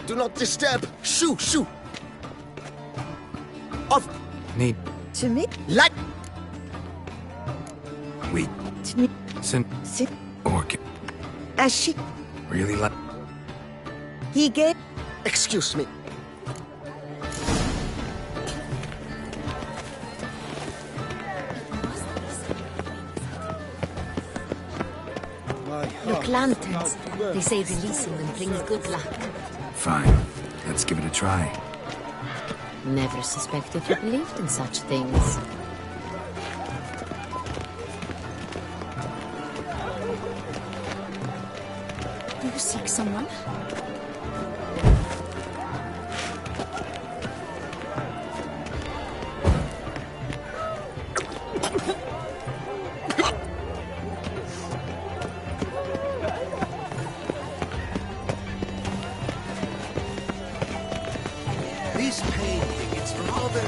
Do not disturb! Shoo! Shoo! Off! Need... To me? Light! We... To me? Send... Sit. Orchid. As she... Really like... He gave... Excuse me. Look, lanterns. They say releasing them brings good luck. Fine. Let's give it a try. Never suspected you believed in such things. Do you seek someone? This painting, it's rather...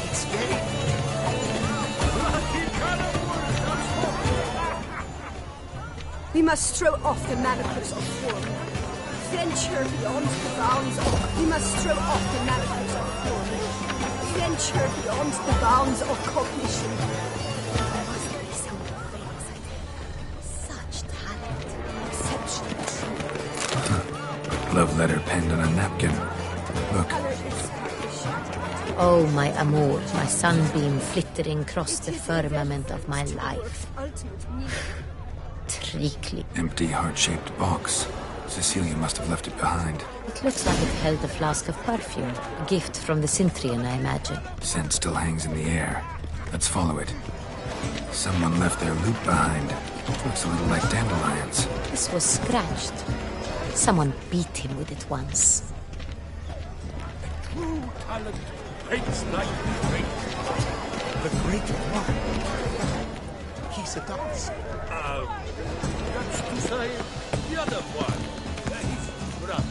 It's very... We must throw off the manacles of form. Venture beyond the bounds of... We must throw off the manacles of form. Venture beyond the bounds of cognition. There must be someone famous, I tell you. Such talent. Exceptional. Love letter penned on a napkin. Look. Oh, my amour, my sunbeam flittering across the firmament of my life. Treacly. Empty, heart-shaped box. Cecilia must have left it behind. It looks like it held a flask of perfume. A gift from the Cintrian, I imagine. Scent still hangs in the air. Let's follow it. Someone left their loot behind. Looks a little like dandelions. This was scratched. Someone beat him with it once. True talent breaks like great. The great one. He's a dancer. That's to say, the other one. His brother.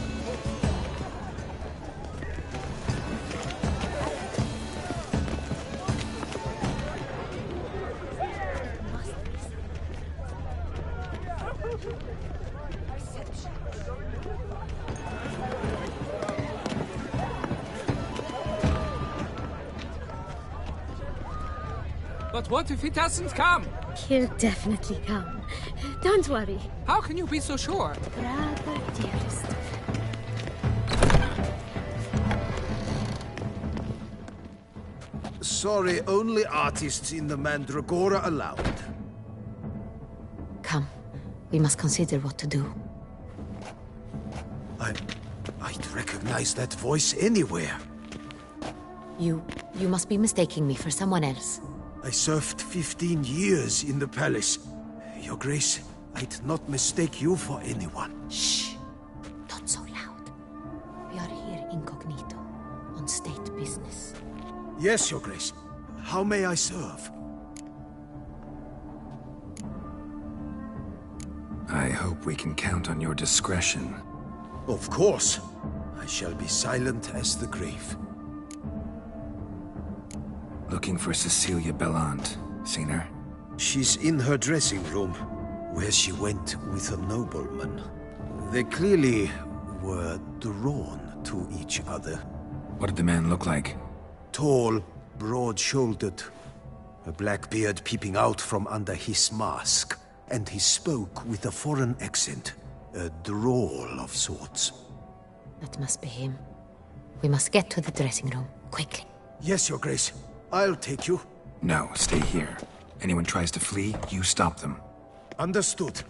But what if he doesn't come? He'll definitely come. Don't worry. How can you be so sure? Brother, dearest. Sorry, only artists in the Mandragora allowed. Come. We must consider what to do. I'd recognize that voice anywhere. You must be mistaking me for someone else. I served 15 years in the palace. Your Grace, I'd not mistake you for anyone. Shh! Not so loud. We are here incognito, on state business. Yes, Your Grace. How may I serve? I hope we can count on your discretion. Of course. I shall be silent as the grave. Looking for Cecilia Bellant. Seen her? She's in her dressing room, where she went with a nobleman. They clearly were drawn to each other. What did the man look like? Tall, broad-shouldered, a black beard peeping out from under his mask, and he spoke with a foreign accent, a drawl of sorts. That must be him. We must get to the dressing room, quickly. Yes, Your Grace. I'll take you. No, stay here. Anyone tries to flee, you stop them. Understood.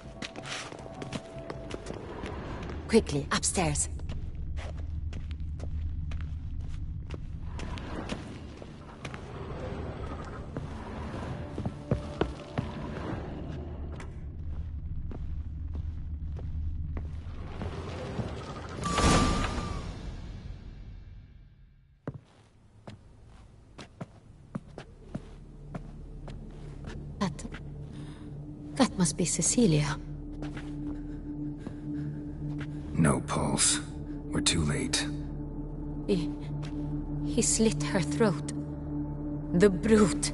Quickly, upstairs. That must be Cecilia. No pulse. We're too late. He slit her throat. The brute.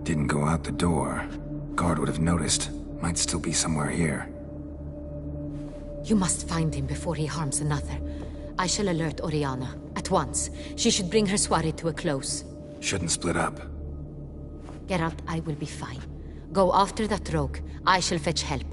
Didn't go out the door. Guard would have noticed. Might still be somewhere here. You must find him before he harms another. I shall alert Oriana. At once. She should bring her soirée to a close. Shouldn't split up. Geralt, I will be fine. Go after that rogue. I shall fetch help.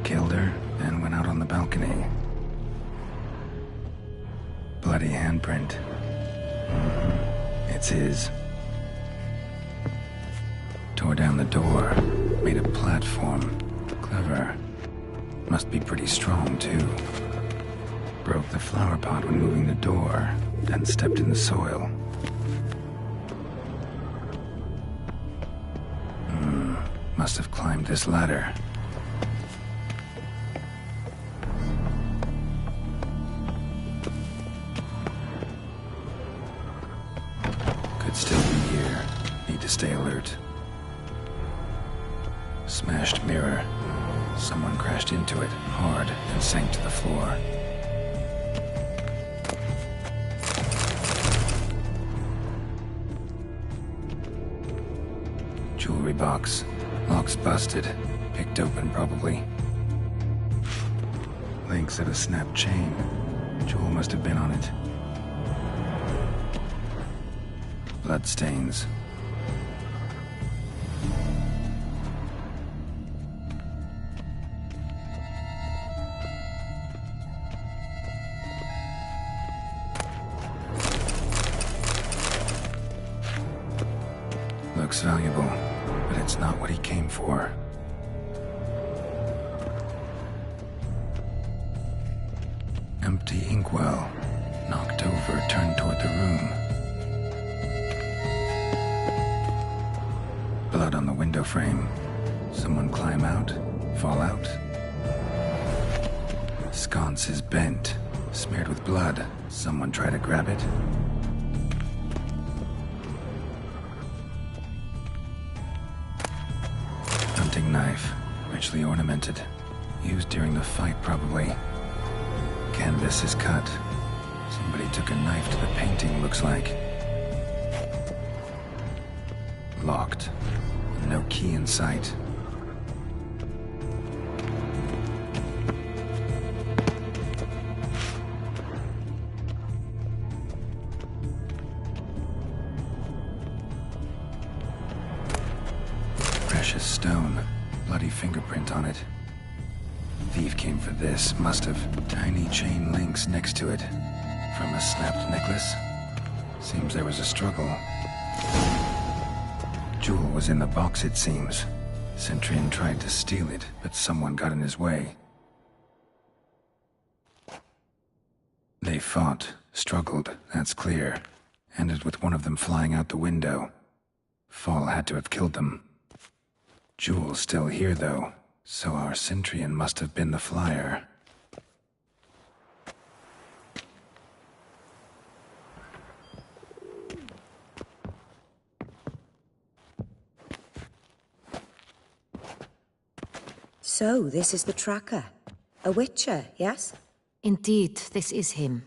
Killed her, and went out on the balcony. Bloody handprint. It's his. Tore down the door. Made a platform. Clever. Must be pretty strong, too. Broke the flower pot when moving the door, then stepped in the soil. Must have climbed this ladder. Could still be here. Need to stay alert. Smashed mirror. Someone crashed into it hard and sank to the floor. Jewelry box. Lock's busted. Picked open, probably. Links of a snapped chain. Jewel must have been on it. Bloodstains. Looks valuable, but it's not what he came for. Empty inkwell. Knocked over, turned toward the room. Blood on the window frame. Someone climb out? Fall out? Sconce is bent. Smeared with blood. Someone try to grab it? Hunting knife. Richly ornamented. Used during the fight, probably. Canvas is cut. Somebody took a knife to the painting, looks like. Locked. No key in sight. Precious stone. Bloody fingerprint on it. Thief came for this, must have. Tiny chain links next to it. From a snapped necklace? Seems there was a struggle. Jewel was in the box, it seems. Centurion tried to steal it, but someone got in his way. They fought, struggled, that's clear. Ended with one of them flying out the window. Fall had to have killed them. Jewel's still here, though, so our Centrian must have been the flyer. So, this is the tracker. A Witcher, yes? Indeed, this is him.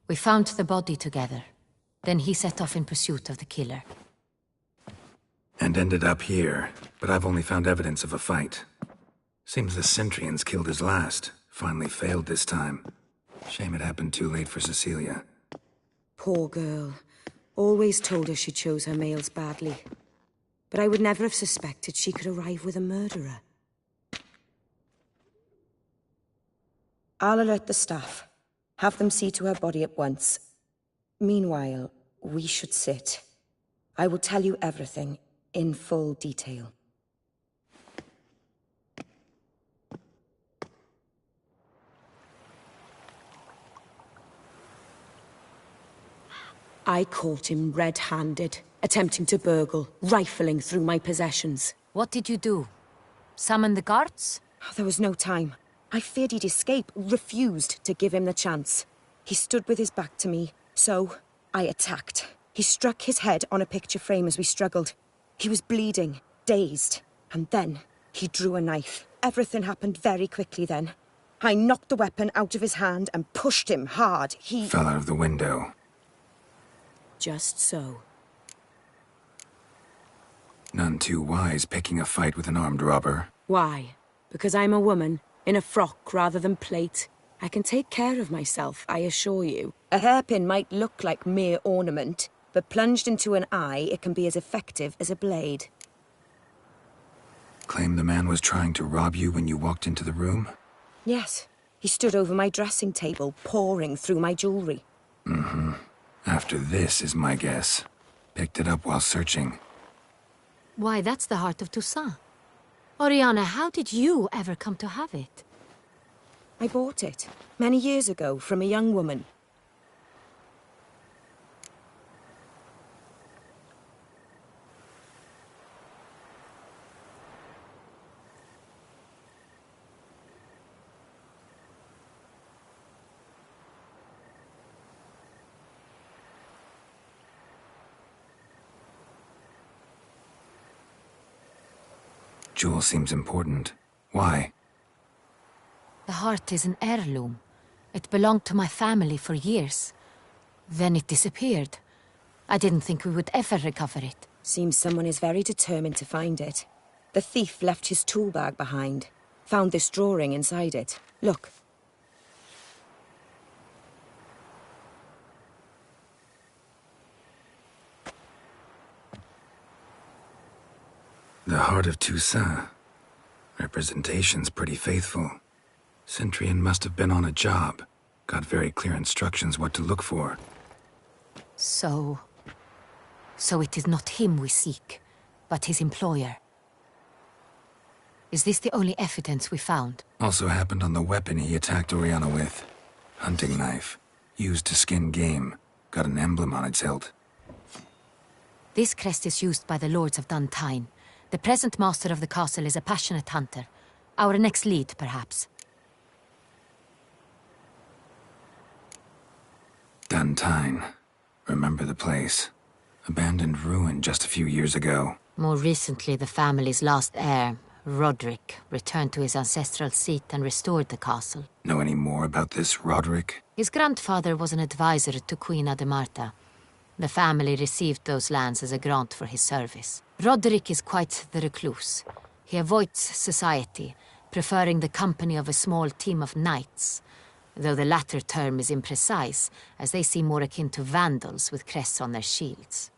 We found the body together. Then he set off in pursuit of the killer. And ended up here, but I've only found evidence of a fight. Seems the Centrians killed his last. Finally failed this time. Shame it happened too late for Cecilia. Poor girl. Always told her she chose her males badly. But I would never have suspected she could arrive with a murderer. I'll alert the staff. Have them see to her body at once. Meanwhile, we should sit. I will tell you everything, in full detail. I caught him red-handed, attempting to burgle, rifling through my possessions. What did you do? Summon the guards? There was no time. I feared he'd escape, refused to give him the chance. He stood with his back to me, so I attacked. He struck his head on a picture frame as we struggled. He was bleeding, dazed, and then he drew a knife. Everything happened very quickly then. I knocked the weapon out of his hand and pushed him hard. He fell out of the window. Just so. None too wise picking a fight with an armed robber. Why? Because I'm a woman, in a frock rather than plate. I can take care of myself, I assure you. A hairpin might look like mere ornament, but plunged into an eye, it can be as effective as a blade. Claim the man was trying to rob you when you walked into the room? Yes. He stood over my dressing table, pouring through my jewelry. Mm-hmm. After this is my guess. Picked it up while searching. Why, that's the heart of Toussaint. Oriana, how did you ever come to have it? I bought it, many years ago, from a young woman. Jewel seems important. Why? The heart is an heirloom. It belonged to my family for years. Then it disappeared. I didn't think we would ever recover it. Seems someone is very determined to find it. The thief left his tool bag behind. Found this drawing inside it. Look. The heart of Toussaint. Representation's pretty faithful. Centrian must have been on a job. Got very clear instructions what to look for. So it is not him we seek, but his employer. Is this the only evidence we found? Also happened on the weapon he attacked Oriana with. Hunting knife. Used to skin game. Got an emblem on its hilt. This crest is used by the Lords of Duntine. The present master of the castle is a passionate hunter. Our next lead, perhaps. Duntine. Remember the place. Abandoned ruin just a few years ago. More recently, the family's last heir, Roderick, returned to his ancestral seat and restored the castle. Know any more about this Roderick? His grandfather was an advisor to Queen Ademarta. The family received those lands as a grant for his service. Roderick is quite the recluse. He avoids society, preferring the company of a small team of knights, though the latter term is imprecise, as they seem more akin to vandals with crests on their shields.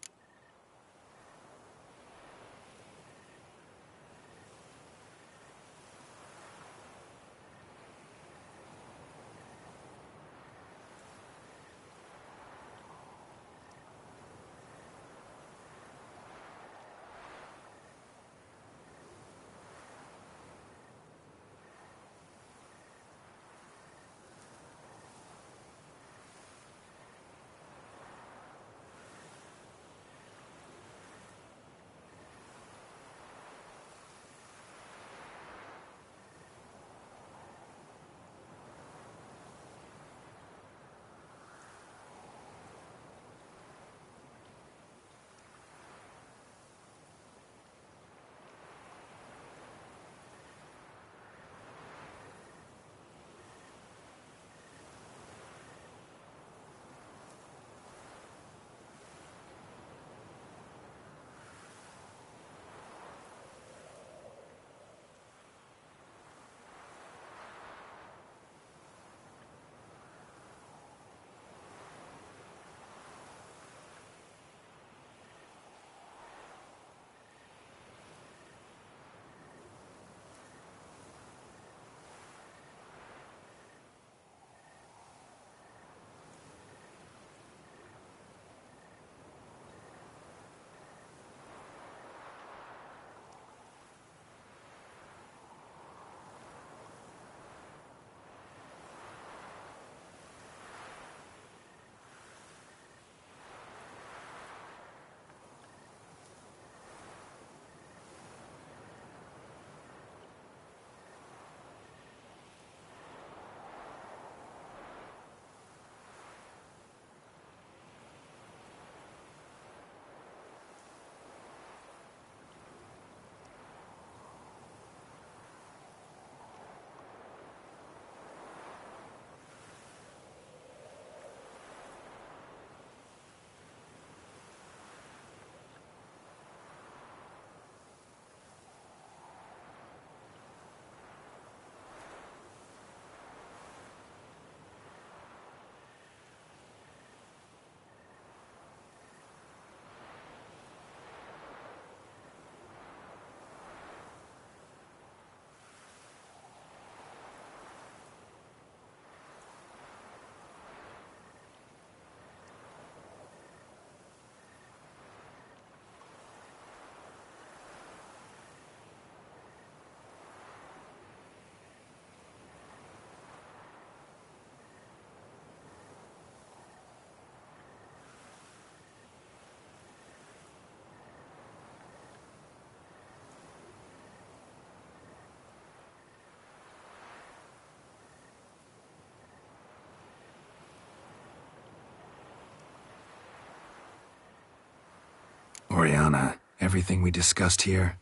Oriana, everything we discussed here,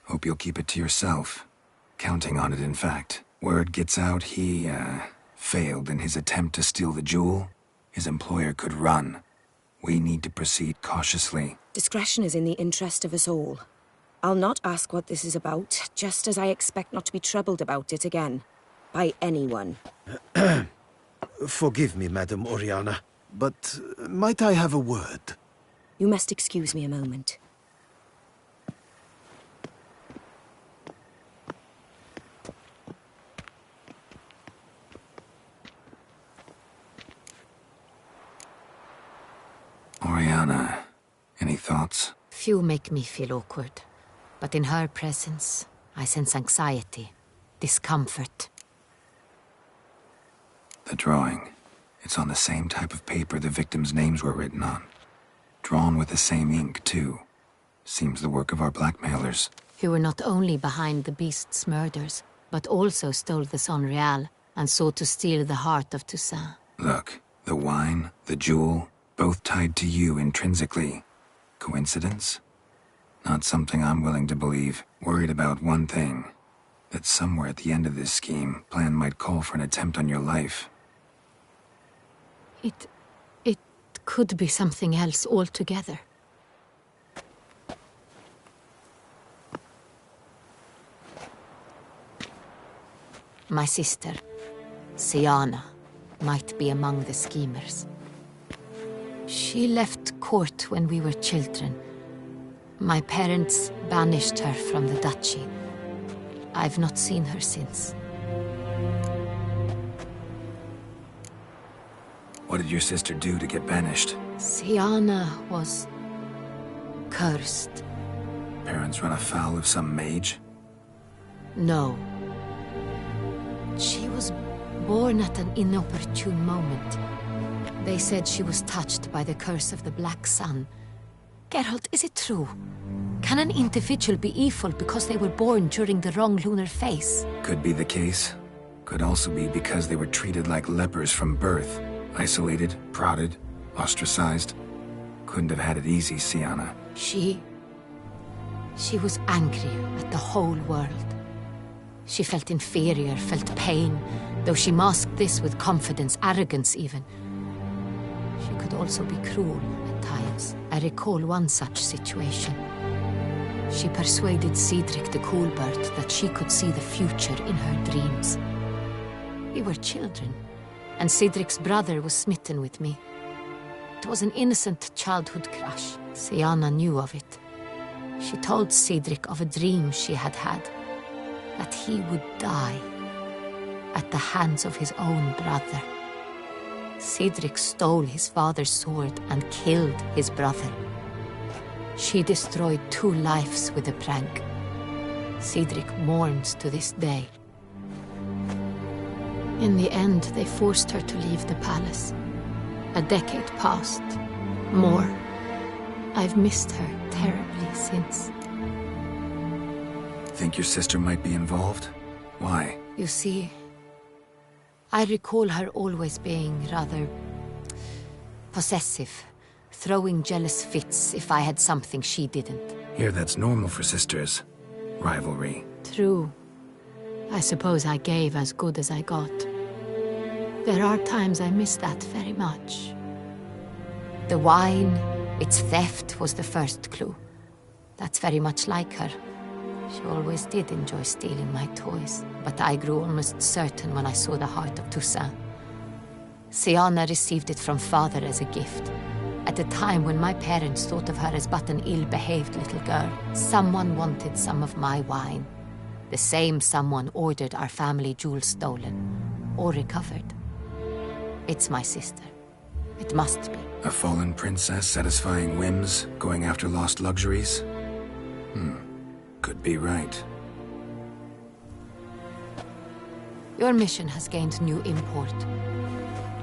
hope you'll keep it to yourself. Counting on it, in fact. Word gets out he, failed in his attempt to steal the jewel. His employer could run. We need to proceed cautiously. Discretion is in the interest of us all. I'll not ask what this is about, just as I expect not to be troubled about it again. By anyone. Forgive me, Madam Oriana, but might I have a word? You must excuse me a moment. Oriana, any thoughts? Few make me feel awkward, but in her presence, I sense anxiety, discomfort. The drawing. It's on the same type of paper the victims' names were written on. Drawn with the same ink, too. Seems the work of our blackmailers. Who were not only behind the beast's murders, but also stole the Son Real and sought to steal the heart of Toussaint. Look, the wine, the jewel, both tied to you intrinsically. Coincidence? Not something I'm willing to believe. Worried about one thing. That somewhere at the end of this scheme, plan might call for an attempt on your life. It could be something else altogether. My sister, Siana, might be among the schemers. She left court when we were children. My parents banished her from the duchy. I've not seen her since. What did your sister do to get banished? Siana was cursed. Parents run afoul of some mage? No. She was born at an inopportune moment. They said she was touched by the curse of the Black Sun. Geralt, is it true? Can an individual be evil because they were born during the wrong lunar phase? Could be the case. Could also be because they were treated like lepers from birth. Isolated, prodded, ostracized. Couldn't have had it easy, Siana. She was angry at the whole world. She felt inferior, felt pain, though she masked this with confidence, arrogance even. She could also be cruel at times. I recall one such situation. She persuaded Cedric the Coolbird that she could see the future in her dreams. We were children, and Cedric's brother was smitten with me. It was an innocent childhood crush. Siana knew of it. She told Cedric of a dream she had had, that he would die at the hands of his own brother. Cedric stole his father's sword and killed his brother. She destroyed 2 lives with a prank. Cedric mourns to this day. In the end, they forced her to leave the palace. A decade passed. More. I've missed her terribly since. Think your sister might be involved? Why? You see, I recall her always being rather possessive, throwing jealous fits if I had something she didn't. Here, that's normal for sisters. Rivalry. True. I suppose I gave as good as I got. There are times I miss that very much. The wine, its theft, was the first clue. That's very much like her. She always did enjoy stealing my toys, but I grew almost certain when I saw the heart of Toussaint. Siana received it from father as a gift. At a time when my parents thought of her as but an ill-behaved little girl, someone wanted some of my wine. The same someone ordered our family jewels stolen, or recovered. It's my sister. It must be. A fallen princess satisfying whims, going after lost luxuries? Could be right. Your mission has gained new import.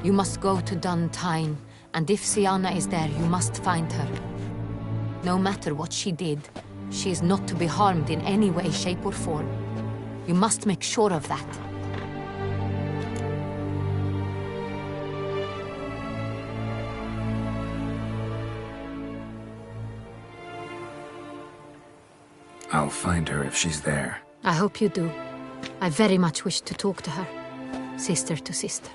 You must go to Dun Tine, and if Siana is there, you must find her. No matter what she did, she is not to be harmed in any way, shape, or form. You must make sure of that. I'll find her if she's there. I hope you do. I very much wish to talk to her. Sister to sister.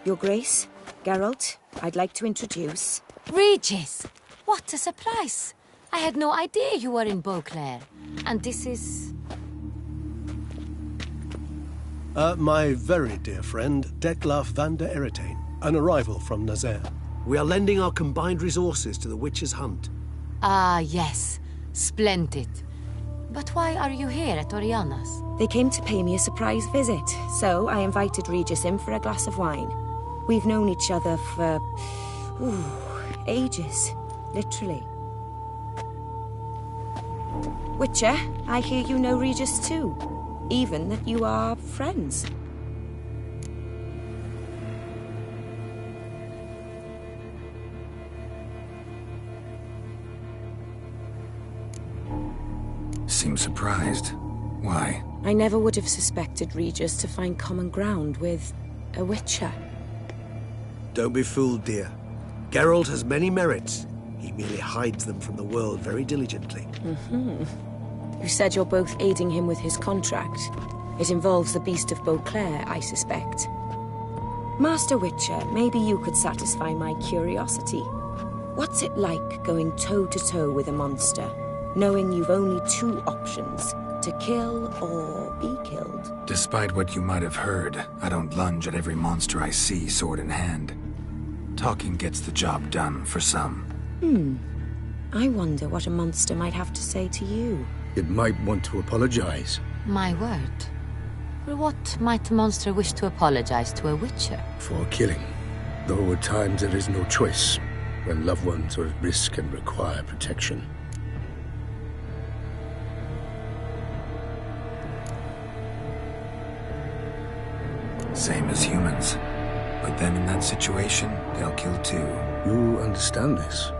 Your Grace, Geralt, I'd like to introduce... Regis! What a surprise! I had no idea you were in Beauclair. And this is... My very dear friend, Detlaf van der Eretain, an arrival from Nazaire. We are lending our combined resources to the Witcher's Hunt. Ah, yes. Splendid. But why are you here at Oriana's? They came to pay me a surprise visit, so I invited Regis in for a glass of wine. We've known each other for... ages. Literally. Witcher, I hear you know Regis too. Even that you are friends. Seems surprised. Why? I never would have suspected Regis to find common ground with a Witcher. Don't be fooled, dear. Geralt has many merits. He merely hides them from the world very diligently. You said you're both aiding him with his contract. It involves the Beast of Beauclair, I suspect. Master Witcher, maybe you could satisfy my curiosity. What's it like going toe-to-toe with a monster, knowing you've only two options, to kill or be killed? Despite what you might have heard, I don't lunge at every monster I see sword in hand. Talking gets the job done for some. I wonder what a monster might have to say to you. It might want to apologize. My word. For what might a monster wish to apologize to a Witcher? For killing. Though at times there is no choice, when loved ones are at risk and require protection. Same as humans. Put them in that situation, they'll kill too. You understand this.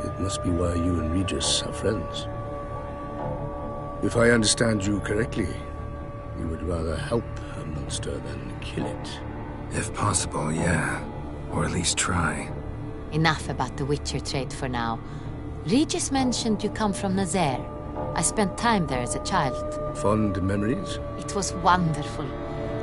It must be why you and Regis are friends. If I understand you correctly, you would rather help a monster than kill it. If possible, yeah. Or at least try. Enough about the Witcher trade for now. Regis mentioned you come from Nazaire. I spent time there as a child. Fond memories? It was wonderful.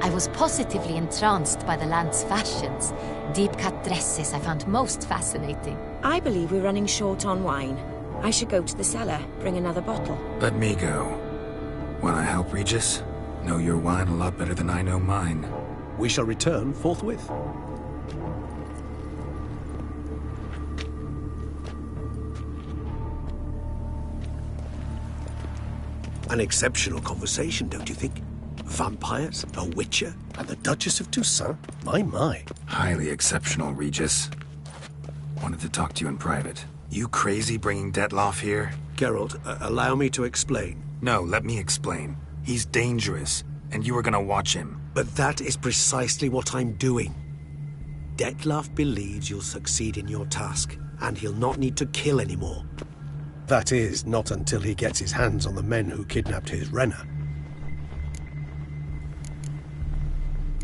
I was positively entranced by the land's fashions. Deep-cut dresses I found most fascinating. I believe we're running short on wine. I should go to the cellar, bring another bottle. Let me go. Wanna help, Regis? Know your wine a lot better than I know mine. We shall return forthwith. An exceptional conversation, don't you think? Vampires, a Witcher, And the Duchess of Toussaint? My. Highly exceptional, Regis. Wanted to talk to you in private. You crazy bringing Detlaf here? Geralt, allow me to explain. No, let me explain. He's dangerous, and you are gonna watch him. But that is precisely what I'm doing. Detlaf believes you'll succeed in your task, and he'll not need to kill anymore. That is, not until he gets his hands on the men who kidnapped his Renna.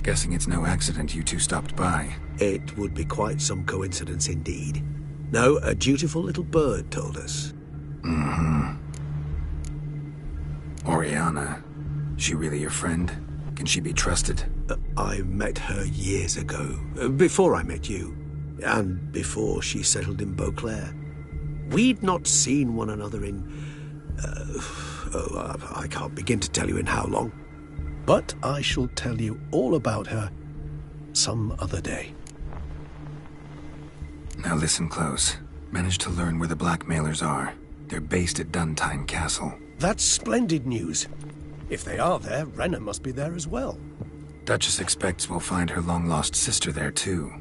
Guessing it's no accident you two stopped by. It would be quite some coincidence indeed. No, a dutiful little bird told us. Oriana. She really your friend? Can she be trusted? I met her years ago, before I met you, and before she settled in Beauclair. We'd not seen one another in... I can't begin to tell you in how long. But I shall tell you all about her some other day. Now listen close. Managed to learn where the blackmailers are. They're based at Duntine Castle. That's splendid news. If they are there, Renna must be there as well. Duchess expects we'll find her long-lost sister there too.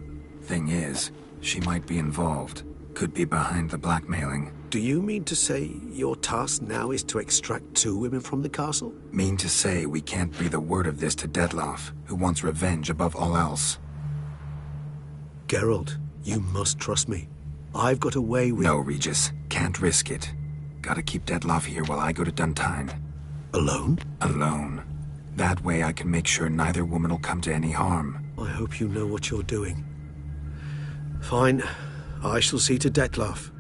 Thing is, she might be involved. Could be behind the blackmailing. Do you mean to say your task now is to extract 2 women from the castle? Mean to say we can't breathe a word of this to Detlaf, who wants revenge above all else. Geralt, you must trust me. I've got a way with... No, Regis. Can't risk it. Gotta keep Detlaf here while I go to Duntine. Alone? Alone. That way I can make sure neither woman will come to any harm. I hope you know what you're doing. Fine. I shall see to Detlaf.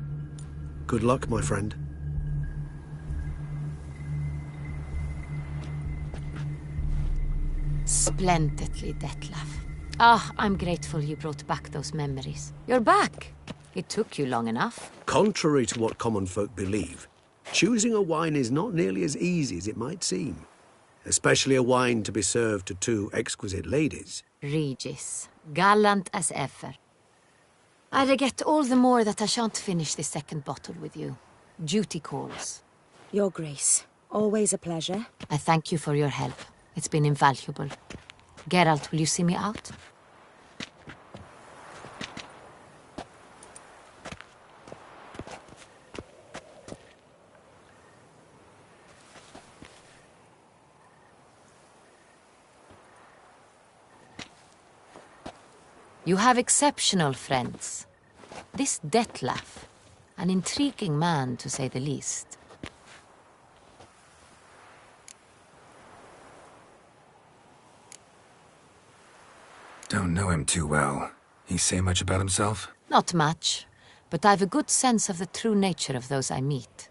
Good luck, my friend. splendidly, Detlef. Ah, I'm grateful you brought back those memories. You're back. It took you long enough. Contrary to what common folk believe, choosing a wine is not nearly as easy as it might seem. Especially a wine to be served to two exquisite ladies. Regis, gallant as ever. I regret all the more that I shan't finish this second bottle with you. Duty calls. Your Grace, always a pleasure. I thank you for your help. It's been invaluable. Geralt, will you see me out? You have exceptional friends. This Detlef, an intriguing man to say the least. Don't know him too well. He say much about himself? Not much, but I've a good sense of the true nature of those I meet.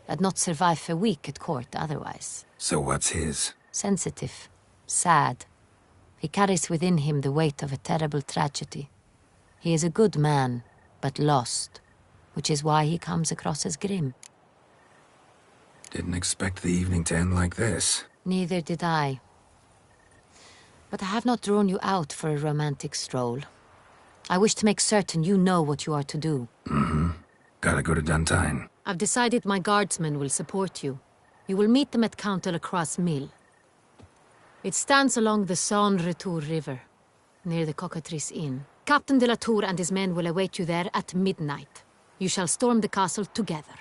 I'd not survive a week at court otherwise. So what's his? Sensitive, sad. He carries within him the weight of a terrible tragedy. He is a good man, but lost, which is why he comes across as grim. Didn't expect the evening to end like this. Neither did I. But I have not drawn you out for a romantic stroll. I wish to make certain you know what you are to do. Mm-hmm. Gotta go to Duntine. I've decided my guardsmen will support you. You will meet them at Count Delacroix' mill. It stands along the Saône-Retour River, near the Cockatrice Inn. Captain de la Tour and his men will await you there at midnight. You shall storm the castle together.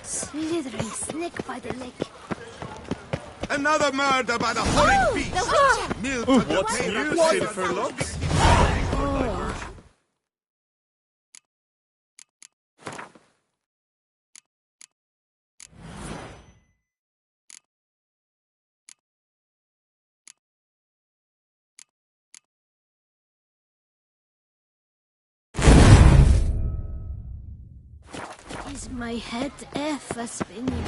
Slithering snake by the lake. Another murder by the horrid beast! The Milk witcher! at the What's table. new, Silverlocks? Is my head ever spinning?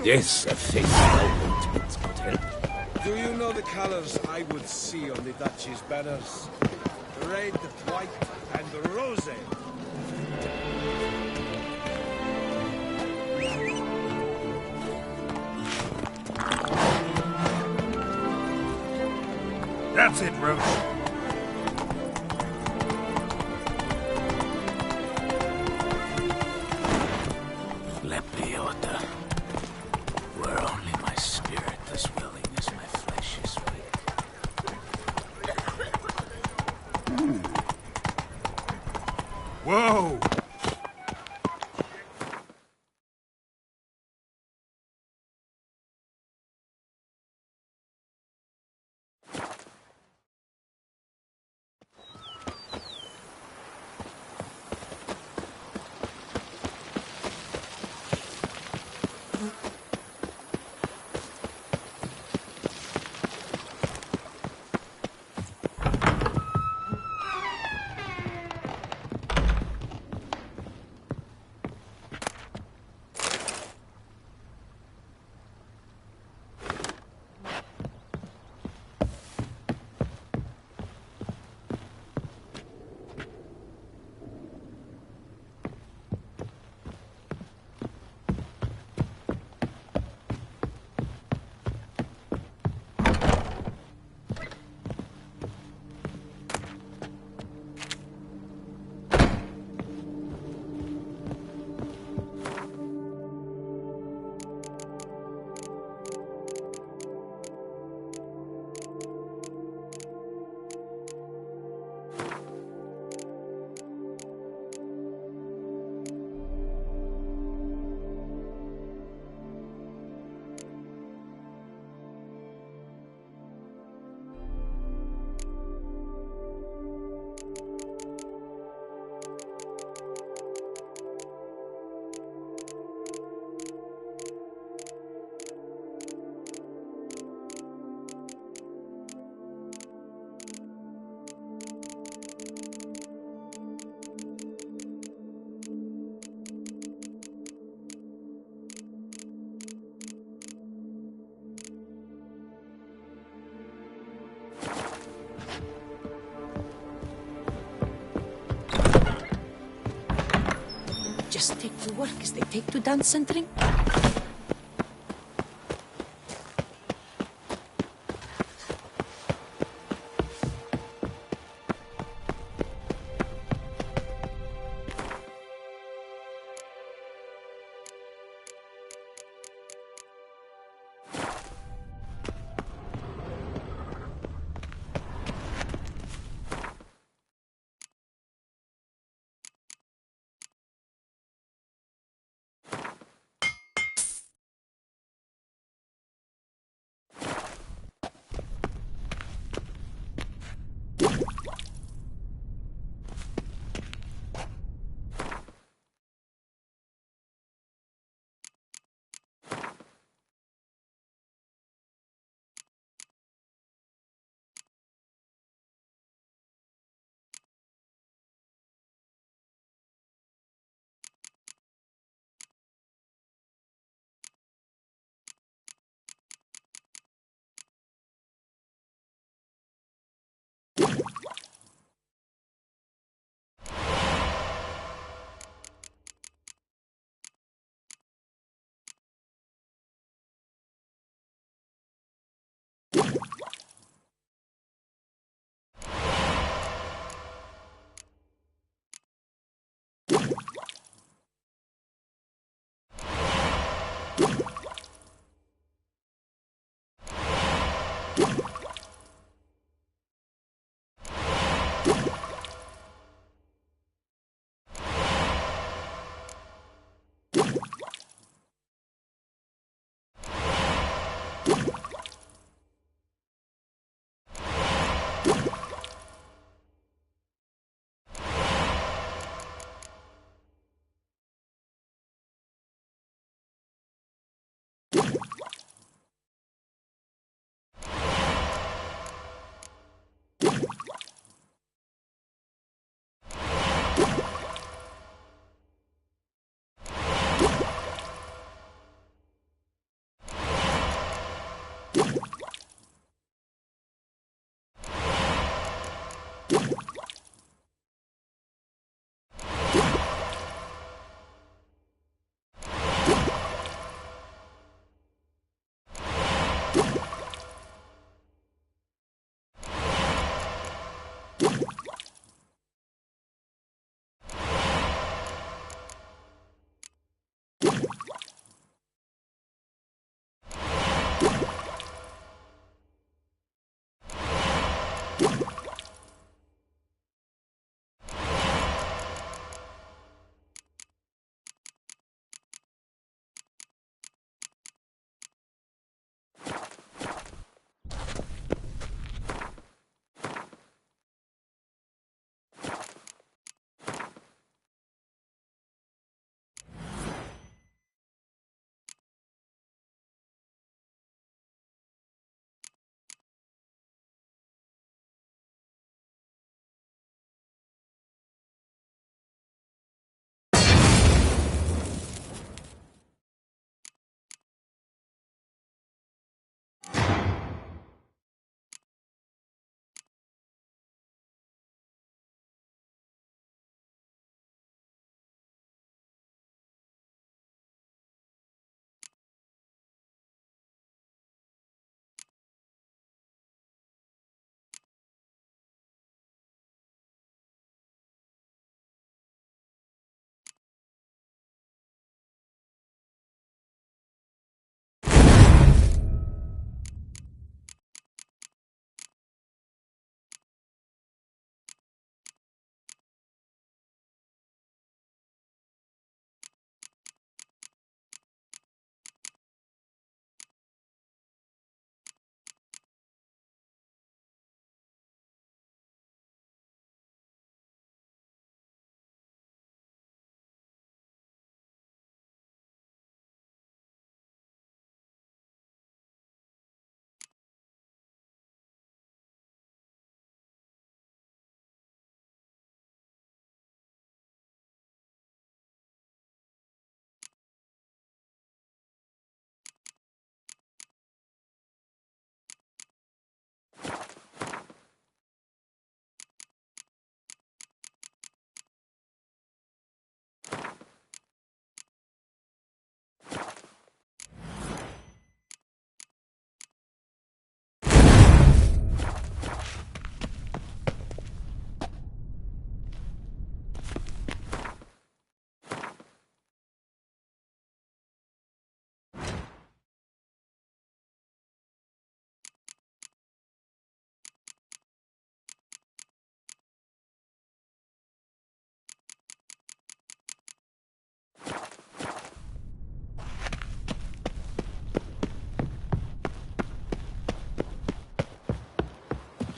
Yes, a face moment could help. Do you know the colors I would see on the Duchy's banners? Red, white, and rose. That's it, Roche. Lepiota. Where only my spirit is willing as my flesh is weak. Whoa! just take to work as they take to dance and drink.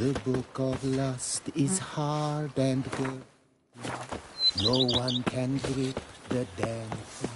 The book of lust is hard and good. No one can grip the damn thing.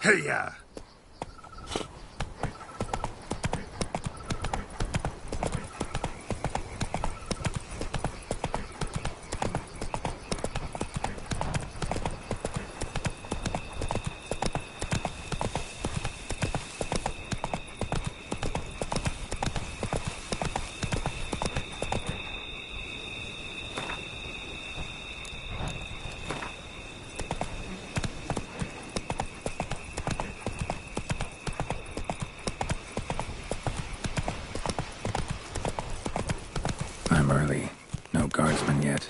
Hey-ya! I'm early. No guardsmen yet.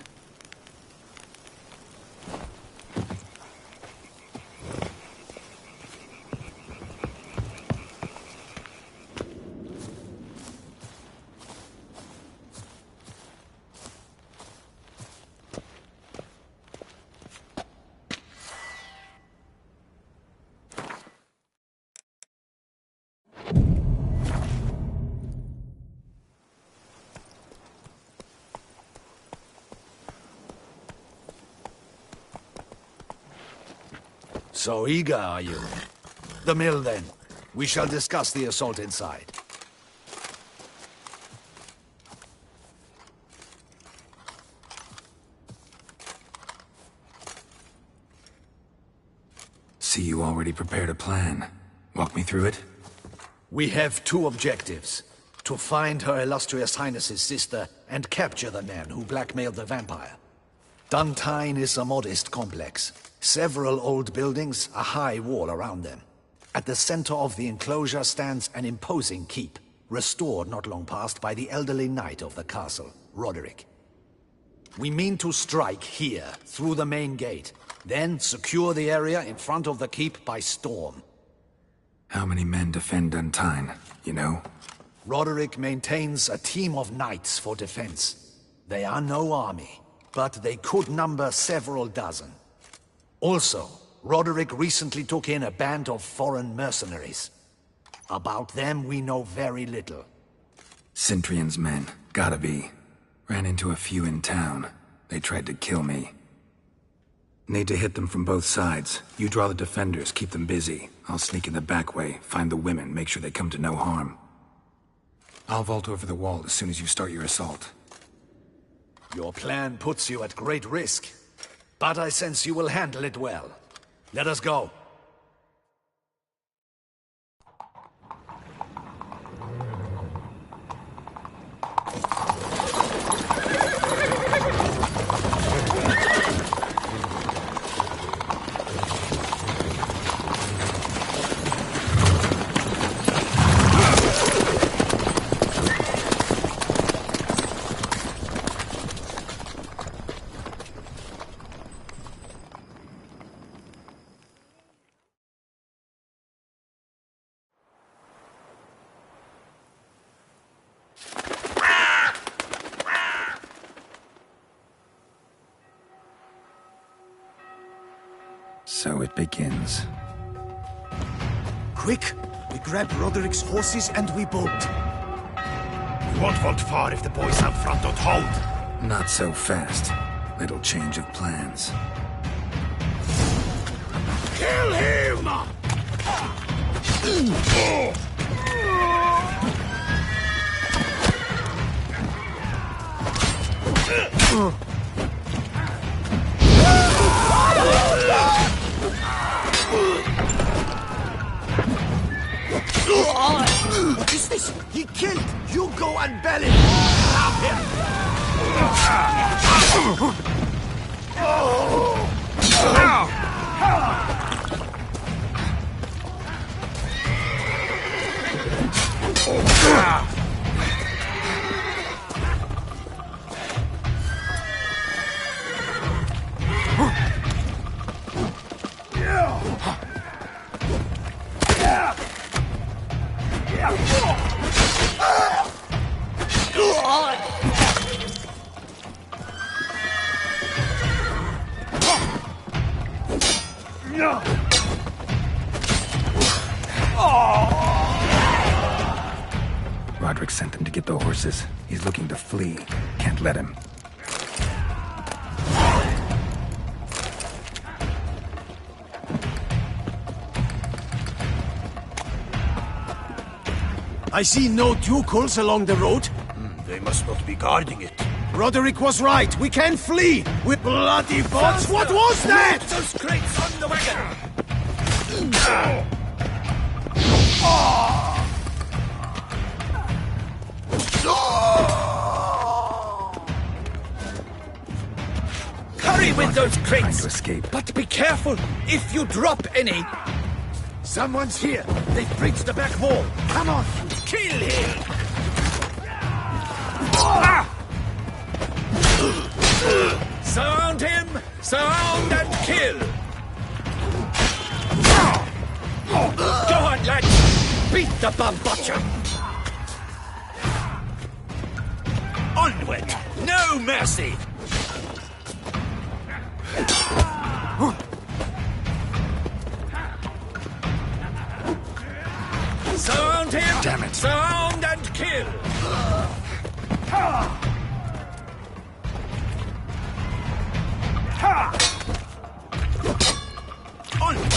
So eager, are you? The mill, then. We shall discuss the assault inside. See, you already prepared a plan. Walk me through it? We have two objectives. To find Her Illustrious Highness's sister and capture the man who blackmailed the vampire. Duntine is a modest complex. Several old buildings, a high wall around them. At the center of the enclosure stands an imposing keep, restored not long past by the elderly knight of the castle, Roderick. We mean to strike here, through the main gate, then secure the area in front of the keep by storm. How many men defend Duntine, you know? Roderick maintains a team of knights for defense. They are no army, but they could number several dozen. Also, Roderick recently took in a band of foreign mercenaries. About them we know very little. Cintrian's men, gotta be. Ran into a few in town. They tried to kill me. Need to hit them from both sides. You draw the defenders, keep them busy. I'll sneak in the back way, find the women, make sure they come to no harm. I'll vault over the wall as soon as you start your assault. Your plan puts you at great risk. But I sense you will handle it well. Let us go. So it begins. Quick! We grab Roderick's horses and we bolt. We won't vault far if the boys out front don't hold. Not so fast. Little change of plans. Kill him! What is this? He killed! You go and bell him! Grab Roderick sent them to get the horses. He's looking to flee. Can't let him. I see no ducals along the road. They must not be guarding it. Roderick was right. We can flee. With bloody bots. What was that? Loot those crates on the wagon! Hurry with those Trying crates! to escape. But be careful if you drop any. Someone's here. They've breached the back wall. Come on. Kill him! Surround him! Surround and kill! Go on, lads! Beat the bum butcher! Onward! No mercy! Surround him! Damn it. Surround and kill! Onward!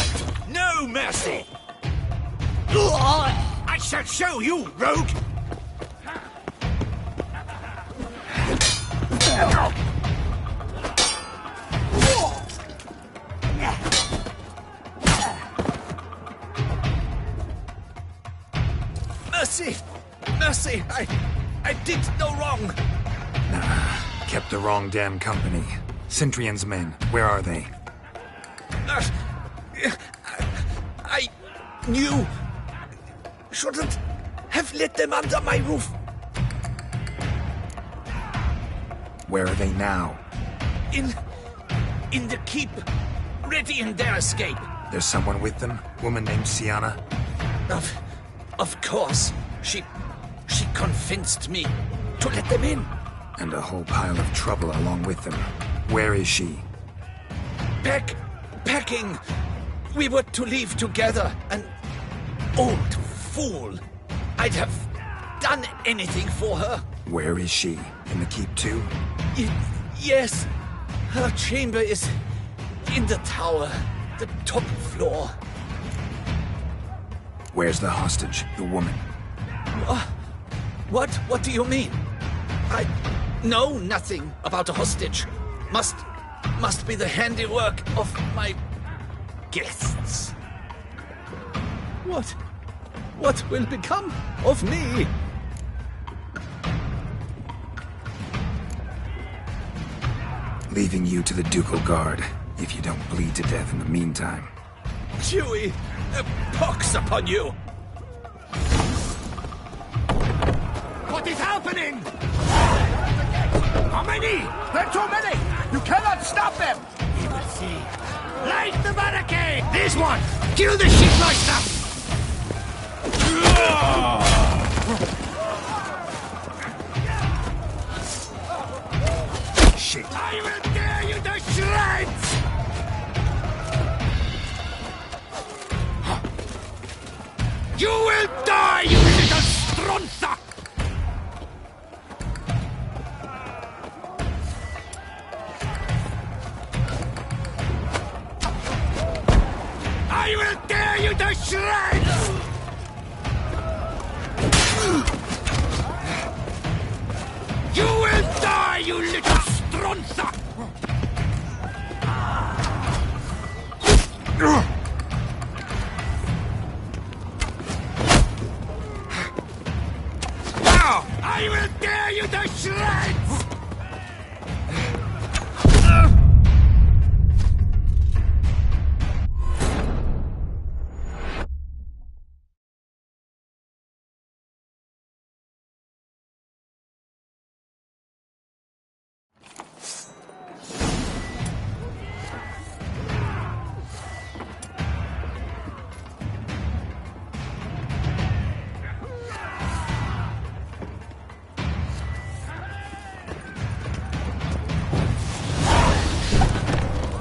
No mercy! I shall show you, rogue! Mercy! Mercy! I did no wrong! Nah, kept the wrong damn company. Centrion's men, where are they? I knew... shouldn't have let them under my roof. Where are they now? In the keep, ready in their escape. There's someone with them? Woman named Sienna? Of course. She convinced me to let them in. And a whole pile of trouble along with them. Where is she? Packing. We were to leave together. An old fool. I'd have done anything for her. Where is she? In the keep too? Yes. Her chamber is in the tower. The top floor. Where's the hostage? The woman? What do you mean? I know nothing about a hostage. Must be the handiwork of my guests. What will become of me? Leaving you to the ducal guard, if you don't bleed to death in the meantime. Chewie, pox upon you! What is happening? How many? There are too many! You cannot stop them! We will see. Light the barricade! This one! Kill the shipmeister! Shit. I will tear you to shreds! You will die, you little stronza! I will tear you to shreds! You will die, you little stronza! Now, I will tear you to shreds!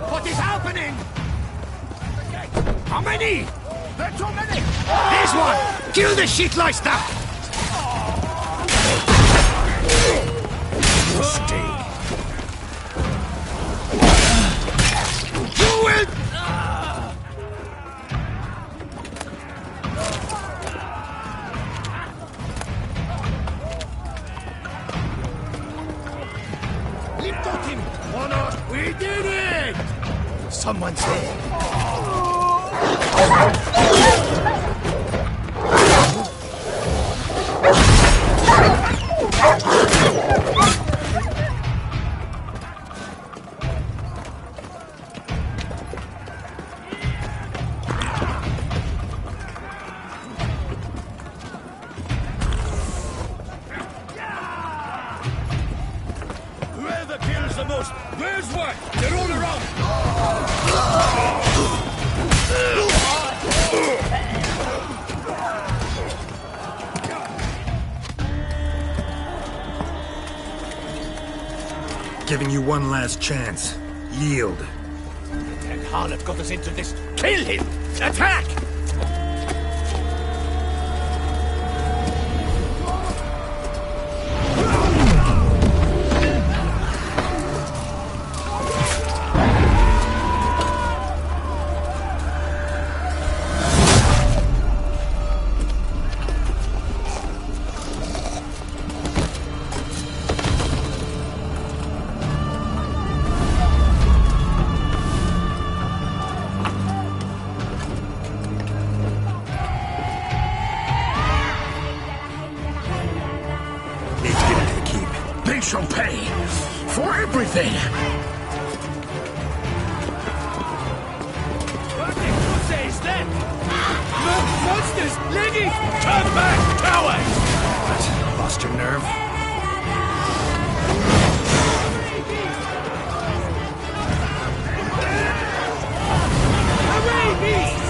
What is happening? How many? There are too many! There's one! Kill the shitleister! Mistake. You will... Lift up him! One, we did it! Someone's there. Whoever kills the most, where's one? They're all around. Giving you one last chance. Yield. And Harlot got us into this. Kill him! Attack! They shall pay for everything! What says that? Monsters! Ladies! Turn back, cowards! What? Lost your nerve? Away, beasts!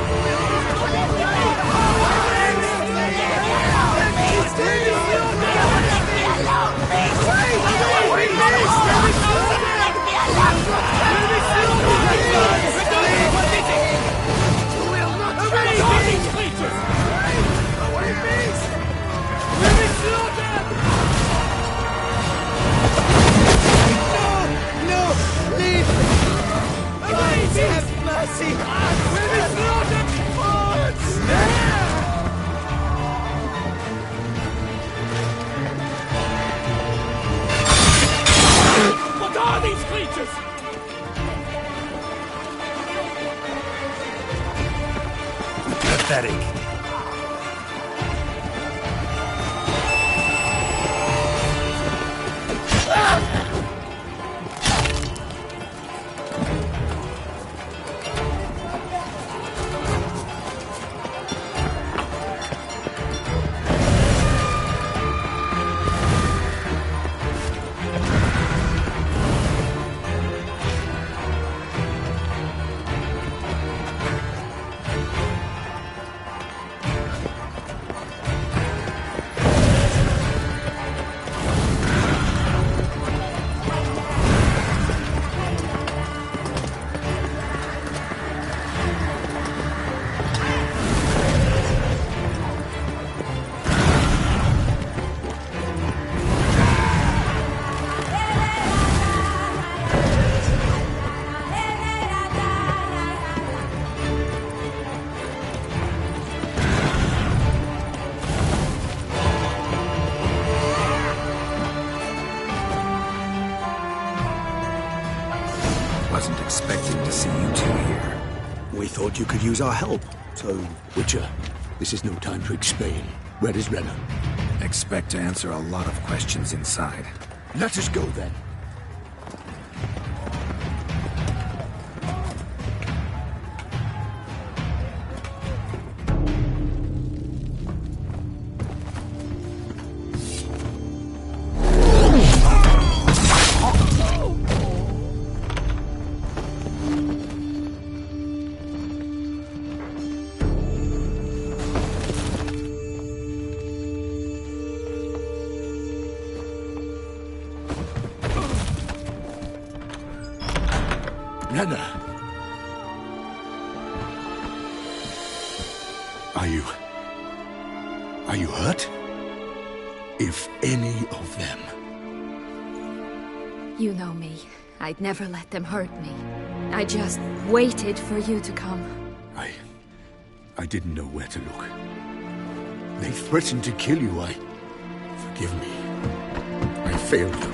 What are these creatures? Pathetic. Wasn't expecting to see you two here. We thought you could use our help, so... Witcher, this is no time to explain. Where is Renna? Expect to answer a lot of questions inside. Let us go, then. Renna! Are you hurt? If any of them... You know me. I'd never let them hurt me. I just waited for you to come. I didn't know where to look. They threatened to kill you. Forgive me. I failed you.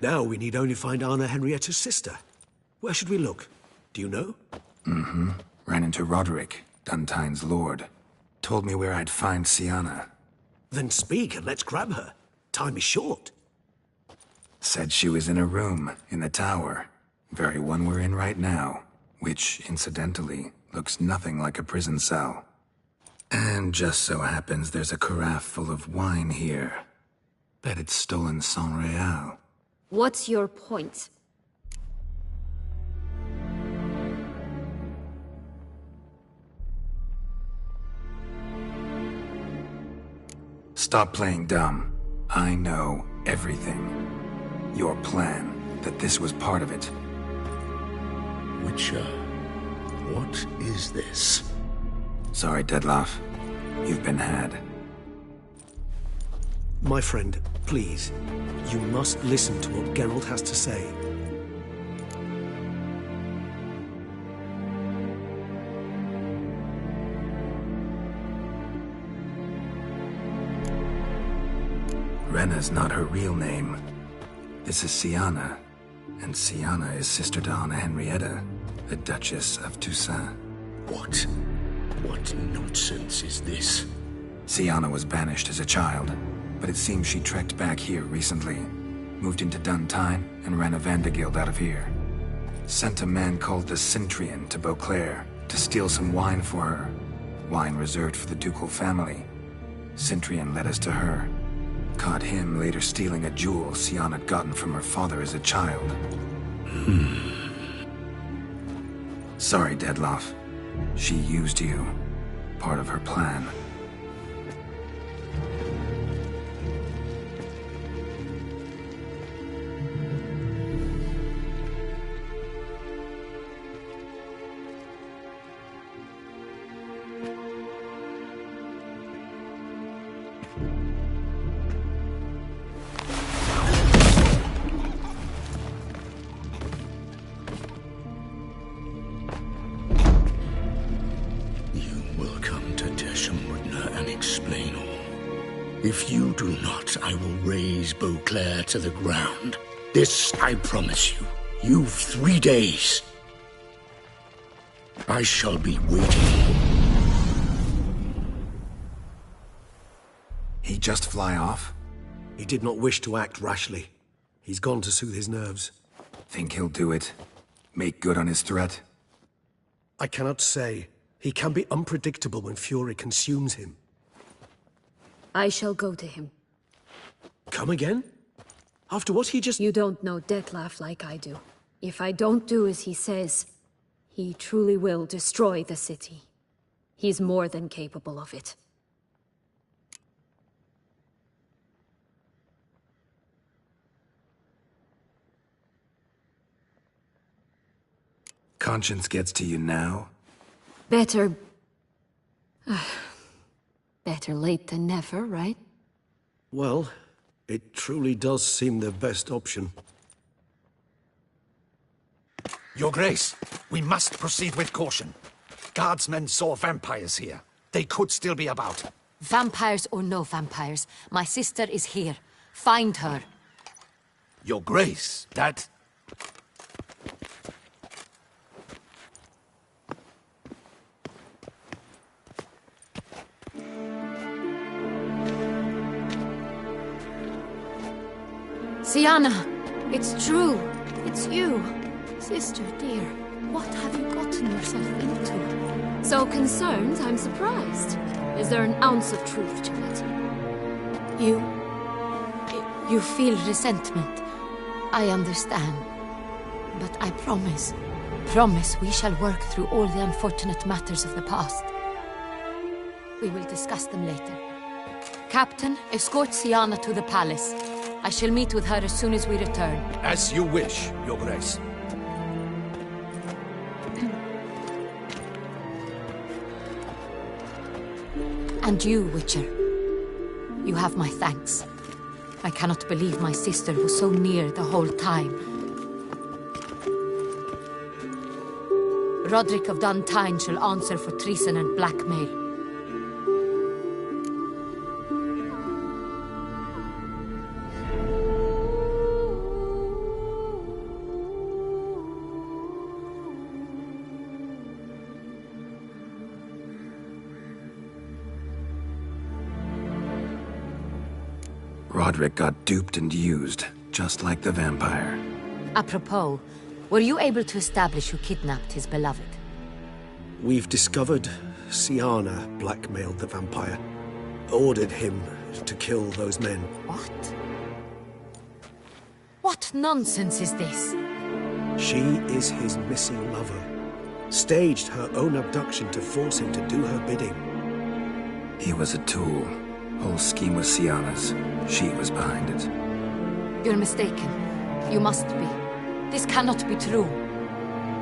Now we need only find Anna Henrietta's sister. Where should we look? Do you know? Mm-hmm. Ran into Roderick, Duntine's lord. Told me where I'd find Siana. Then speak and let's grab her. Time is short. Said she was in a room in the tower. Very one we're in right now. Which, incidentally, looks nothing like a prison cell. And just so happens there's a carafe full of wine here. Bet it's stolen San Real. What's your point? Stop playing dumb. I know everything. Your plan, that this was part of it. Witcher, what is this? Sorry, Dettlaff. You've been had. My friend, please. You must listen to what Geralt has to say. Renna's not her real name. This is Siana. And Siana is sister to Anna Henrietta, the Duchess of Toussaint. What? What nonsense is this? Siana was banished as a child, but it seems she trekked back here recently. Moved into Duntine and ran a Vanderguild out of here. Sent a man called the Cintrian to Beauclair to steal some wine for her. Wine reserved for the ducal family. Cintrian led us to her. Caught him later stealing a jewel Siana had gotten from her father as a child. Sorry, Dettlaff. She used you. Part of her plan. If you do not, I will raise Beauclair to the ground. This I promise you. You've 3 days. I shall be waiting. He just fly off? He did not wish to act rashly. He's gone to soothe his nerves. Think he'll do it? Make good on his threat? I cannot say. He can be unpredictable when fury consumes him. I shall go to him. Come again? After what he just... You don't know Dettlaff like I do. If I don't do as he says, he truly will destroy the city. He's more than capable of it. Conscience gets to you now? Better... better late than never, right? Well, it truly does seem the best option. Your Grace, we must proceed with caution. guardsmen saw vampires here. They could still be about. Vampires or no vampires, my sister is here. Find her. Your Grace, that... Siana, it's true. It's you. Sister dear, what have you gotten yourself into? So concerned, I'm surprised. Is there an ounce of truth to it? You feel resentment. I understand. But I promise we shall work through all the unfortunate matters of the past. We will discuss them later. Captain, escort Siana to the palace. I shall meet with her as soon as we return. As you wish, Your Grace. And you, Witcher. You have my thanks. I cannot believe my sister was so near the whole time. Roderick of Dun Tine shall answer for treason and blackmail. Roderick got duped and used, just like the vampire. Apropos, were you able to establish who kidnapped his beloved? We've discovered Siana blackmailed the vampire, ordered him to kill those men. What? What nonsense is this? She is his missing lover. Staged her own abduction to force him to do her bidding. He was a tool. Whole scheme was Siana's. She was behind it. You're mistaken. You must be. This cannot be true.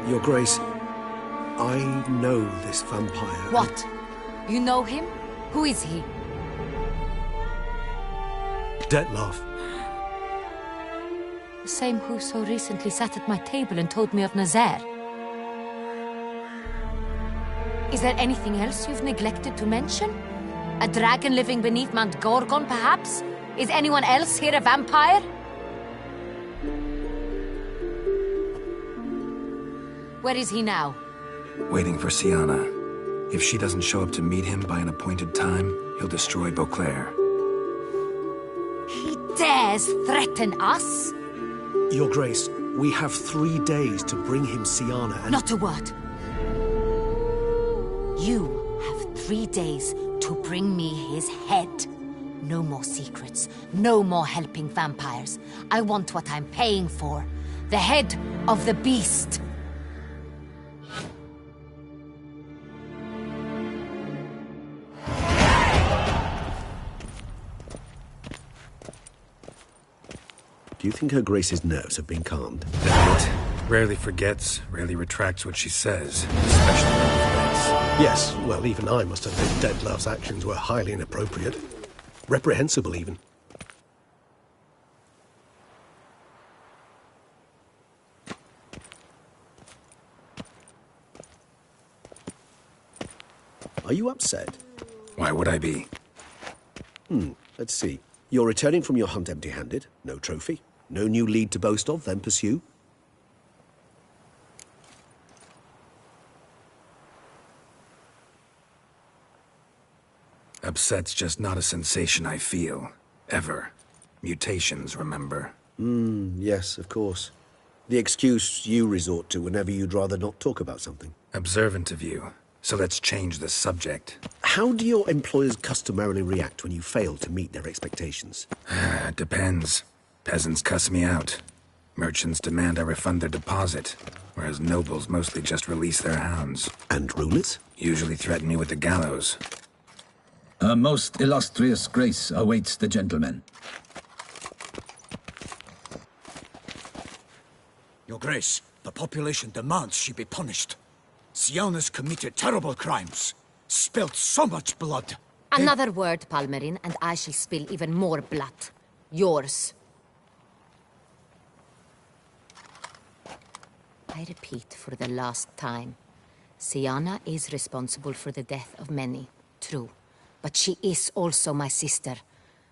Your Grace, I know this vampire. What? You know him? Who is he? Dettlaff. The same who so recently sat at my table and told me of Nazaire. Is there anything else you've neglected to mention? A dragon living beneath Mount Gorgon, perhaps? Is anyone else here a vampire? Where is he now? Waiting for Siana. If she doesn't show up to meet him by an appointed time, he'll destroy Beauclair. He dares threaten us? Your Grace, we have 3 days to bring him Siana and... Not a word. You have 3 days to bring me his head. No more secrets. No more helping vampires. I want what I'm paying for. The head of the beast. Do you think Her Grace's nerves have been calmed? Rarely forgets, rarely retracts what she says, especially when it forgets. Yes, well, even I must admit Dettlaff's actions were highly inappropriate. Reprehensible, even. Are you upset? Why would I be? Let's see. You're returning from your hunt empty-handed. No trophy. No new lead to boast of, then pursue. Upset's just not a sensation I feel. Ever. Mutations, remember? Yes, of course. The excuse you resort to whenever you'd rather not talk about something. Observant of you. So let's change the subject. How do your employers customarily react when you fail to meet their expectations? It depends. Peasants cuss me out. Merchants demand I refund their deposit, whereas nobles mostly just release their hounds. And rulers? Usually threaten me with the gallows. Her most illustrious grace awaits the gentleman. Your Grace, the population demands she be punished. Siana's committed terrible crimes. Spilt so much blood. Another word, Palmerin, and I shall spill even more blood. Yours. I repeat for the last time. Syanna is responsible for the death of many, true. But she is also my sister.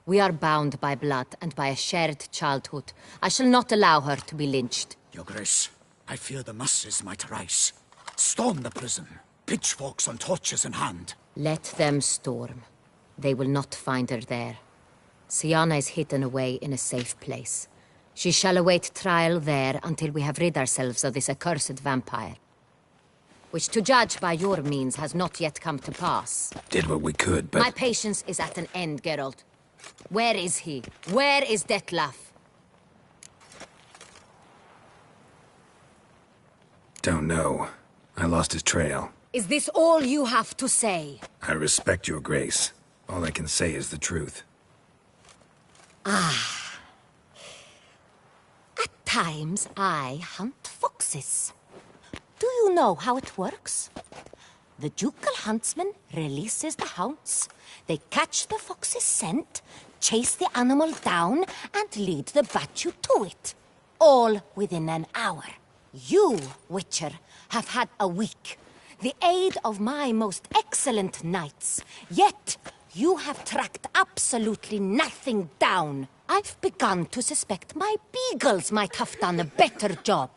We are bound by blood and by a shared childhood. I shall not allow her to be lynched. Your Grace, I fear the masses might rise. Storm the prison, pitchforks and torches in hand. Let them storm. They will not find her there. Syanna is hidden away in a safe place. She shall await trial there until we have rid ourselves of this accursed vampire. Which, to judge by your means, has not yet come to pass. Did what we could, but... My patience is at an end, Geralt. Where is he? Where is Detlef? Don't know. I lost his trail. Is this all you have to say? I respect your grace. All I can say is the truth. Ah. At times, I hunt foxes. Do you know how it works? The ducal huntsman releases the hounds. They catch the fox's scent, chase the animal down, and lead the Batu to it. All within an hour. You, Witcher, have had a week. The aid of my most excellent knights. Yet, you have tracked absolutely nothing down. I've begun to suspect my beagles might have done a better job.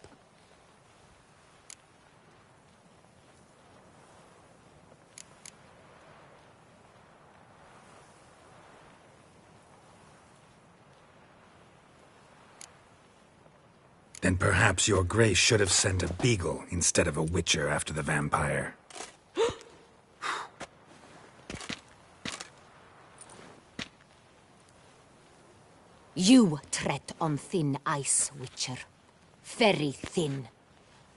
Then perhaps your grace should have sent a beagle instead of a witcher after the vampire. You tread on thin ice, Witcher. Very thin.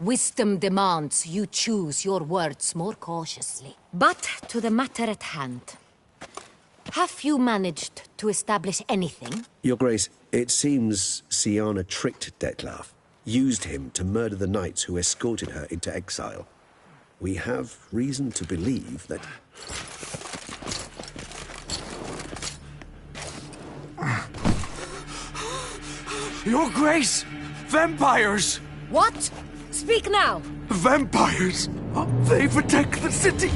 Wisdom demands you choose your words more cautiously. But to the matter at hand. Have you managed to establish anything? Your Grace, it seems Syanna tricked Detlef, used him to murder the knights who escorted her into exile. We have reason to believe that... Your Grace! Vampires! What? Speak now! Vampires! They protect the city!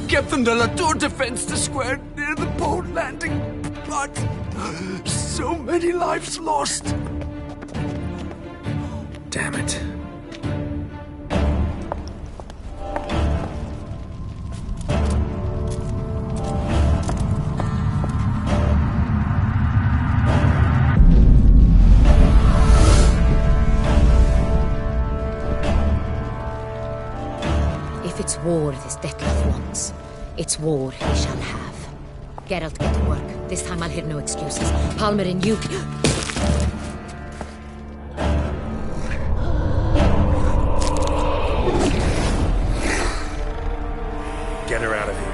Captain de la Tour defends the square near the boat landing, but so many lives lost! Damn it. If it's war this Detlef wants, it's war he shall have. Geralt, get to work. This time I'll hear no excuses. Palmer and you... Get her out of here.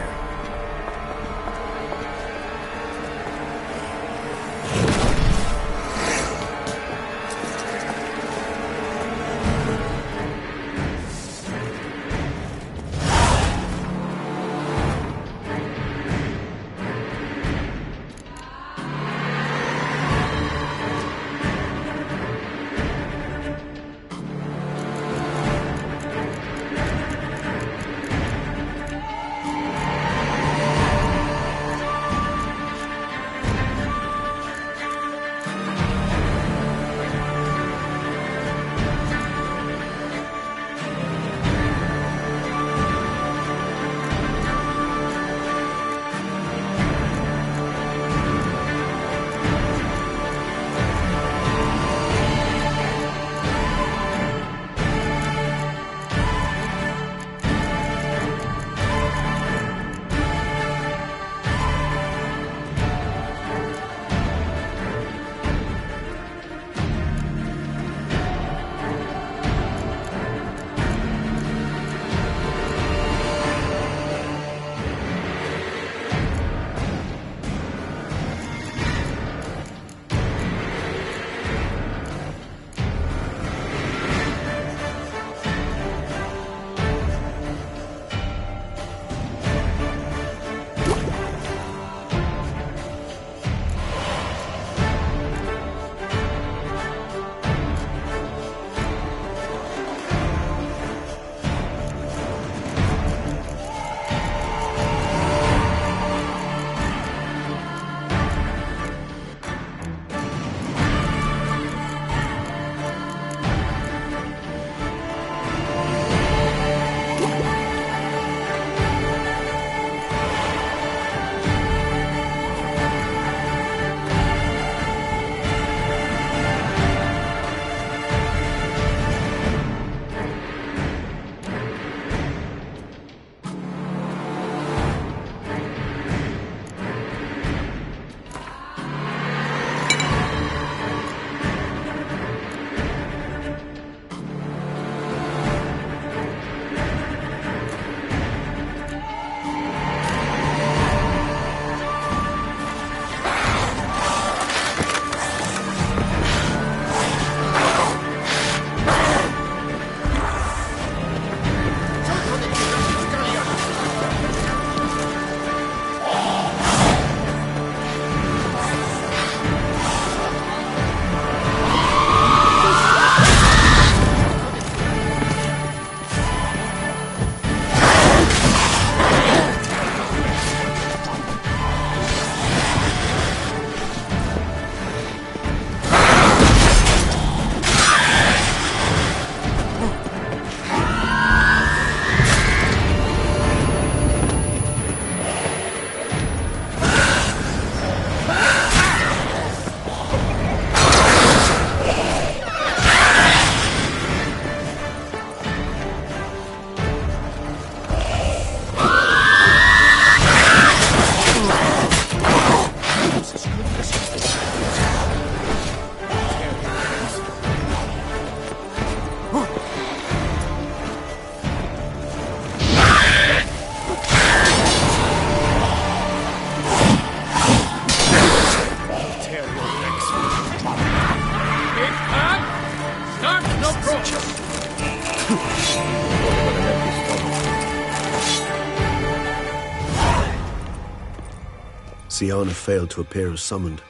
Syanna failed to appear as summoned.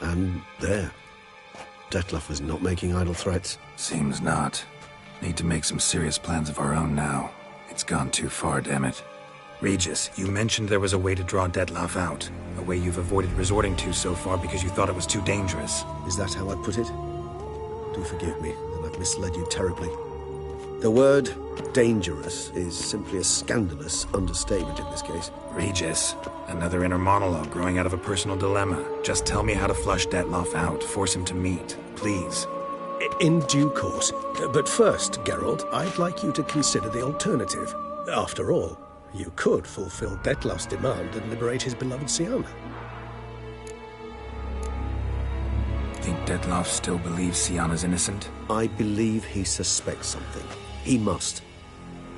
And there. Dettlaff was not making idle threats. Seems not. Need to make some serious plans of our own now. It's gone too far, damn it. Regis, you mentioned there was a way to draw Dettlaff out. A way you've avoided resorting to so far because you thought it was too dangerous. Is that how I put it? Do forgive me that I've misled you terribly. The word dangerous is simply a scandalous understatement in this case. Regis, another inner monologue growing out of a personal dilemma. Just tell me how to flush Dettlaff out, force him to meet, please. In due course. But first, Geralt, I'd like you to consider the alternative. After all, you could fulfill Dettlaff's demand and liberate his beloved Syanna. Think Dettlaff still believes Syanna's innocent? I believe he suspects something. He must.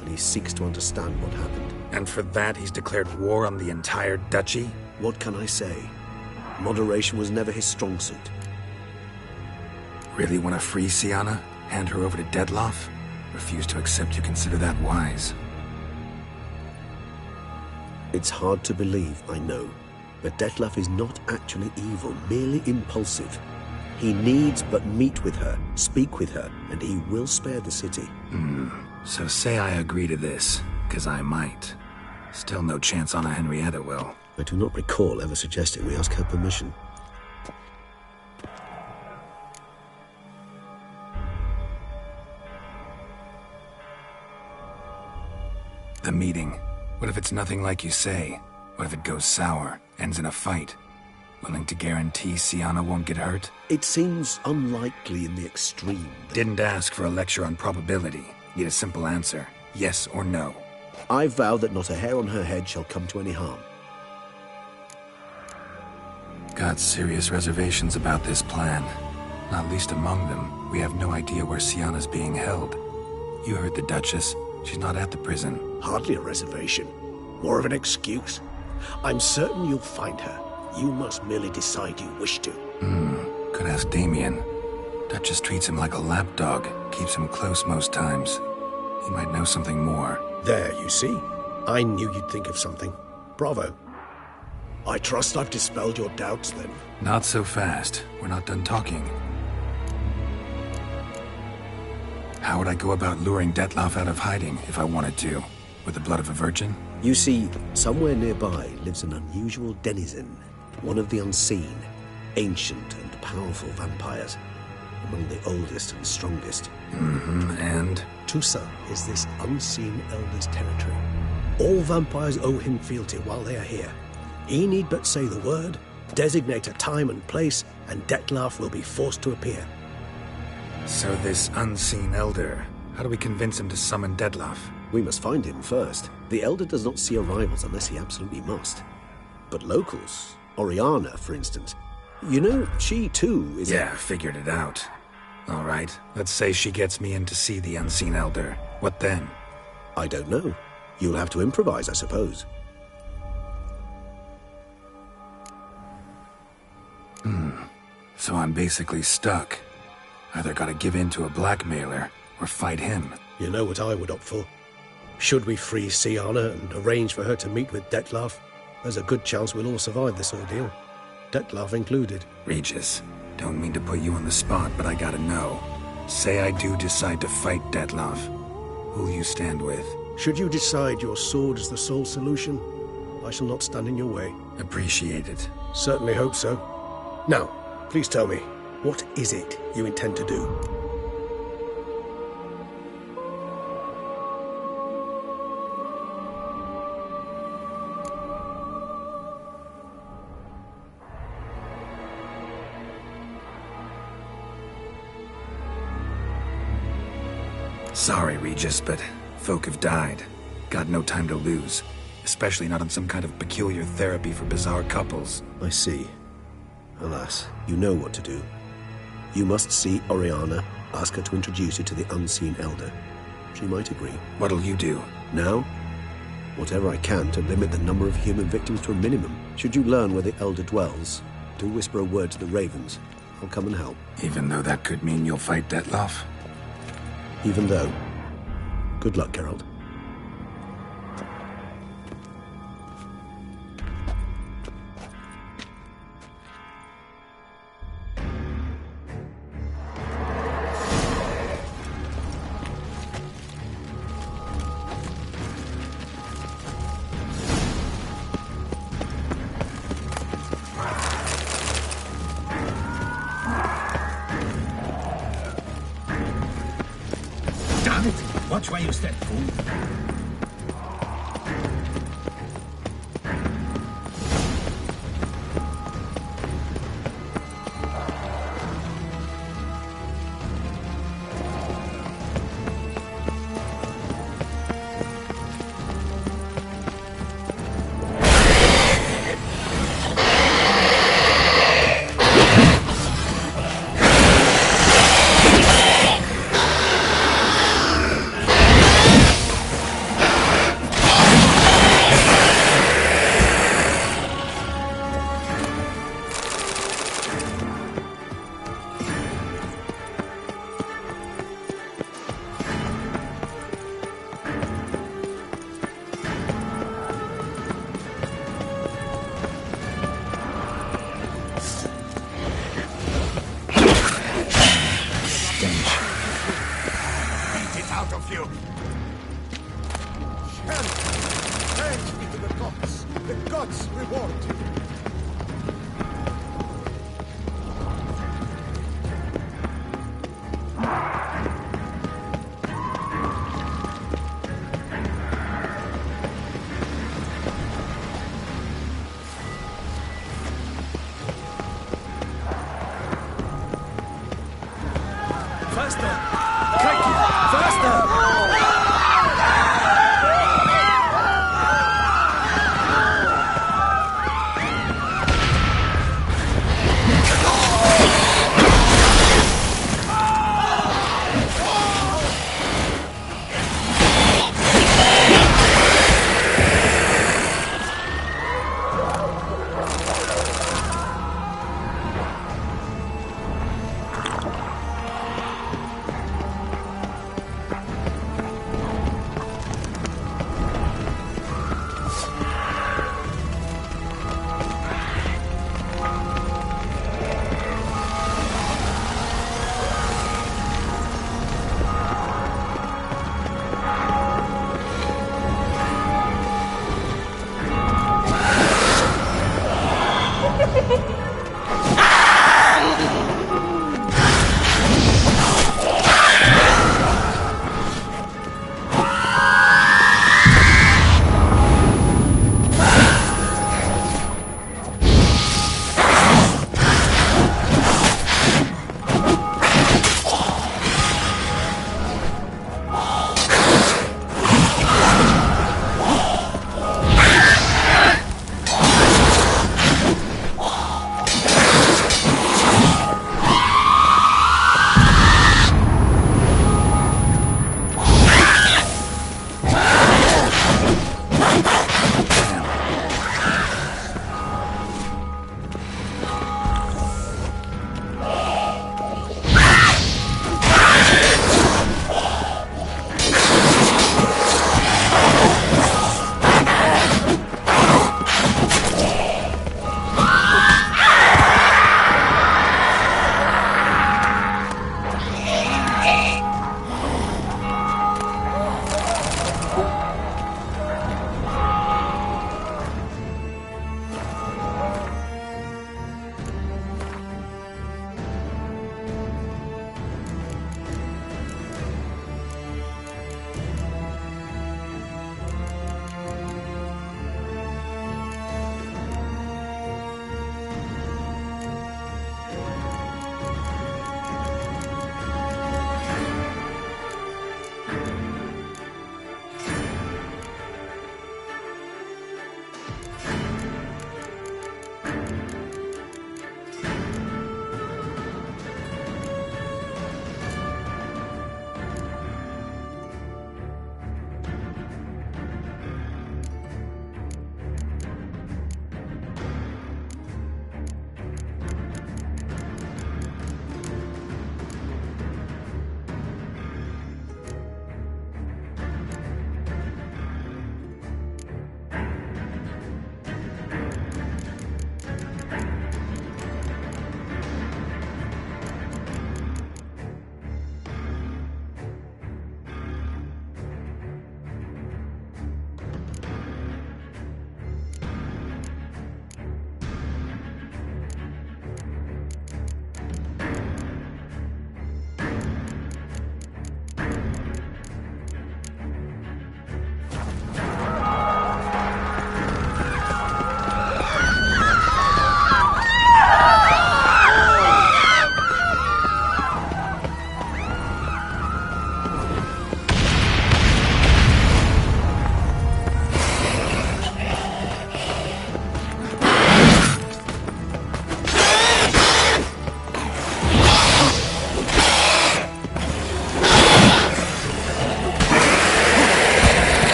And he seeks to understand what happened. And for that, he's declared war on the entire duchy? What can I say? Moderation was never his strong suit. Really want to free Syanna? Hand her over to Dettlaff? Refuse to accept you consider that wise. It's hard to believe, I know. But Dettlaff is not actually evil, merely impulsive. He needs but meet with her, speak with her, and he will spare the city. So say I agree to this, 'cause I might. Still no chance Anna Henrietta will. I do not recall ever suggesting we ask her permission. The meeting. What if it's nothing like you say? What if it goes sour, ends in a fight? Willing to guarantee Syanna won't get hurt? It seems unlikely in the extreme. Didn't ask for a lecture on probability. Need a simple answer. Yes or no. I vow that not a hair on her head shall come to any harm. Got serious reservations about this plan. Not least among them, we have no idea where Syanna's being held. You heard the Duchess. She's not at the prison. Hardly a reservation. More of an excuse. I'm certain you'll find her. You must merely decide you wish to. Could ask Damien. Duchess treats him like a lapdog. Keeps him close most times. He might know something more. There, you see? I knew you'd think of something. Bravo. I trust I've dispelled your doubts, then. Not so fast. We're not done talking. How would I go about luring Dettlaff out of hiding if I wanted to? With the blood of a virgin? You see, somewhere nearby lives an unusual denizen. One of the unseen, ancient and powerful vampires. Among the oldest and strongest. And? Tusa is this unseen elder's territory. All vampires owe him fealty while they are here. He need but say the word, designate a time and place, and Dettlaff will be forced to appear. So this unseen elder, how do we convince him to summon Dettlaff? We must find him first. The elder does not see arrivals unless he absolutely must. But locals, Oriana, for instance, you know, she too is... Yeah, figured it out. All right, let's say she gets me in to see the unseen elder. What then? I don't know. You'll have to improvise, I suppose. So I'm basically stuck. Either gotta give in to a blackmailer, or fight him. You know what I would opt for. Should we free Syanna and arrange for her to meet with Dettlaff, there's a good chance we'll all survive this ordeal. Dettlaff included. Regis, don't mean to put you on the spot, but I gotta know. Say I do decide to fight Dettlaff. Who'll you stand with? Should you decide your sword is the sole solution, I shall not stand in your way. Appreciate it. Certainly hope so. Now, please tell me, what is it you intend to do? Sorry, Regis, but folk have died. Got no time to lose. Especially not on some kind of peculiar therapy for bizarre couples. I see. Alas, you know what to do. You must see Oriana, ask her to introduce you to the unseen elder. She might agree. What'll you do? Now? Whatever I can to limit the number of human victims to a minimum. Should you learn where the elder dwells, do whisper a word to the ravens. I'll come and help. Even though that could mean you'll fight Dettlaff? Even though. Good luck, Geralt. Watch where you step, fool.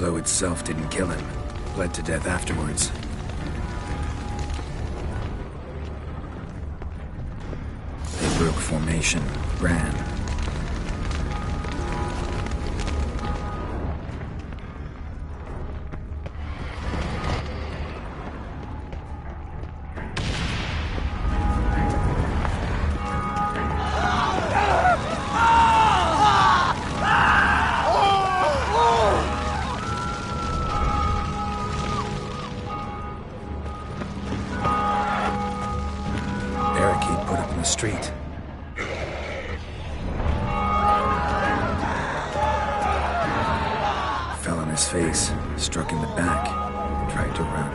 blow itself didn't kill him. Bled to death afterwards. They broke formation, ran. Barricade put up in the street. Fell on his face, struck in the back, tried to run.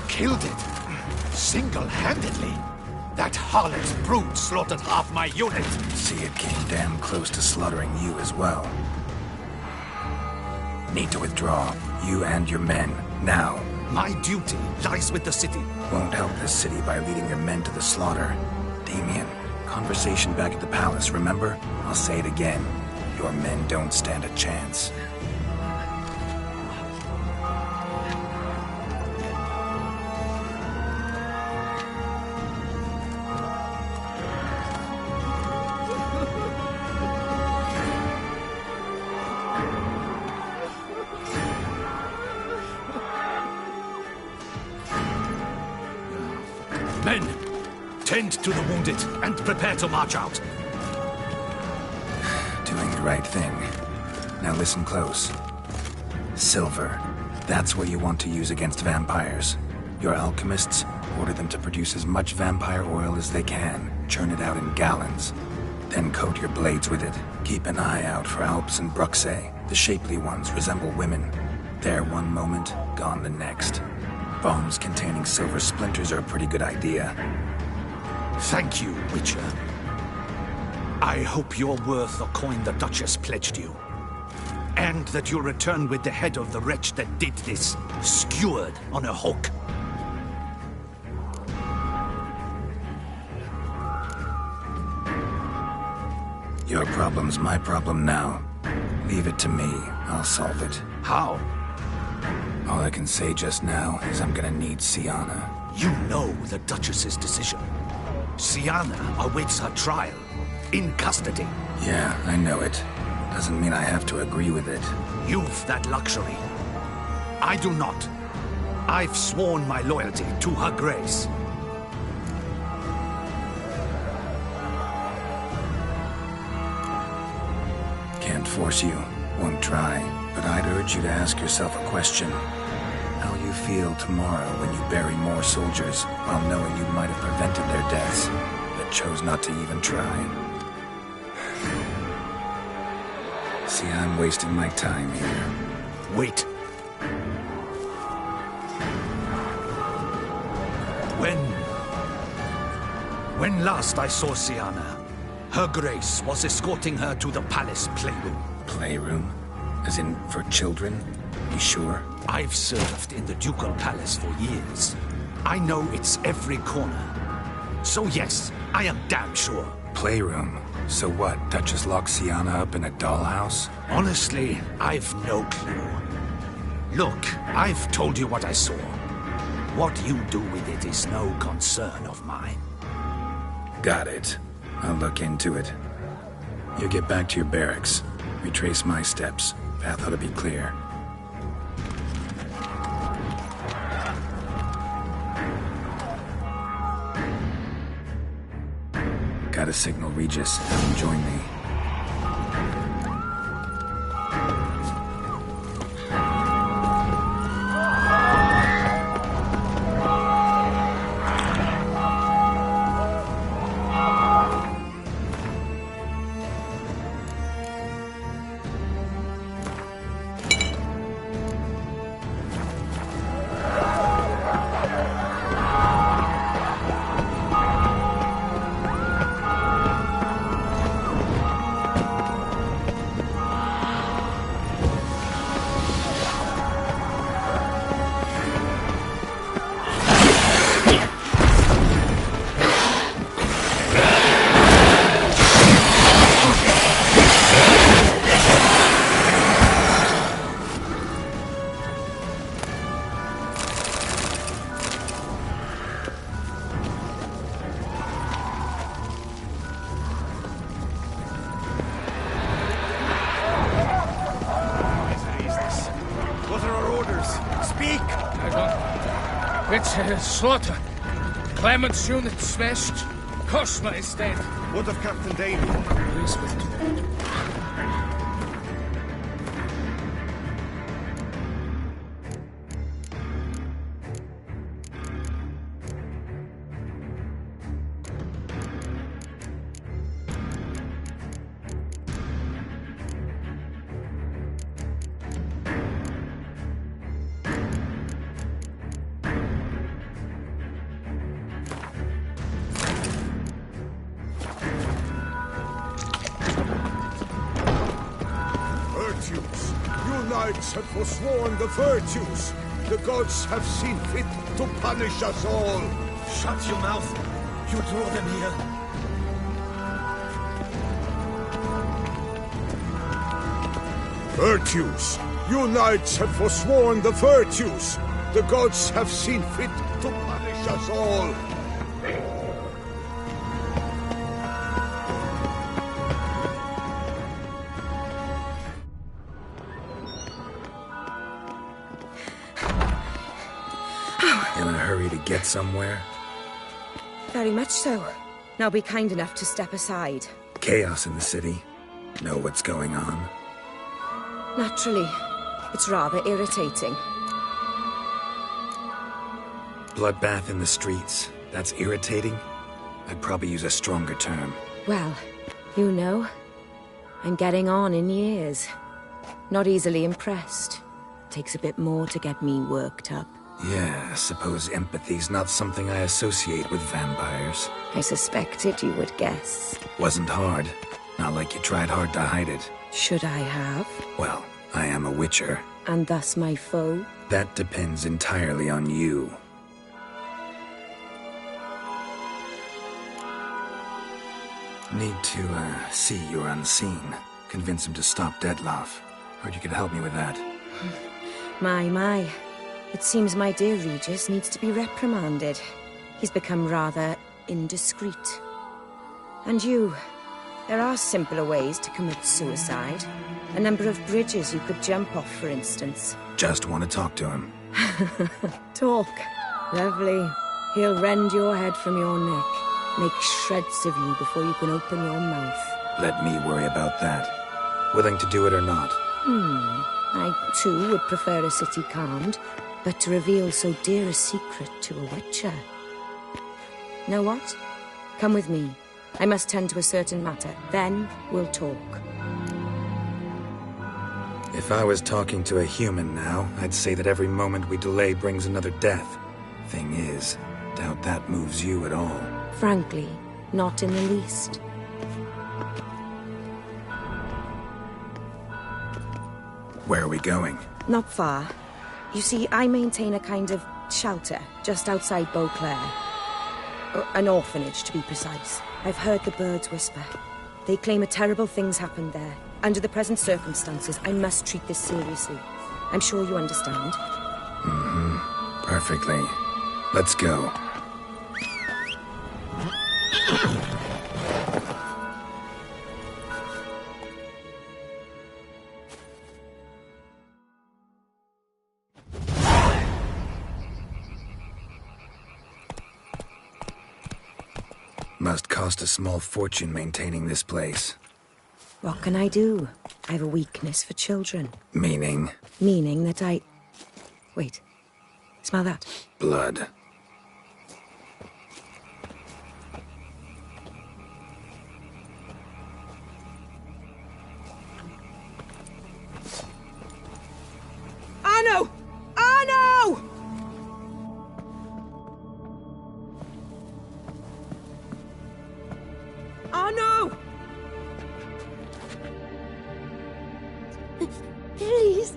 Killed it. Single-handedly. That harlot brood slaughtered half my unit. See, it came damn close to slaughtering you as well. Need to withdraw. You and your men. Now. My duty lies with the city. Won't help the city by leading your men to the slaughter. Damien, conversation back at the palace, remember? I'll say it again. Your men don't stand a chance. Men, tend to the wounded and prepare to march out. Too the right thing. Now listen close. Silver. That's what you want to use against vampires. Your alchemists, order them to produce as much vampire oil as they can. Churn it out in gallons. Then coat your blades with it. Keep an eye out for Alps and Bruxae. The shapely ones resemble women. There one moment, gone the next. Bombs containing silver splinters are a pretty good idea. Thank you, Witcher. I hope you're worth the coin the Duchess pledged you. And that you'll return with the head of the wretch that did this, skewered on a hook. Your problem's my problem now. Leave it to me. I'll solve it. How? All I can say just now is I'm gonna need Syanna. You know the Duchess's decision. Syanna awaits her trial. In custody. Yeah, I know it. Doesn't mean I have to agree with it. You've that luxury. I do not. I've sworn my loyalty to her grace. Can't force you. Won't try. But I'd urge you to ask yourself a question. How you feel tomorrow when you bury more soldiers while knowing you might have prevented their deaths, but chose not to even try. See, I'm wasting my time here. Wait. When last I saw Syanna, her grace was escorting her to the palace playroom. Playroom? As in, for children? You sure? I've served in the ducal palace for years. I know it's every corner. So yes, I am damn sure. Playroom? So what, Duchess locks Syanna up in a dollhouse? Honestly, I've no clue. Look, I've told you what I saw. What you do with it is no concern of mine. Got it. I'll look into it. You get back to your barracks. Retrace my steps. Path ought to be clear. Gotta signal Regis. Have him join me. Slaughter. Clement's unit smashed. Cosma is dead. What of Captain Damien? Elizabeth. Have forsworn the virtues. The gods have seen fit to punish us all. Shut your mouth. You draw them here. Virtues. You knights have forsworn the virtues. The gods have seen fit to punish us all. Get somewhere? Very much so. Now be kind enough to step aside. Chaos in the city. Know what's going on? Naturally. It's rather irritating. Bloodbath in the streets. That's irritating? I'd probably use a stronger term. Well, you know, I'm getting on in years. Not easily impressed. Takes a bit more to get me worked up. Yeah, I suppose empathy's not something I associate with vampires. I suspected you would guess. Wasn't hard. Not like you tried hard to hide it. Should I have? Well, I am a witcher. And thus my foe? That depends entirely on you. Need to, see you're unseen. Convince him to stop Dettlaff. Heard you could help me with that. My. It seems my dear Regis needs to be reprimanded. He's become rather indiscreet. And you, there are simpler ways to commit suicide. A number of bridges you could jump off, for instance. Just want to talk to him. Talk. Lovely. He'll rend your head from your neck. Make shreds of you before you can open your mouth. Let me worry about that. Willing to do it or not? I, too, would prefer a city calmed, but to reveal so dear a secret to a witcher. Know what? Come with me. I must tend to a certain matter. Then we'll talk. If I was talking to a human now, I'd say that every moment we delay brings another death. Thing is, doubt that moves you at all. Frankly, not in the least. Where are we going? Not far. You see, I maintain a kind of shelter just outside Beauclair. An orphanage, to be precise. I've heard the birds whisper. They claim a terrible thing's happened there. Under the present circumstances, I must treat this seriously. I'm sure you understand. Perfectly. Let's go. Must cost a small fortune maintaining this place. What can I do? I have a weakness for children. Meaning? Meaning that I... Wait. Smell that? Blood. Arno! Arno! Arno! Please.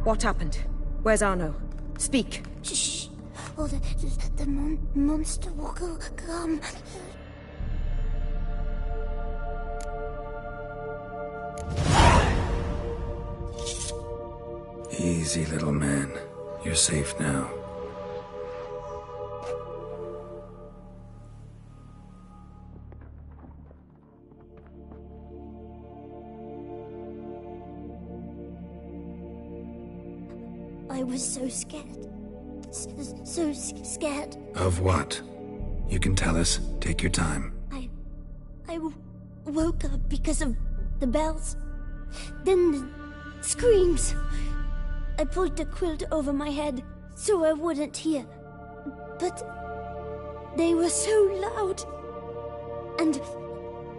What happened? Where's Arno? Speak. Shh. Oh, the monster will come. Easy, little man. You're safe now. I was so scared. So scared. Of what? You can tell us. Take your time. I woke up because of the bells. Then the screams. I pulled the quilt over my head so I wouldn't hear. But they were so loud. And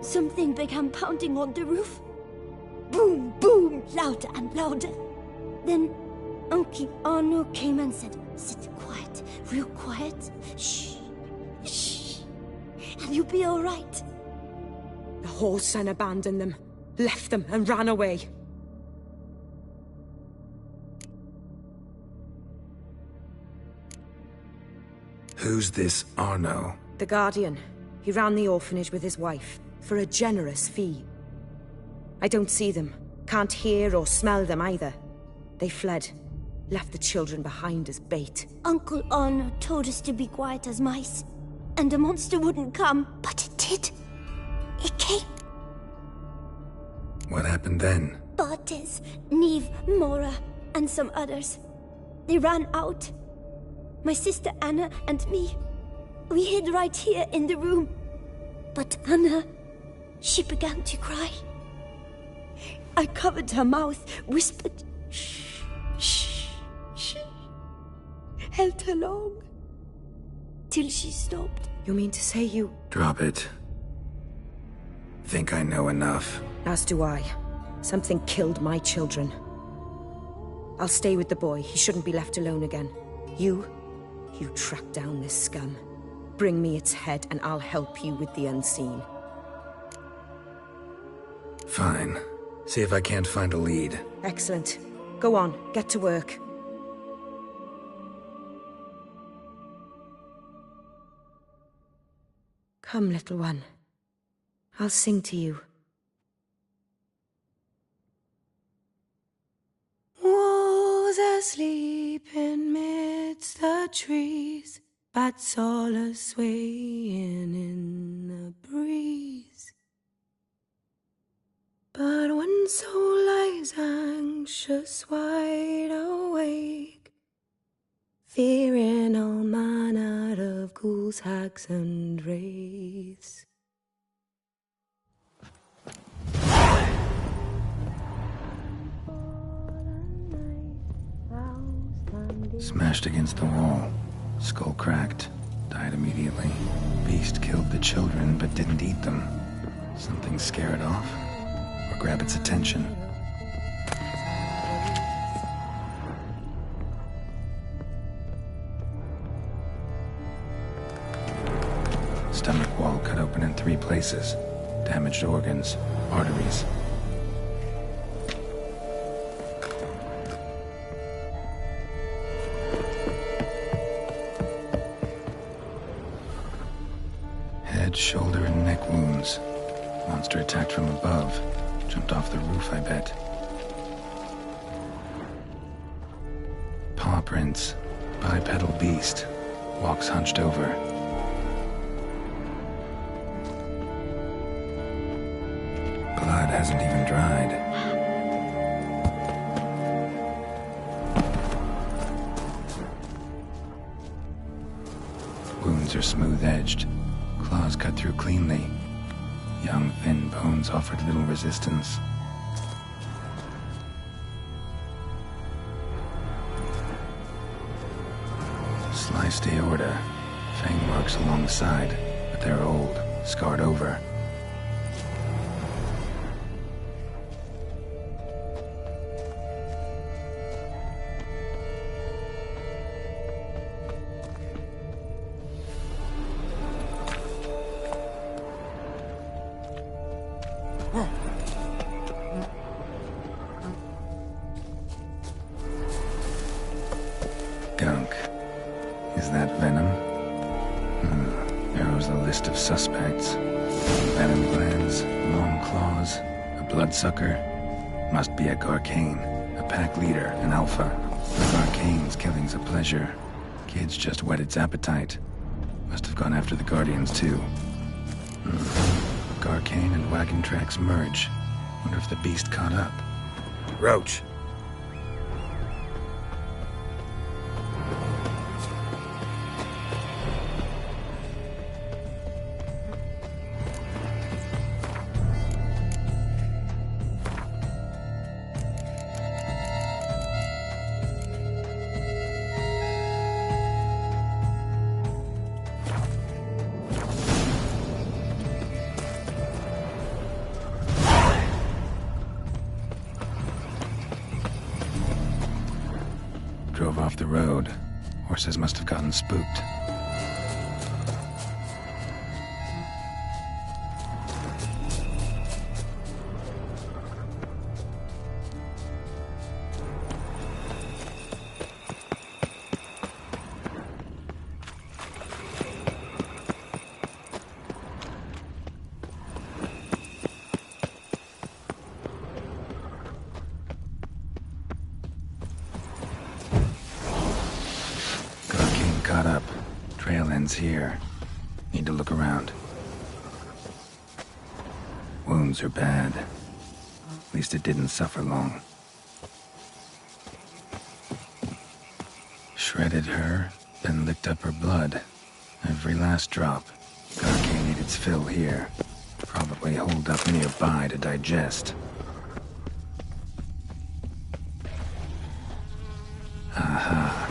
something began pounding on the roof. Boom, boom, louder and louder. Then Uncle Arno came and said, "Sit quiet, real quiet. Shh, shh, and you'll be all right." The whoreson abandoned them, left them and ran away. Who's this Arno? The Guardian. He ran the orphanage with his wife, for a generous fee. I don't see them, can't hear or smell them either. They fled, left the children behind as bait. Uncle Arno told us to be quiet as mice, and the monster wouldn't come, but it did. It came. What happened then? Bartes, Neve, Mora, and some others. They ran out. My sister Anna and me, we hid right here in the room. But Anna, she began to cry. I covered her mouth, whispered, shh, shh, shh. Held her long, till she stopped. You mean to say you... Drop it. Think I know enough. As do I. Something killed my children. I'll stay with the boy. He shouldn't be left alone again. You track down this scum. Bring me its head and I'll help you with the unseen. Fine. See if I can't find a lead. Excellent. Go on, get to work. Come, little one. I'll sing to you. Wolves asleep in midst the trees, bats all a-swaying in the breeze. But one soul lies anxious, wide awake, fearing all manner of ghouls, hags, and wraiths. Smashed against the wall. Skull cracked. Died immediately. Beast killed the children, but didn't eat them. Something scare it off? Or grab its attention? Stomach wall cut open in 3 places. Damaged organs, arteries. Head, shoulder, and neck wounds. Monster attacked from above. Jumped off the roof, I bet. Paw prints. Bipedal beast. Walks hunched over. Blood hasn't even dried. Wounds are smooth-edged. Claws cut through cleanly. Young, thin bones offered little resistance. Sliced aorta. Fang marks alongside, but they're old, scarred over. Gunk. Is that venom? Narrows the list of suspects. Venom glands, long claws, a bloodsucker. Must be a Garcane, a pack leader, an alpha. The Garcane's killing's a pleasure. Kid's just whet its appetite. Must have gone after the Guardians too. Garcane and wagon tracks merge. Wonder if the beast caught up. Roach. Drove off the road. Horses must have gotten spooked. Caught up. Trail ends here. Need to look around. Wounds are bad. At least it didn't suffer long. Shredded her, then licked up her blood. Every last drop. Garkane ate its fill here. Probably holed up nearby to digest. Aha.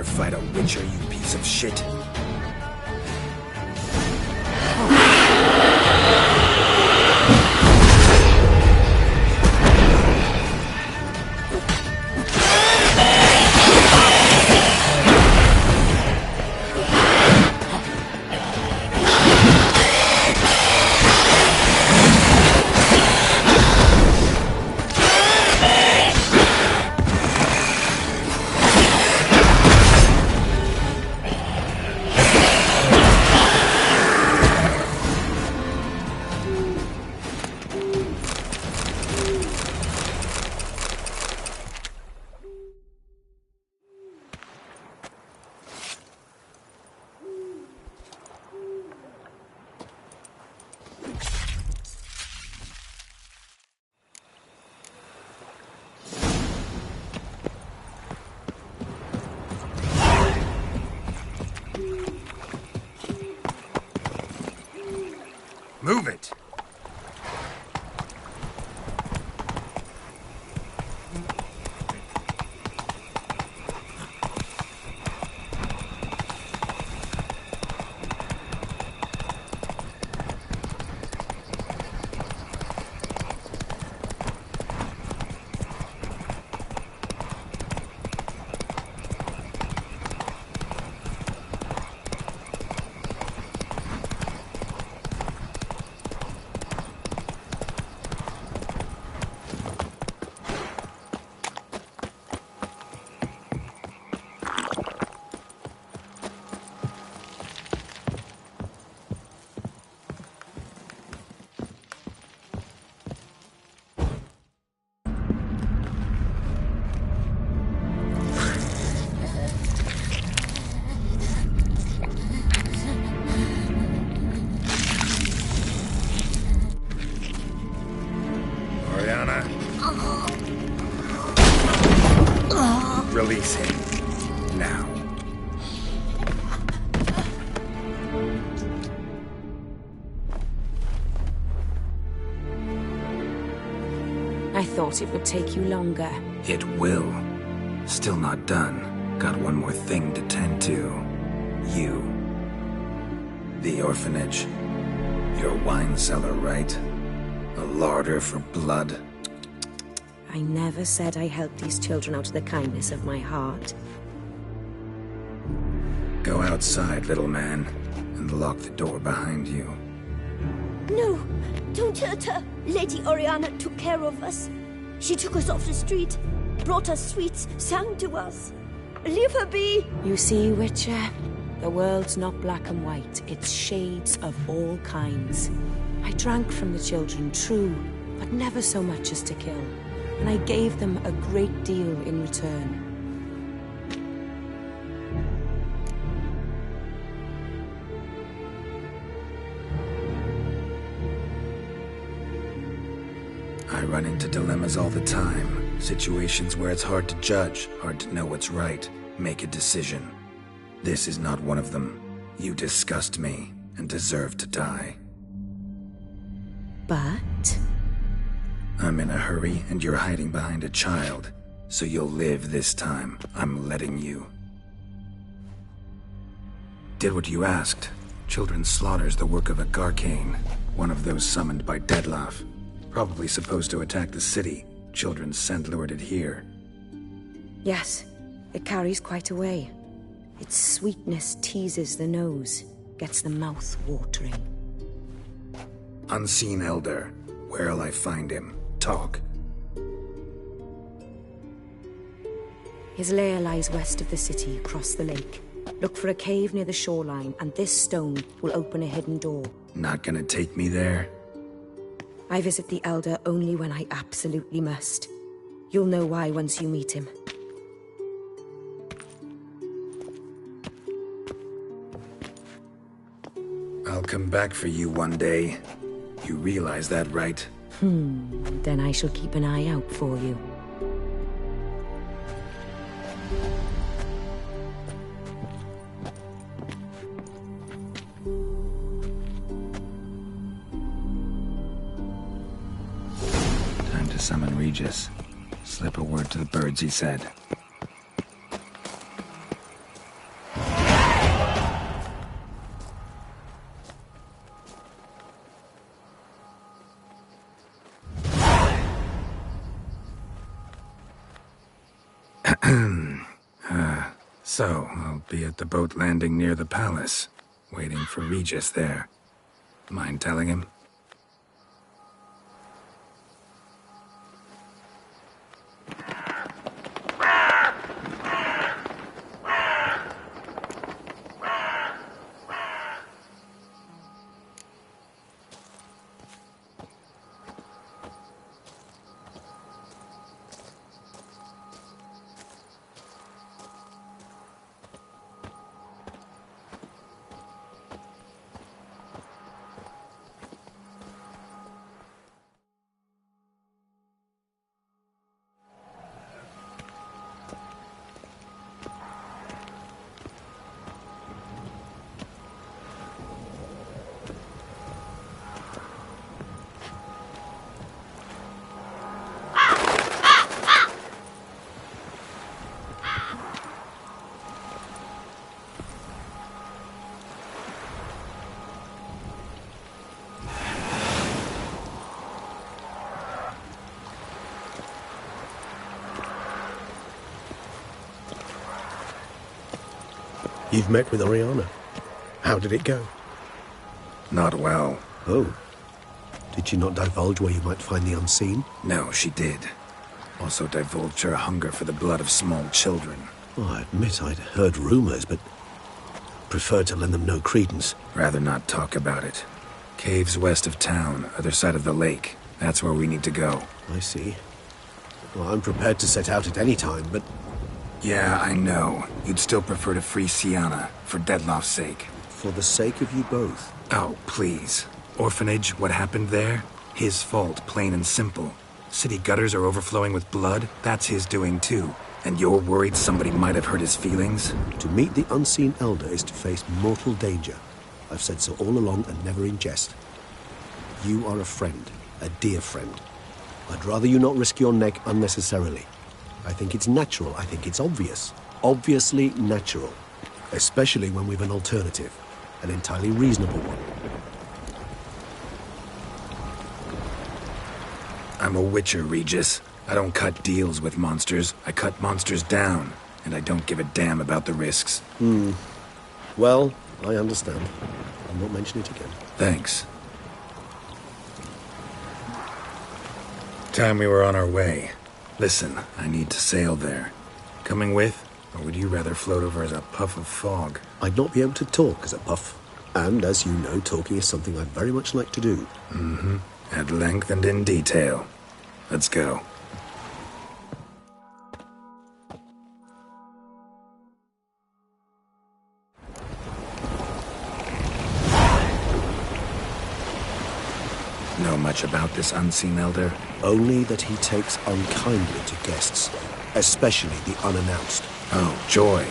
Fight a Witcher, you piece of shit. Move it! Release him. Now. I thought it would take you longer. It will. Still not done. Got one more thing to tend to. You. The orphanage. Your wine cellar, right? A larder for blood. I never said I helped these children out of the kindness of my heart. Go outside, little man, and lock the door behind you. No, don't hurt her. Lady Oriana took care of us. She took us off the street, brought us sweets, sang to us. Leave her be. You see, Witcher, the world's not black and white. It's shades of all kinds. I drank from the children, true, but never so much as to kill. And I gave them a great deal in return. I run into dilemmas all the time. Situations where it's hard to judge, hard to know what's right, make a decision. This is not one of them. You disgust me and deserve to die. But? I'm in a hurry and you're hiding behind a child. So you'll live this time. I'm letting you. Did what you asked. Children's slaughter's the work of a Garcane, one of those summoned by Dettlaff. Probably supposed to attack the city. Children's scent lured it here. Yes, it carries quite a way. Its sweetness teases the nose, gets the mouth watering. Unseen Elder. Where'll I find him? Talk. His lair lies west of the city, across the lake. Look for a cave near the shoreline, and this stone will open a hidden door. Not gonna take me there? I visit the Elder only when I absolutely must. You'll know why once you meet him. I'll come back for you one day. You realize that, right? Then I shall keep an eye out for you. Time to summon Regis. Slip a word to the birds, he said. So, I'll be at the boat landing near the palace, waiting for Regis there. Mind telling him? You've met with Oriana. How did it go? Not well. Oh. Did she not divulge where you might find the unseen? No, she did. Also divulged her hunger for the blood of small children. Oh, I admit I'd heard rumors, but preferred to lend them no credence. Rather not talk about it. Caves west of town, other side of the lake. That's where we need to go. I see. Well, I'm prepared to set out at any time, but... Yeah, I know. You'd still prefer to free Sienna, for Dettlaff's sake. For the sake of you both. Oh, please. Orphanage, what happened there? His fault, plain and simple. City gutters are overflowing with blood. That's his doing too. And you're worried somebody might have hurt his feelings? To meet the unseen elder is to face mortal danger. I've said so all along and never in jest. You are a friend, a dear friend. I'd rather you not risk your neck unnecessarily. I think it's natural, I think it's obvious. Obviously natural. Especially when we've an alternative. An entirely reasonable one. I'm a witcher, Regis. I don't cut deals with monsters. I cut monsters down. And I don't give a damn about the risks. Well, I understand. I'll not mention it again. Thanks. Time we were on our way. Listen, I need to sail there. Coming with? Or would you rather float over as a puff of fog? I'd not be able to talk as a puff. And as you know, talking is something I very much like to do. Mm-hmm. At length and in detail. Let's go. No much much about this unseen elder? Only that he takes unkindly to guests, especially the unannounced. Oh, Joy.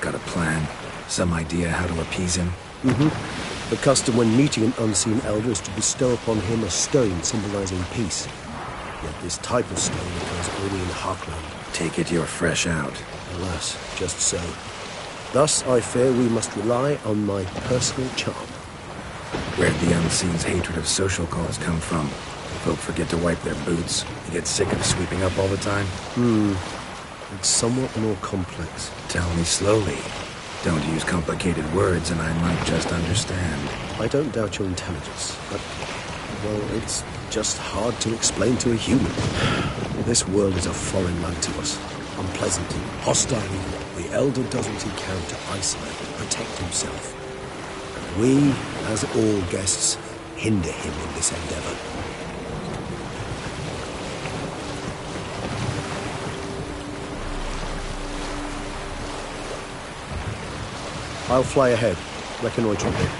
Got a plan? Some idea how to appease him? The custom when meeting an unseen elder is to bestow upon him a stone symbolizing peace. Yet this type of stone occurs only in Harkland. Take it you're fresh out. Alas, just so. Thus, I fear we must rely on my personal charm. Where'd the Unseen's hatred of social calls come from? Folk forget to wipe their boots. They get sick of sweeping up all the time. It's somewhat more complex. Tell me slowly. Don't use complicated words and I might just understand. I don't doubt your intelligence, but, well, it's just hard to explain to a human. This world is a foreign land to us. Unpleasant, hostile even. The Elder does what he can to isolate and protect himself. And we, as all guests, hinder him in this endeavor. I'll fly ahead, reconnoiter a bit.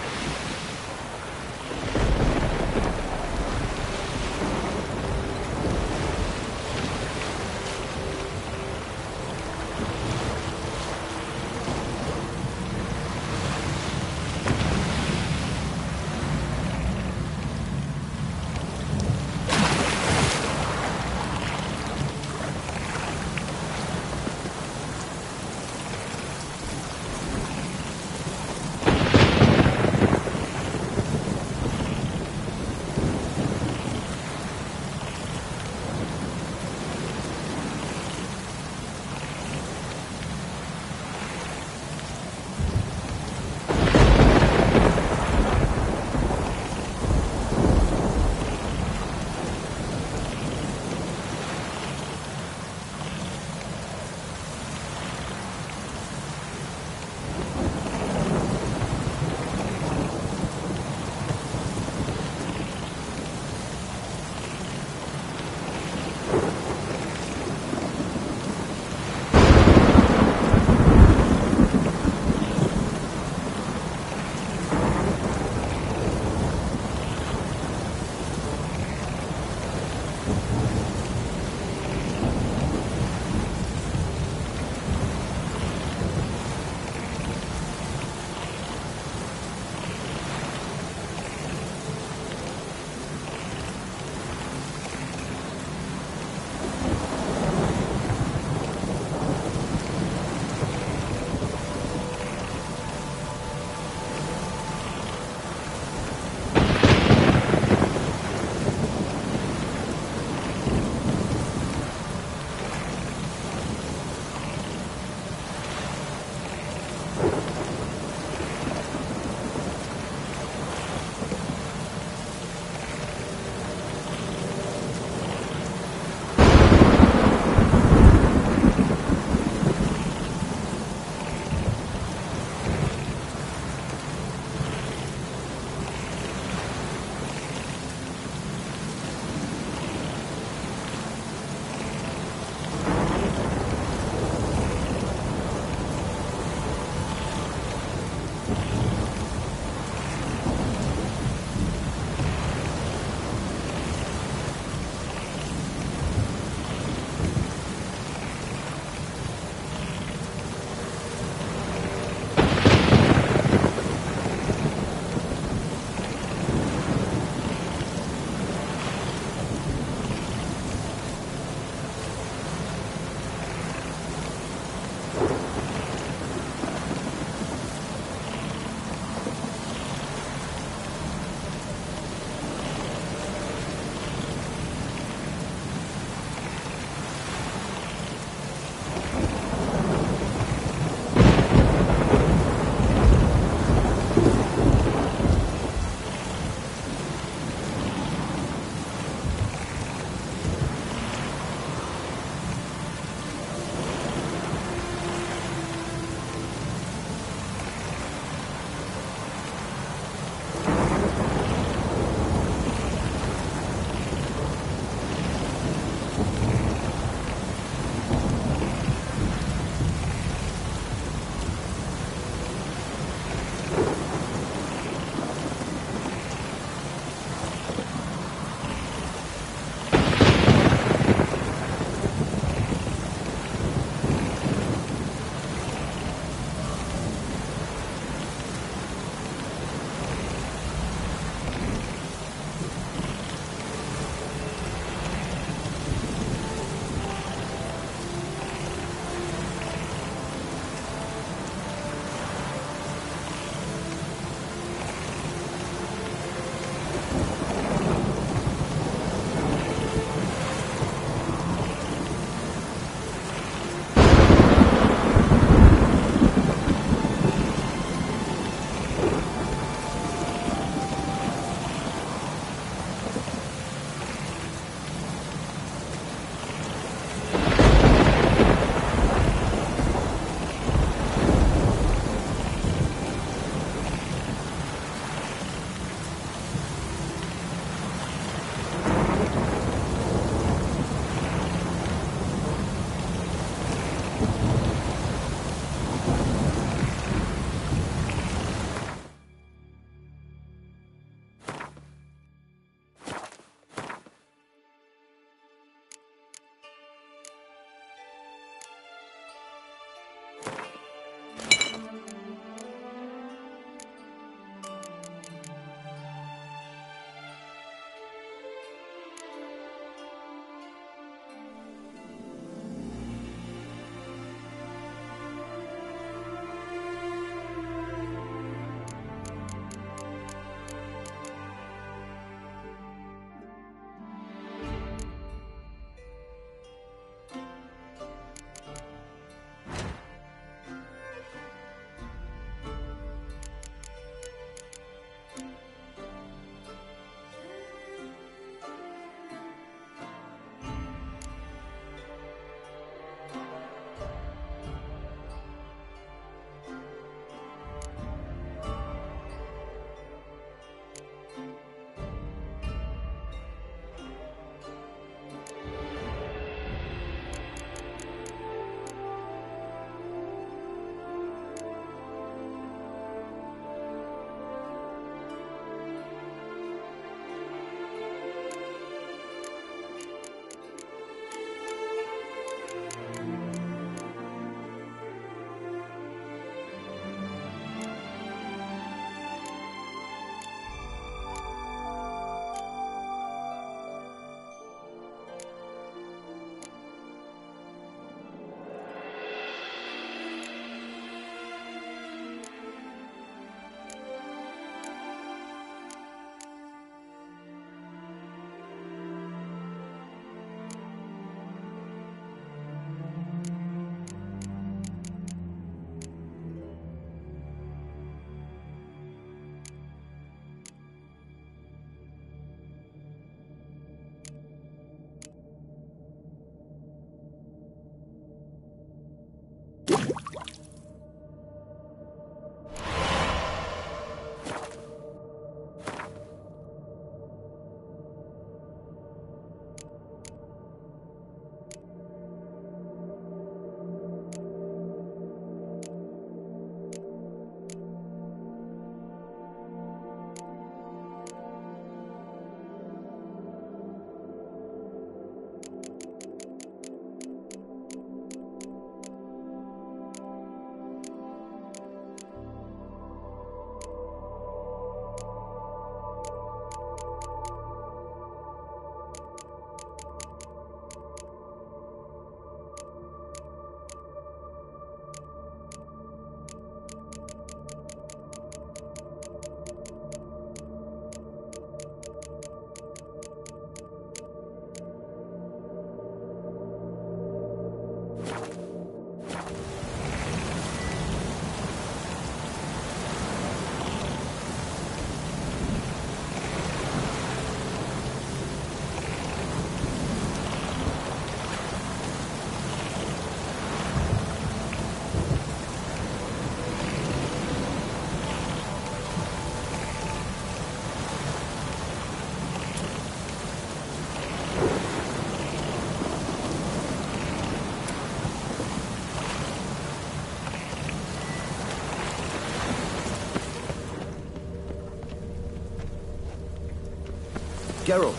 Geralt,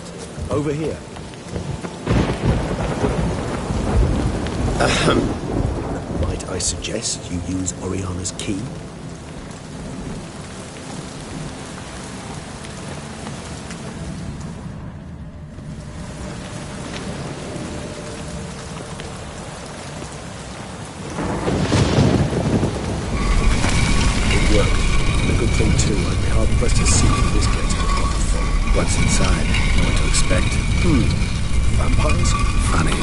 over here. Might I suggest you use Oriana's key? It worked. And a good thing too. I'd be hard-pressed to see if this gets a proper thing. What's inside? Know what to expect? Vampires? Funny.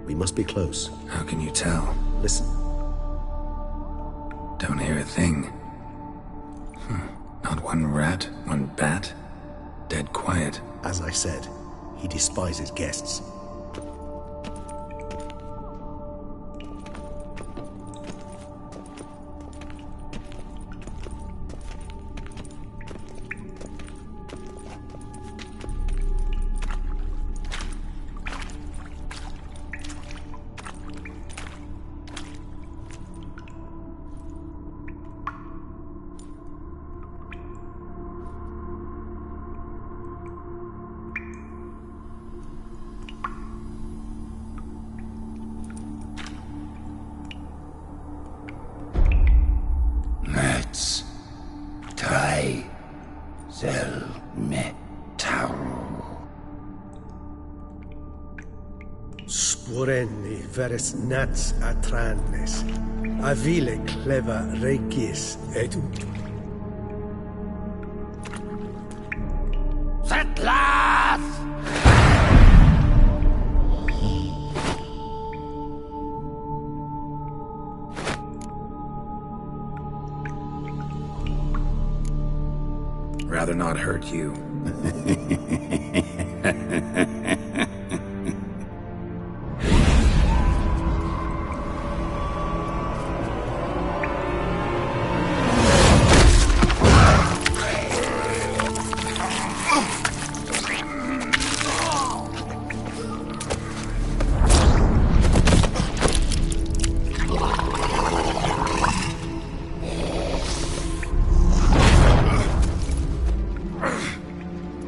We must be close. How can you tell? Listen. Don't hear a thing. Not one rat, one bat. Dead quiet. As I said, he despises guests. Let's try Zelmetal. Sporenni veres nats atrannes. Avile cleva regis edunt. Settlers! Rather not hurt you.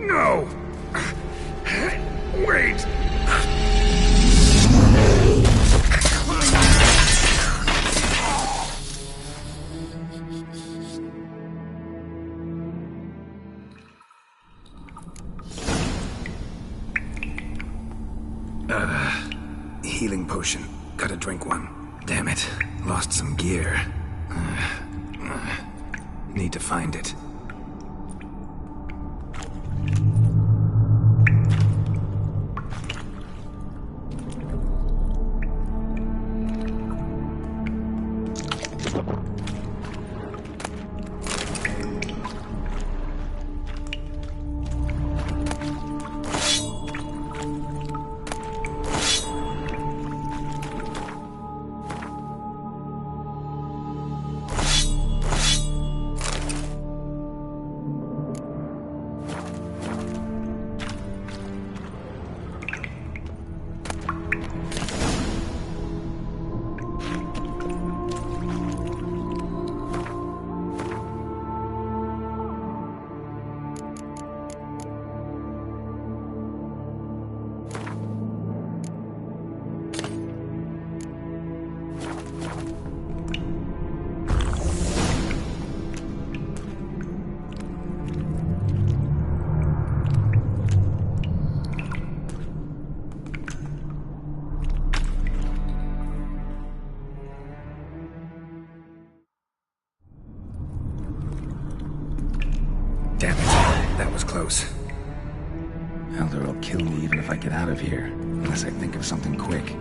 No! Wait! Healing potion. Gotta drink one. Damn it. Lost some gear. Need to find it. Damn it, that was close. Elder will kill me even if I get out of here, unless I think of something quick.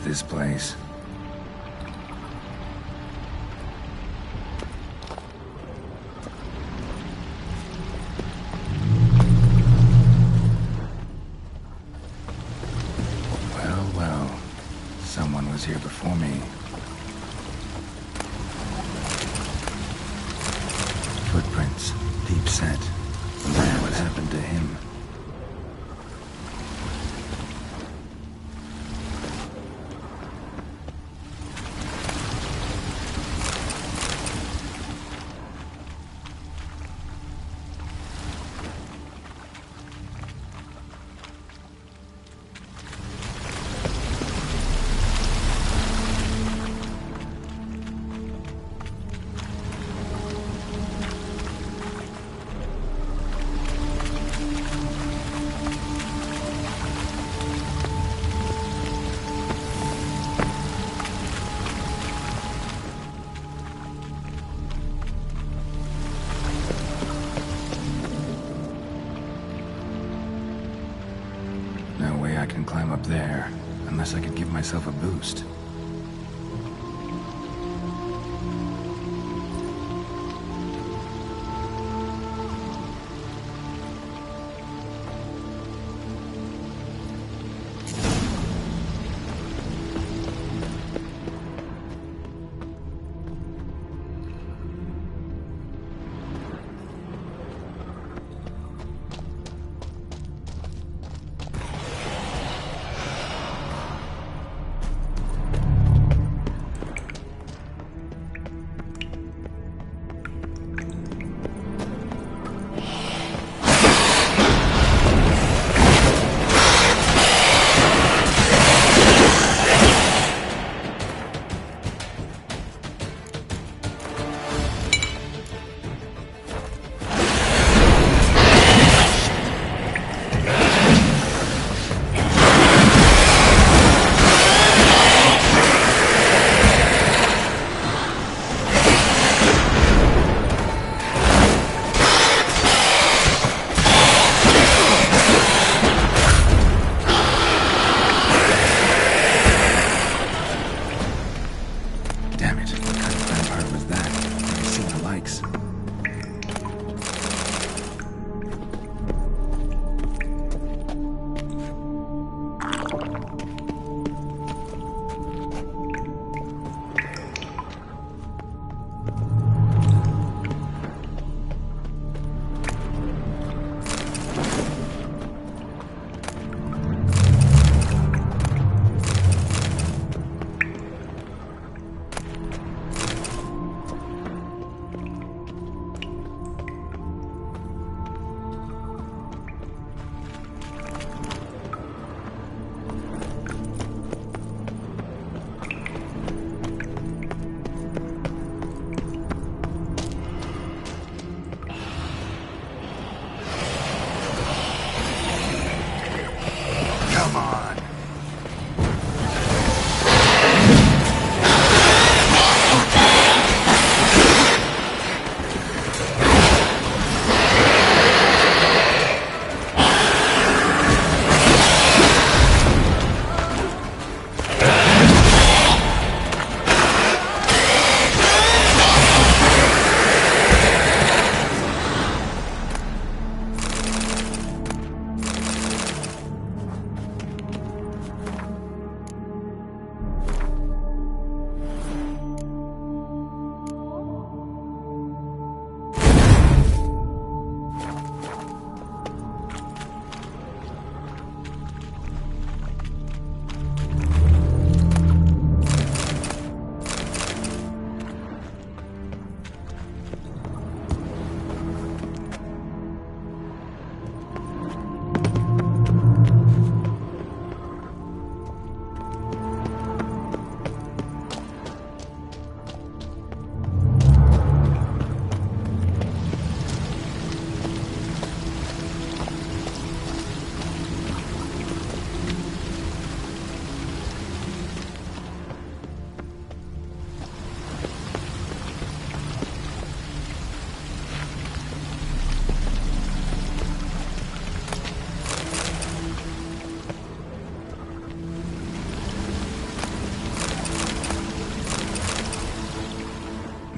This place. Well, someone was here before me. Footprints, deep set. Man, what happened to him? I can climb up there, unless I could give myself a boost.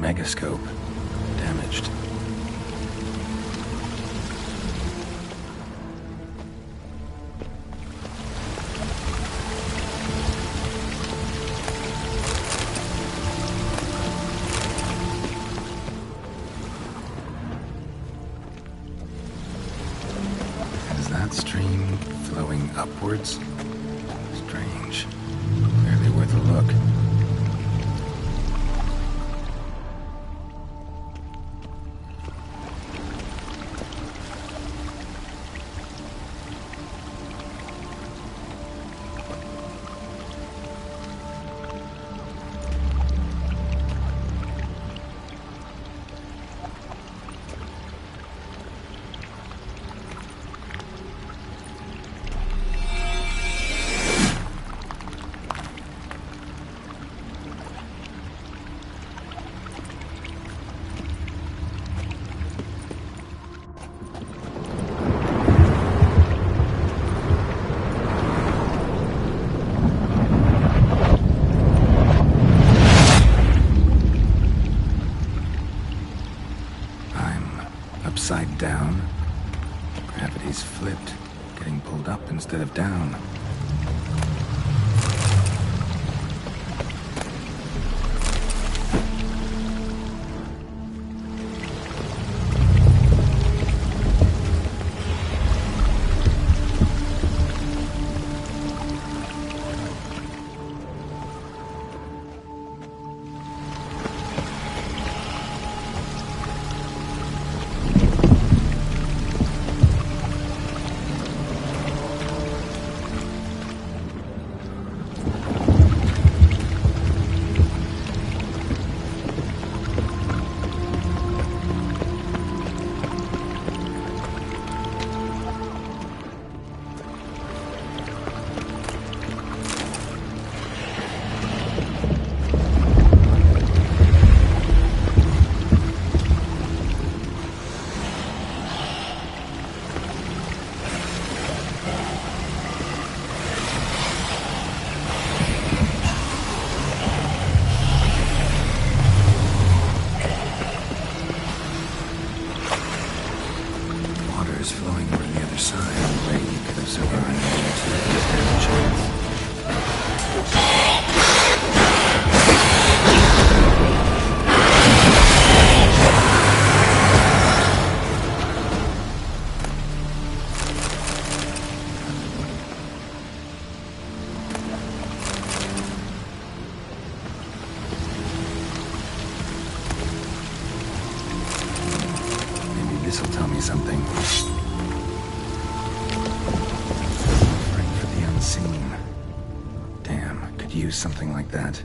Megascope. Damaged. Is that stream flowing upwards? Strange. Barely worth a look. Upside down. Gravity's flipped, getting pulled up instead of down. This'll tell me something. Offering for the unseen. Damn, could use something like that.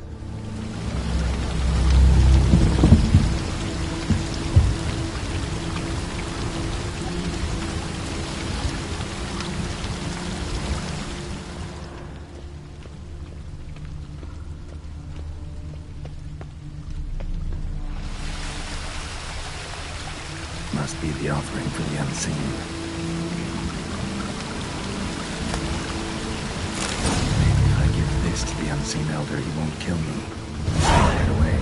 Must be the offering for the unseen. Maybe if I give this to the unseen elder, he won't kill me. Right away.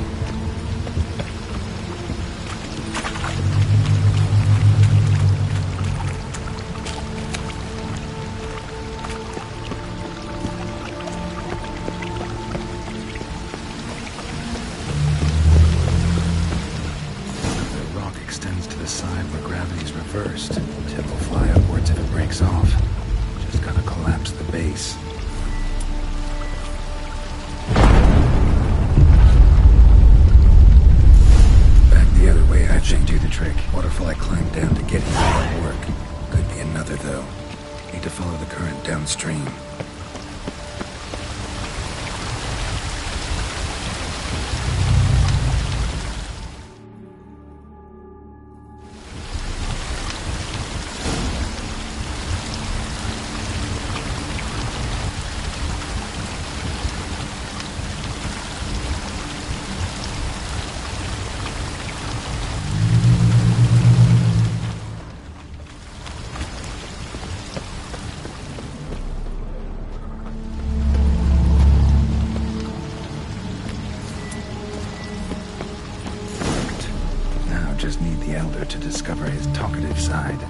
Extends to the side where gravity is reversed. Tip will fly upwards if it breaks off. Just gotta collapse the base. Back the other way, I should do the trick. Waterfall I climbed down to get here won't work. Could be another, though. Need to follow the current downstream. just need the Elder to discover his talkative side.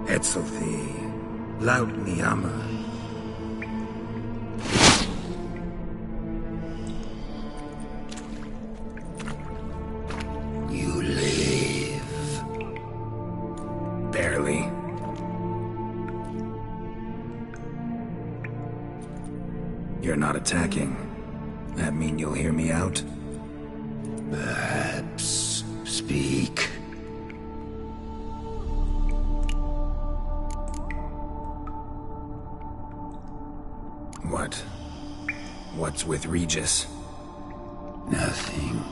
Etzelthi, Laut Niama. You live. Barely. You're not attacking. That mean you'll hear me out? Perhaps. Speak. What? What's with Regis? Nothing.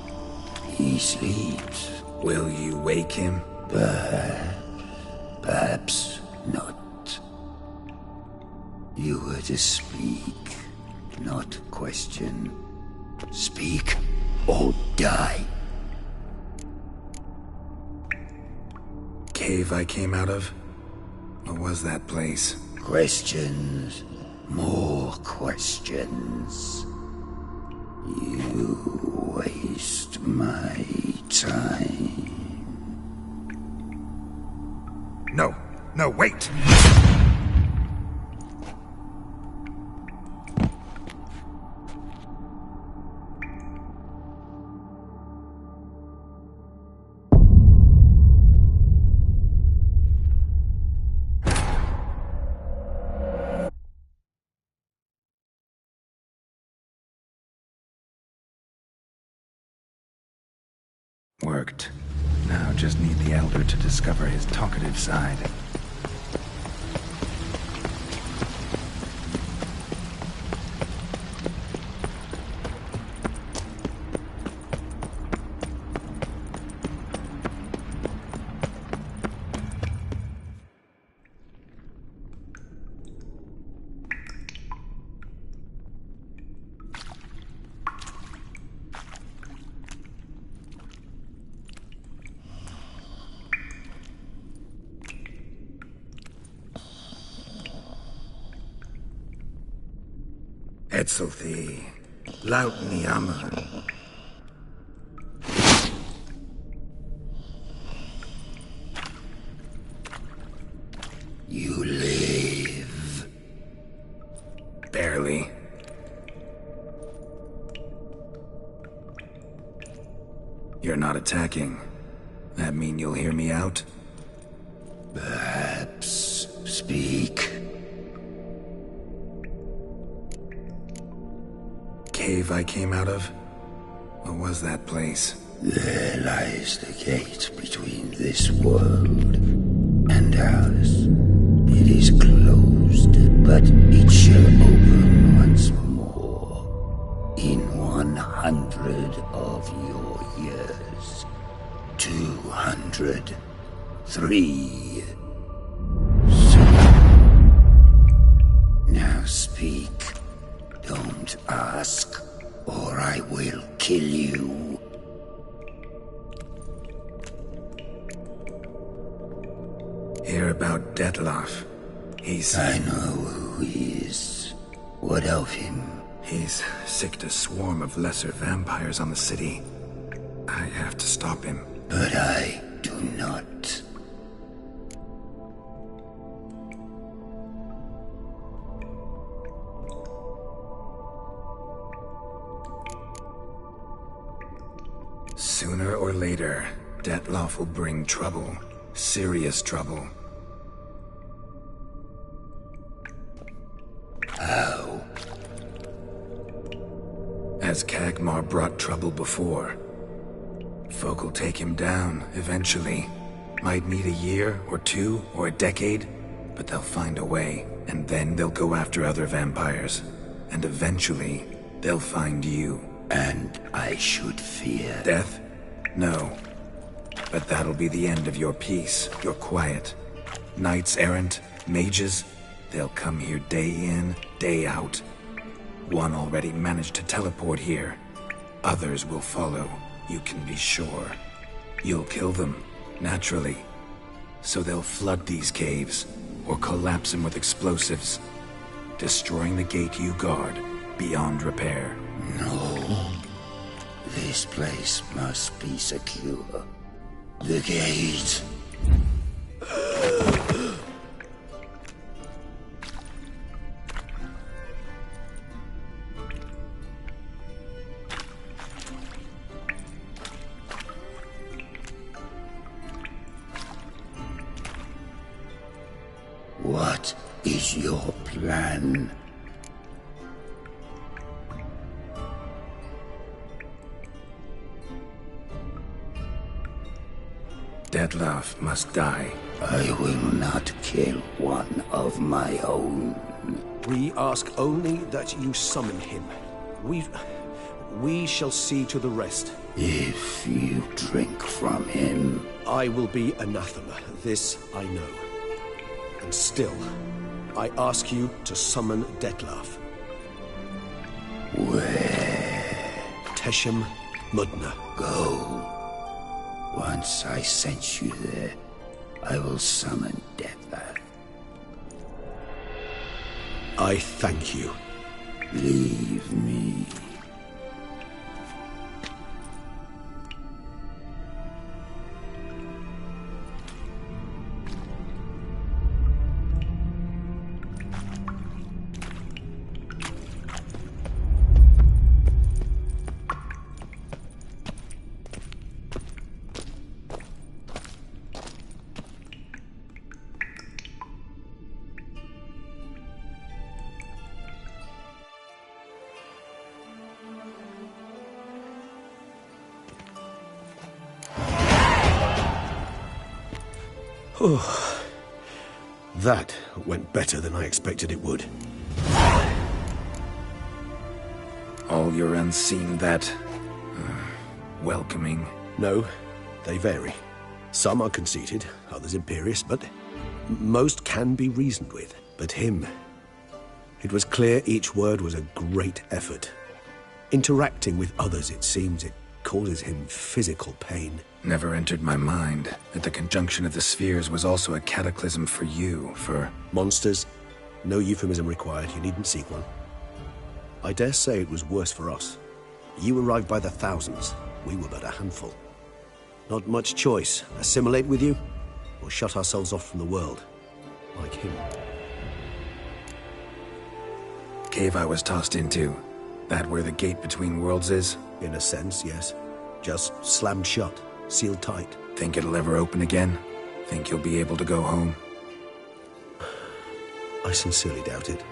He sleeps. Will you wake him? Perhaps not. You were to speak, not question. Speak or die. Cave I came out of? What was that place? Questions. More questions. You waste my time. No, wait! Worked. Now just need the Elder to discover his talkative side. Etzelthi, Laut Niama. You live. Barely. You're not attacking. That mean you'll hear me out? Perhaps. Speak. Cave I came out of? What was that place? There lies the gate between this world and ours. It is closed, but it shall open once more. In 100 of your years. 200. 3. Now speak. Don't ask, or I will kill you. Hear about Detloff. I know who he is. What of him? He's sicked a swarm of lesser vampires on the city. I have to stop him. But I do not. Sooner or later, Detloff will bring trouble. Serious trouble. How? As Kagmar brought trouble before. Folk will take him down, eventually. Might need a year, or 2, or a decade, but they'll find a way. And then they'll go after other vampires. And eventually, they'll find you. And I should fear... Death? No. But that'll be the end of your peace, your quiet. Knights errant, mages, they'll come here day in, day out. One already managed to teleport here. Others will follow, you can be sure. You'll kill them, naturally. So they'll flood these caves, or collapse them with explosives, destroying the gate you guard beyond repair. No. This place must be secure. The gate. What is your plan? Detloff must die. I will not kill one of my own. We ask only that you summon him. We shall see to the rest. If you drink from him... I will be anathema. This I know. And still, I ask you to summon Detlaff. Where? Teshem Mudna. Go. Once I sent you there, I will summon Detlaff. I thank you. Leave me. Oh, that went better than I expected it would. All your unseen that... welcoming. No, they vary. Some are conceited, others imperious, but most can be reasoned with. But him... It was clear each word was a great effort. Interacting with others, it seems, it causes him physical pain. Never entered my mind that the conjunction of the spheres was also a cataclysm for you, for... Monsters. No euphemism required, you needn't seek one. I dare say it was worse for us. You arrived by the thousands, we were but a handful. Not much choice, assimilate with you, or shut ourselves off from the world, like him. Cave I was tossed into, that where the gate between worlds is? In a sense, yes. Just slammed shut. Sealed tight. Think it'll ever open again? Think you'll be able to go home? I sincerely doubt it.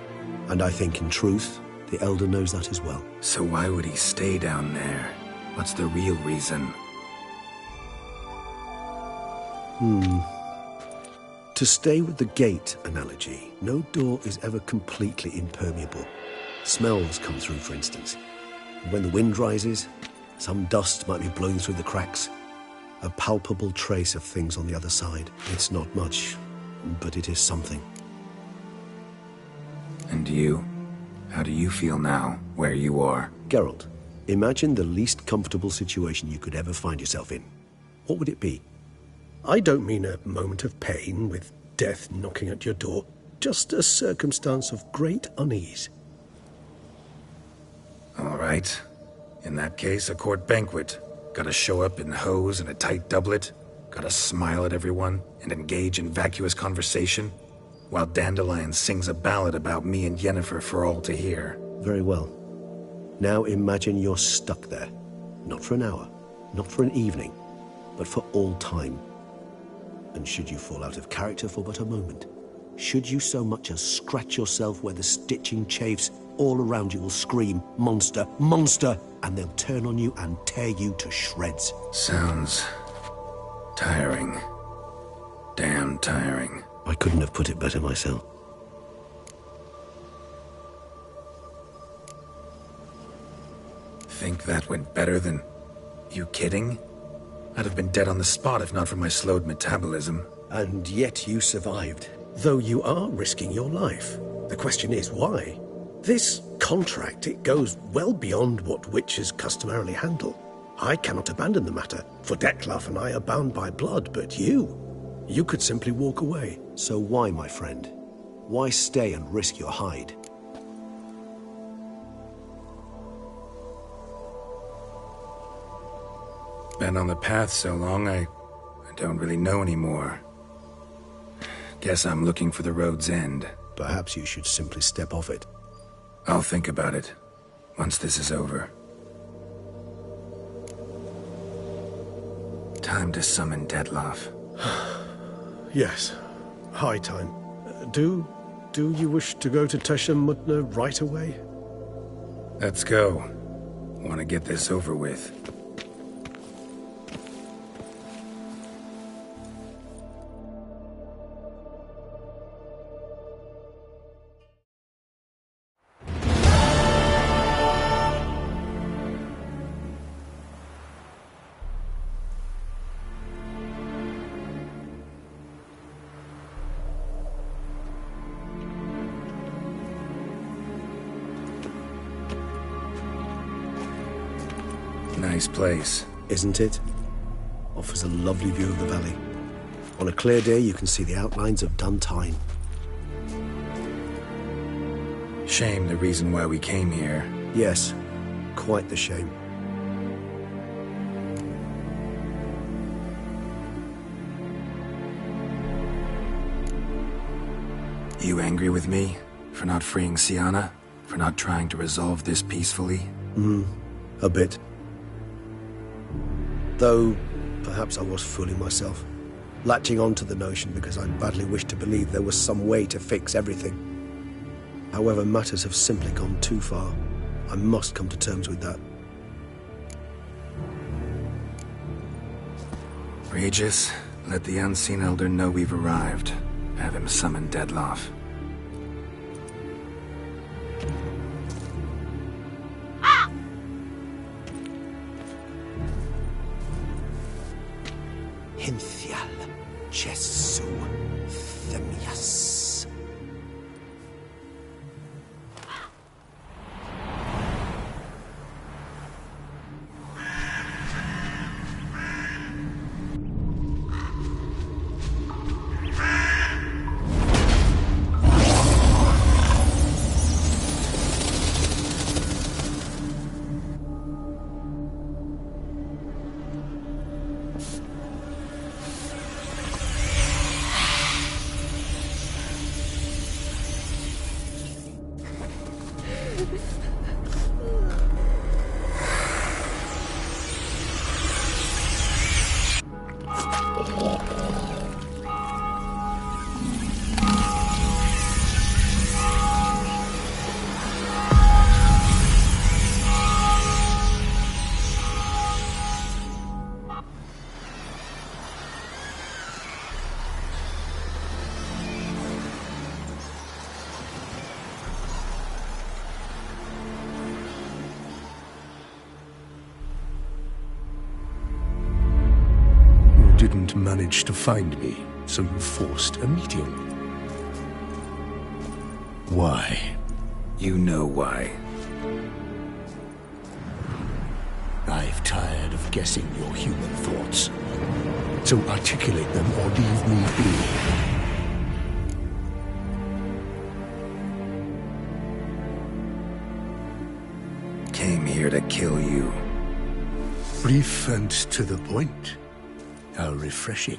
And I think, in truth, the Elder knows that as well. So why would he stay down there? What's the real reason? To stay with the gate analogy, no door is ever completely impermeable. Smells come through, for instance. When the wind rises, some dust might be blowing through the cracks. A palpable trace of things on the other side. It's not much, but it is something. And you? How do you feel now, where you are? Geralt, imagine the least comfortable situation you could ever find yourself in. What would it be? I don't mean a moment of pain with death knocking at your door. Just a circumstance of great unease. All right. In that case, a court banquet. Gotta show up in hose and a tight doublet. Gotta smile at everyone and engage in vacuous conversation. While Dandelion sings a ballad about me and Yennefer for all to hear. Very well. Now imagine you're stuck there. Not for an hour, not for an evening, but for all time. And should you fall out of character for but a moment, should you so much as scratch yourself where the stitching chafes, all around you will scream, "Monster, monster!" and they'll turn on you and tear you to shreds. Sounds tiring. Damn tiring. I couldn't have put it better myself. Think that went better than... You kidding? I'd have been dead on the spot if not for my slowed metabolism. And yet you survived, though you are risking your life. The question is, why? This contract, it goes well beyond what witches customarily handle. I cannot abandon the matter, for Dettlaff and I are bound by blood, but you could simply walk away. So why, my friend? Why stay and risk your hide? Been on the path so long, I don't really know anymore. Guess I'm looking for the road's end. Perhaps you should simply step off it. I'll think about it, once this is over. Time to summon Dettlaff. Yes, high time. Do you wish to go to Teshem Mutna right away? Let's go. Want to get this over with. Nice place. Isn't it? Offers a lovely view of the valley. On a clear day, you can see the outlines of Duntine. Shame the reason why we came here. Yes, quite the shame. You angry with me? For not freeing Siana? For not trying to resolve this peacefully? A bit. Though, perhaps I was fooling myself, latching on to the notion because I badly wished to believe there was some way to fix everything. However, matters have simply gone too far. I must come to terms with that. Regis, let the Unseen Elder know we've arrived. Have him summon Dettlaff. Hinthial Jesu Themias. Didn't manage to find me, so you forced a meeting. Why? You know why. I've tired of guessing your human thoughts. So articulate them or leave me be. Came here to kill you. Brief and to the point. How refreshing.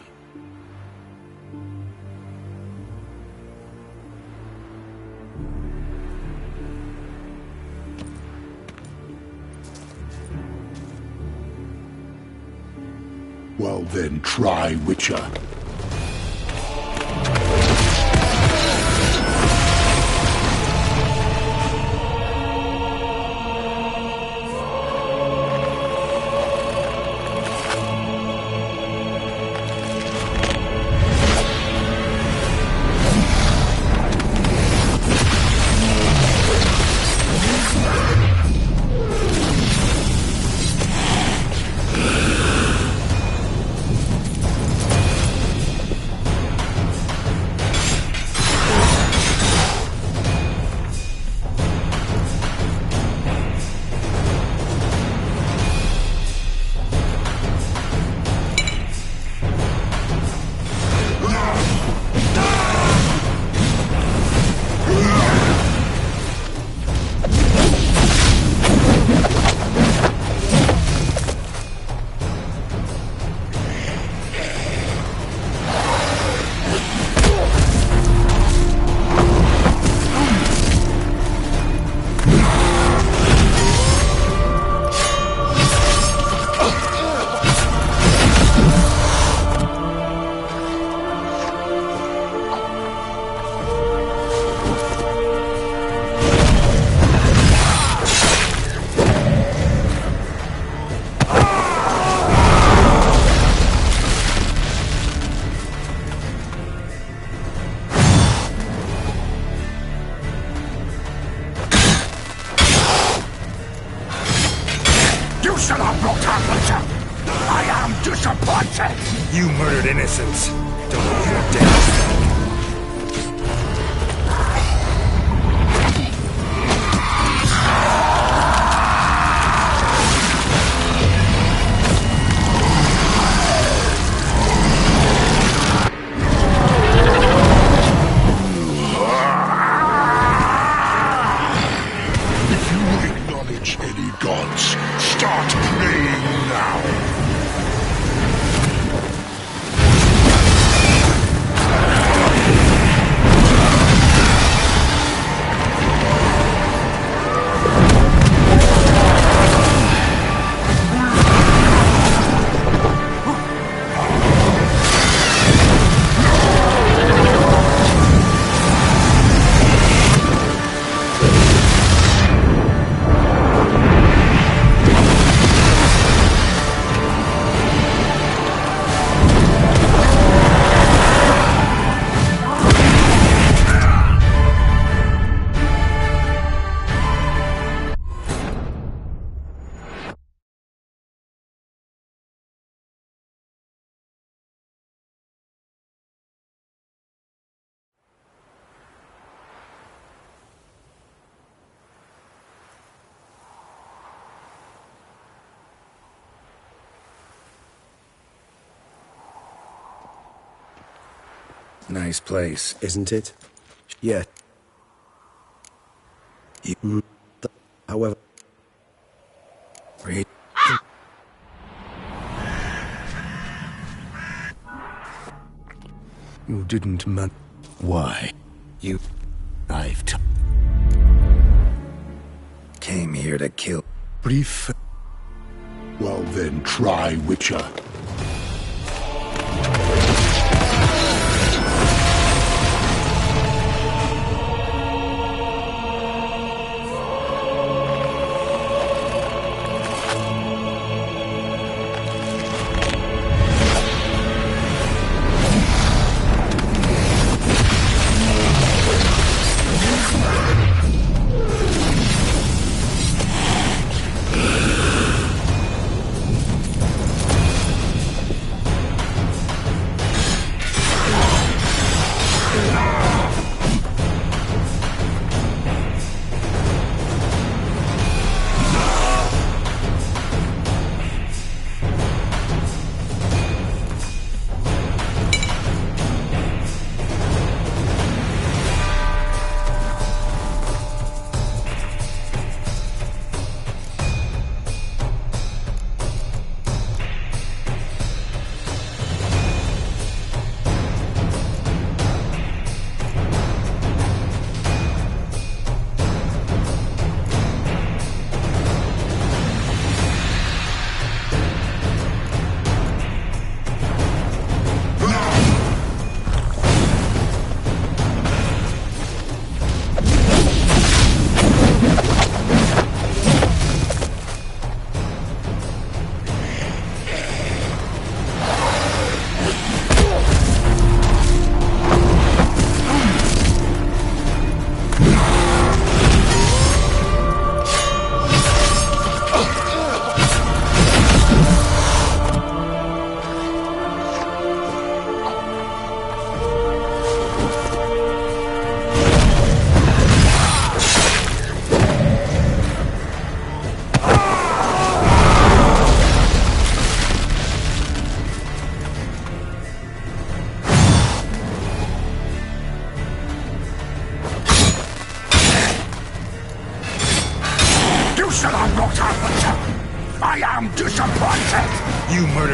Well try, Witcher. I am disappointed! You murdered innocents. Don't know your death. If you acknowledge any gods, start praying now. Nice place. Isn't it? Yeah. However... Read. You didn't Why? You... I've came here to kill... Brief... Well then, try, Witcher.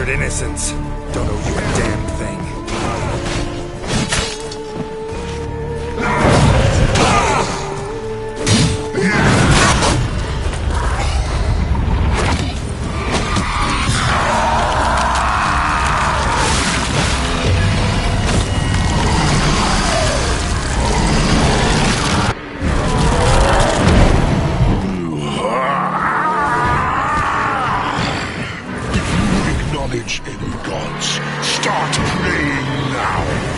murdered innocents. Don't owe you a damn thing. Any gods, start praying now!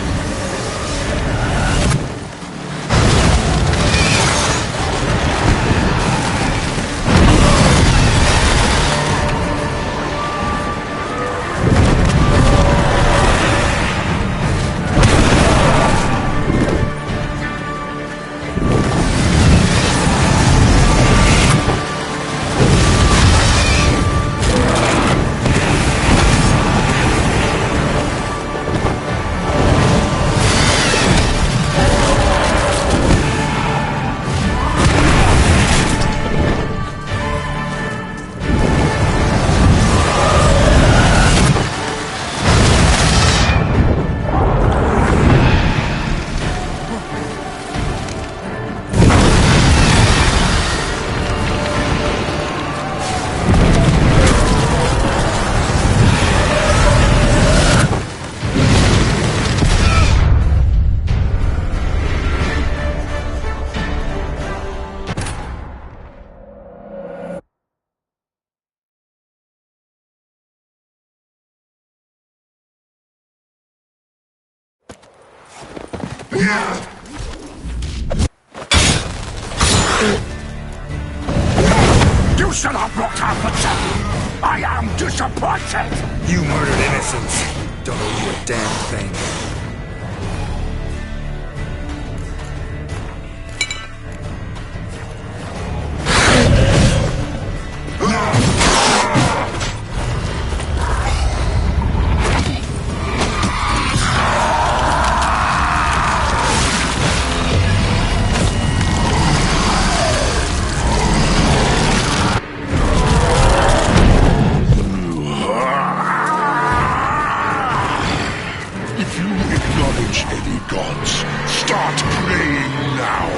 You should have brought her for I am disappointed! You murdered innocents. Don't owe you a damn thing. Any gods, start praying now!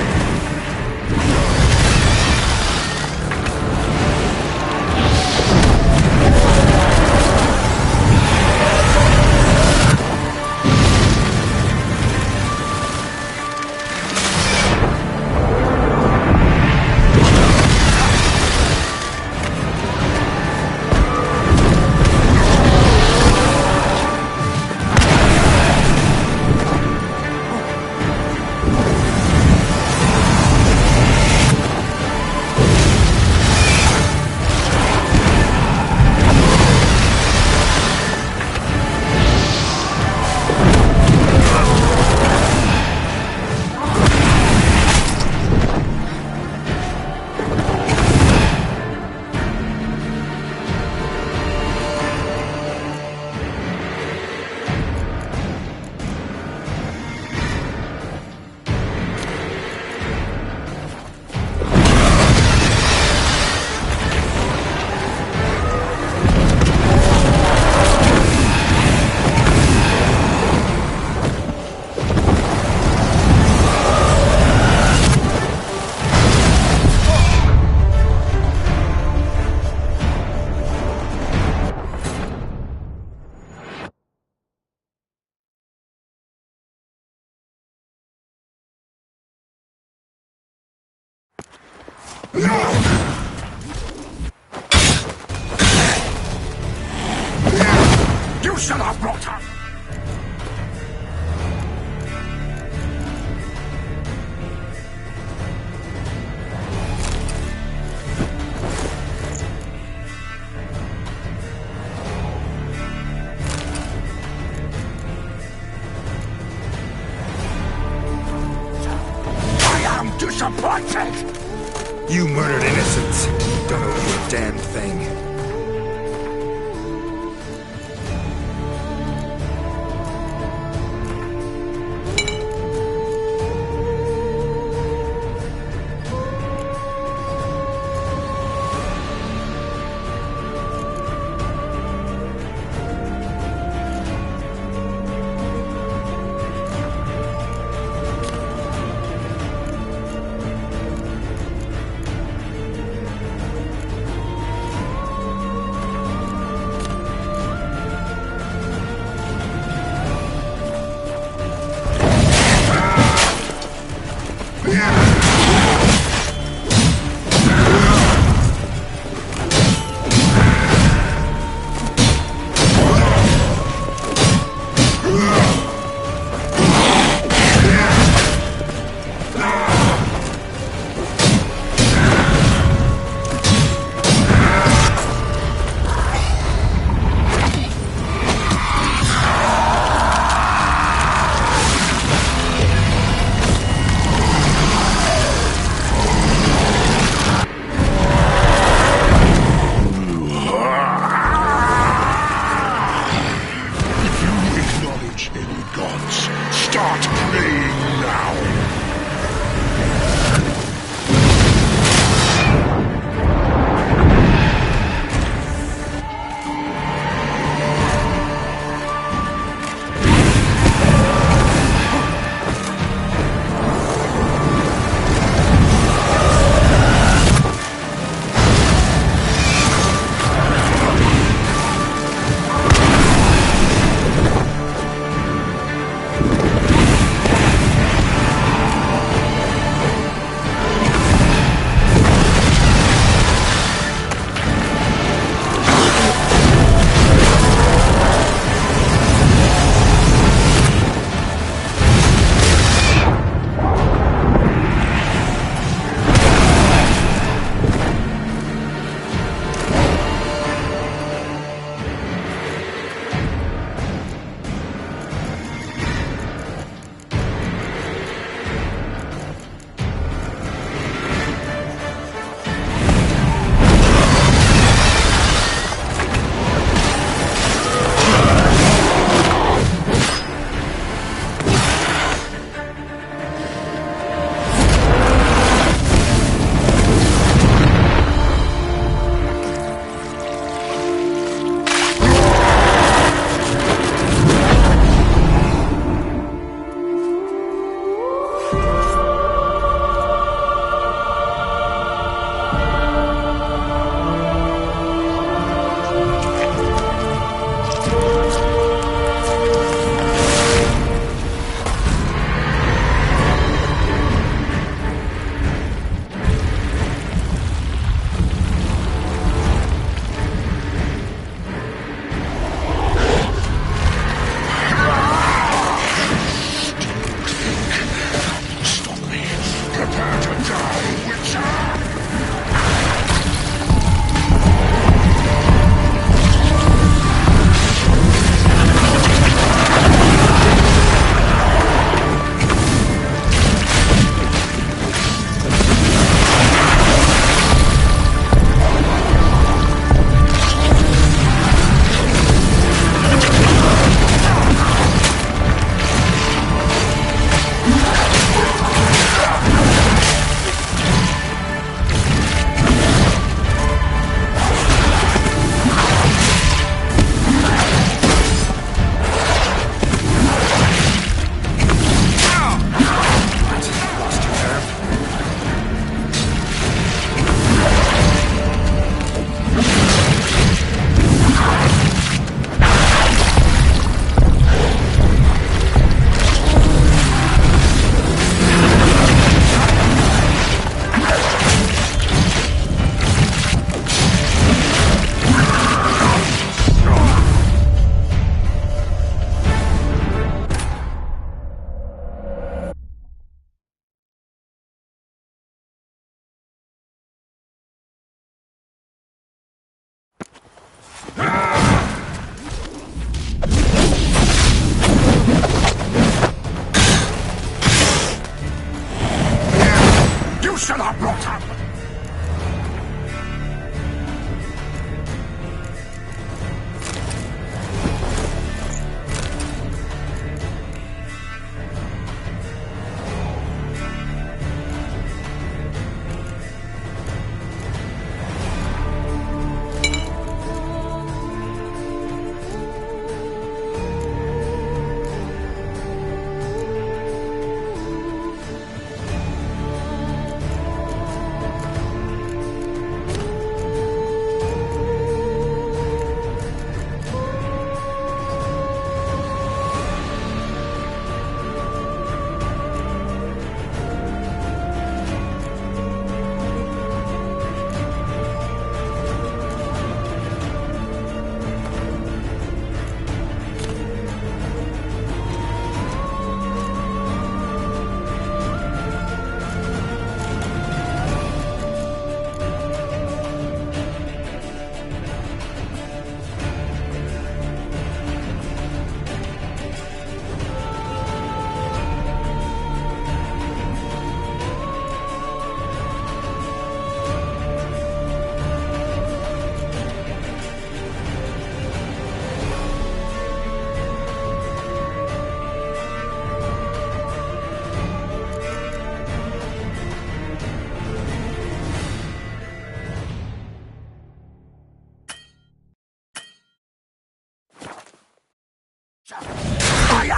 You should have brought her! I am disappointed! You murdered innocents. Don't owe you a damn thing.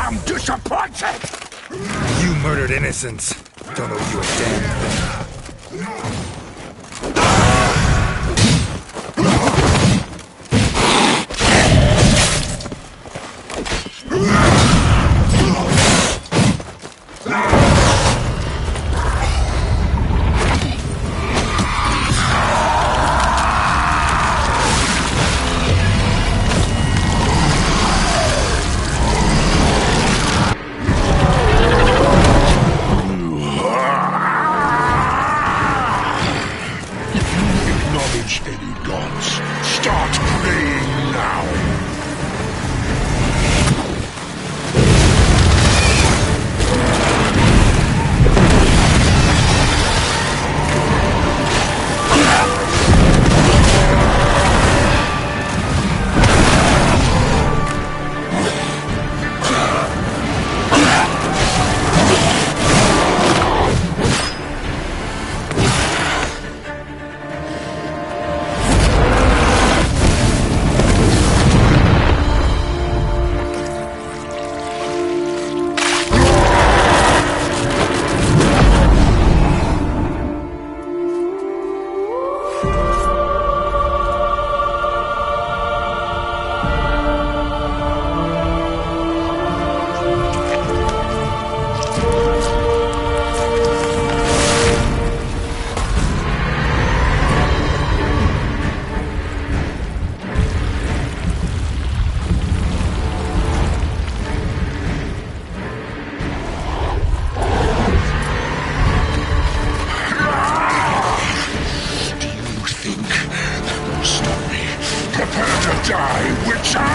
I'm disappointed! You murdered innocents. Don't owe you a damn thing. Acknowledge any gods. Start praying now. Prepare to die, Witcher!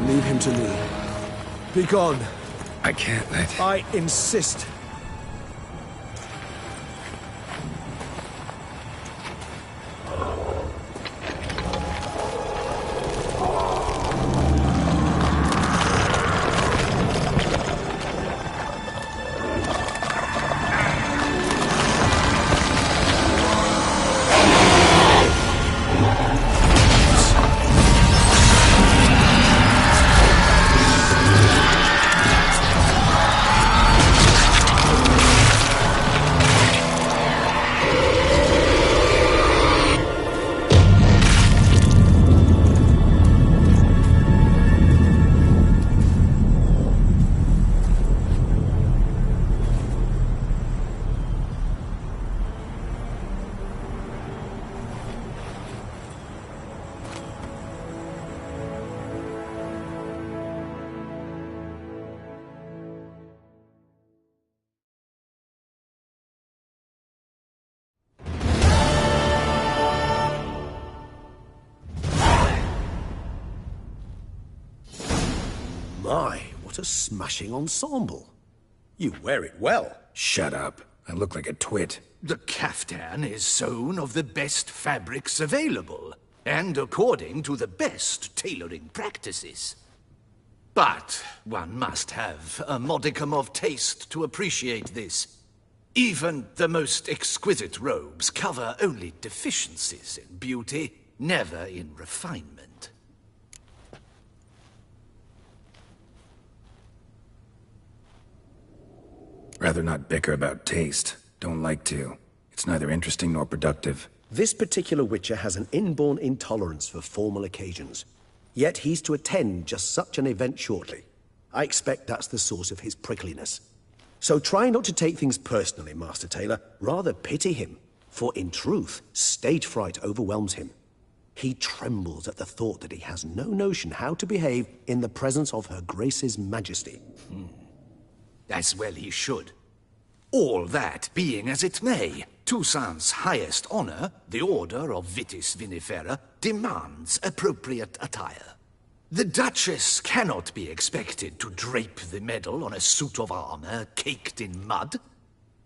Leave him to me. Be gone. I can't let... I insist. My, what a smashing ensemble. You wear it well. Shut up. I look like a twit. The caftan is sewn of the best fabrics available, and according to the best tailoring practices. But one must have a modicum of taste to appreciate this. Even the most exquisite robes cover only deficiencies in beauty, never in refinement. Rather not bicker about taste. Don't like to. It's neither interesting nor productive. This particular Witcher has an inborn intolerance for formal occasions. Yet he's to attend just such an event shortly. I expect that's the source of his prickliness. So try not to take things personally, Master Taylor. Rather pity him. For in truth, stage fright overwhelms him. He trembles at the thought that he has no notion how to behave in the presence of Her Grace's Majesty. As well he should. All that being as it may, Toussaint's highest honor, the Order of Vitis Vinifera, demands appropriate attire. The Duchess cannot be expected to drape the medal on a suit of armor caked in mud.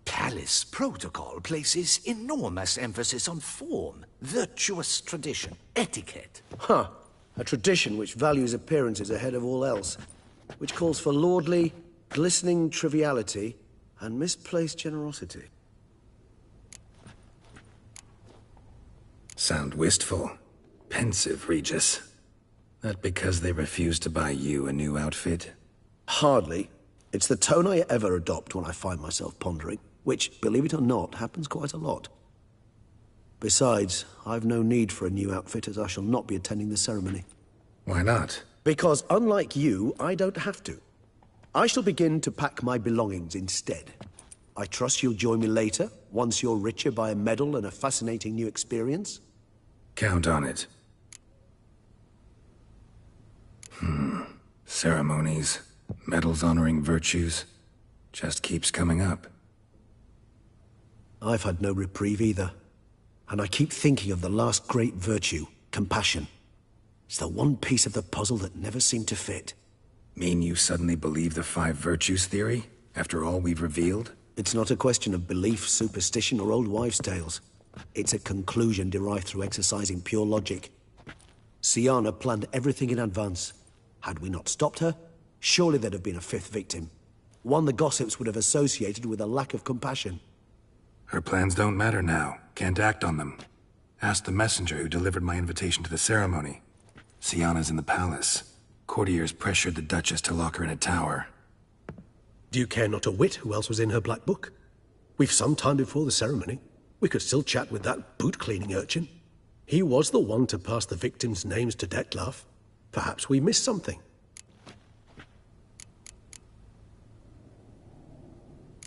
Palace protocol places enormous emphasis on form, virtuous tradition, etiquette. Huh. A tradition which values appearances ahead of all else. Which calls for lordly, glistening triviality and misplaced generosity. Sound wistful. Pensive, Regis. That because they refuse to buy you a new outfit? Hardly. It's the tone I ever adopt when I find myself pondering, which, believe it or not, happens quite a lot. Besides, I've no need for a new outfit as I shall not be attending the ceremony. Why not? Because unlike you, I don't have to. I shall begin to pack my belongings instead. I trust you'll join me later, once you're richer by a medal and a fascinating new experience? Count on it. Ceremonies, medals honoring virtues, just keeps coming up. I've had no reprieve either. And I keep thinking of the last great virtue, compassion. It's the one piece of the puzzle that never seemed to fit. Mean you suddenly believe the 5 virtues theory, after all we've revealed? It's not a question of belief, superstition, or old wives' tales. It's a conclusion derived through exercising pure logic. Syanna planned everything in advance. Had we not stopped her, surely there'd have been a 5th victim. One the gossips would have associated with a lack of compassion. Her plans don't matter now. Can't act on them. Ask the messenger who delivered my invitation to the ceremony. Syanna's in the palace. Courtiers pressured the Duchess to lock her in a tower. Do you care not a whit who else was in her black book? We've some time before the ceremony. We could still chat with that boot-cleaning urchin. He was the one to pass the victims' names to Dettlaff. Perhaps we missed something.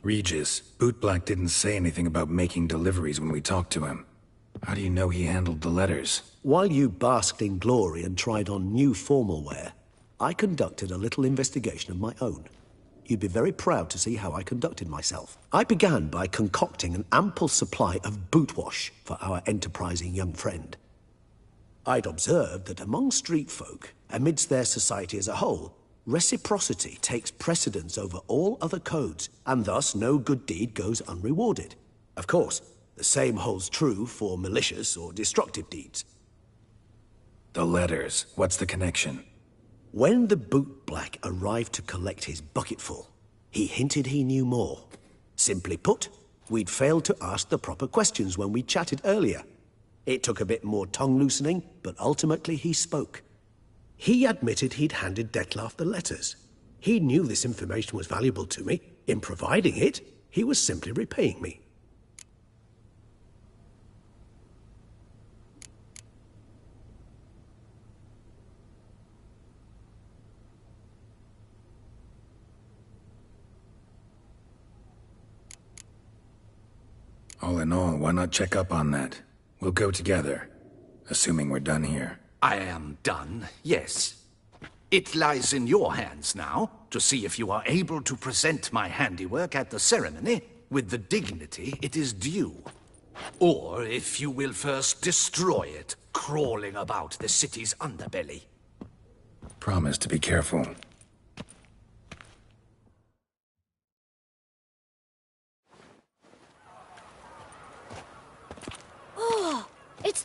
Regis, Bootblack didn't say anything about making deliveries when we talked to him. How do you know he handled the letters? While you basked in glory and tried on new formal wear, I conducted a little investigation of my own. You'd be very proud to see how I conducted myself. I began by concocting an ample supply of boot wash for our enterprising young friend. I'd observed that among street folk, amidst their society as a whole, reciprocity takes precedence over all other codes, and thus no good deed goes unrewarded. Of course, the same holds true for malicious or destructive deeds. The letters, what's the connection? When the bootblack arrived to collect his bucketful, he hinted he knew more. Simply put, we'd failed to ask the proper questions when we chatted earlier. It took a bit more tongue-loosening, but ultimately he spoke. He admitted he'd handed Dettlaff the letters. He knew this information was valuable to me. In providing it, he was simply repaying me. All in all, why not check up on that? We'll go together, assuming we're done here. I am done, yes. It lies in your hands now to see if you are able to present my handiwork at the ceremony with the dignity it is due. Or if you will first destroy it, crawling about the city's underbelly. Promise to be careful.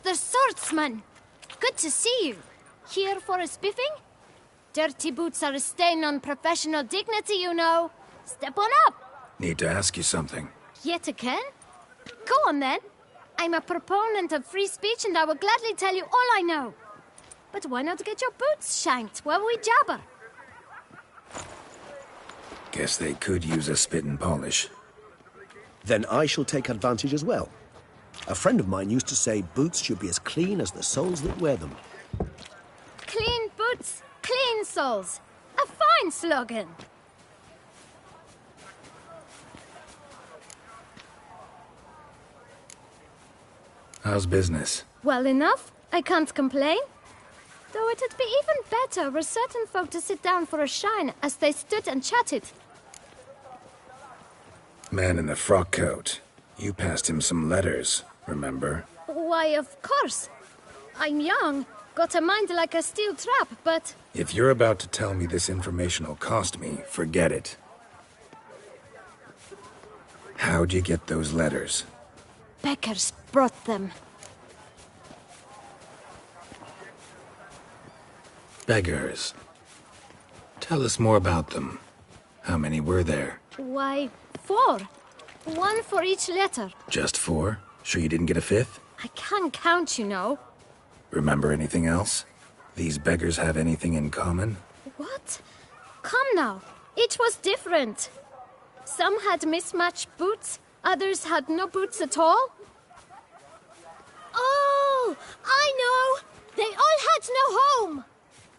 Mr. Swordsman! Good to see you. Here for a spiffing? Dirty boots are a stain on professional dignity, you know. Step on up. Need to ask you something. Yet again? Go on then. I'm a proponent of free speech and I will gladly tell you all I know. But why not get your boots shanked while we jabber? Guess they could use a spit and polish. Then I shall take advantage as well. A friend of mine used to say boots should be as clean as the soles that wear them. Clean boots, clean soles. A fine slogan. How's business? Well enough. I can't complain. Though it'd be even better were certain folk to sit down for a shine as they stood and chatted. Man in the frock coat. You passed him some letters, remember? Why, of course. I'm young, got a mind like a steel trap, but... If you're about to tell me this information will cost me, forget it. How'd you get those letters? Beggars brought them. Beggars. Tell us more about them. How many were there? Why, 4. 1 for each letter. Just 4? Sure you didn't get a 5th? I can't count, you know. Remember anything else? These beggars have anything in common? What? Come now. Each was different. Some had mismatched boots, others had no boots at all. Oh, I know! They all had no home!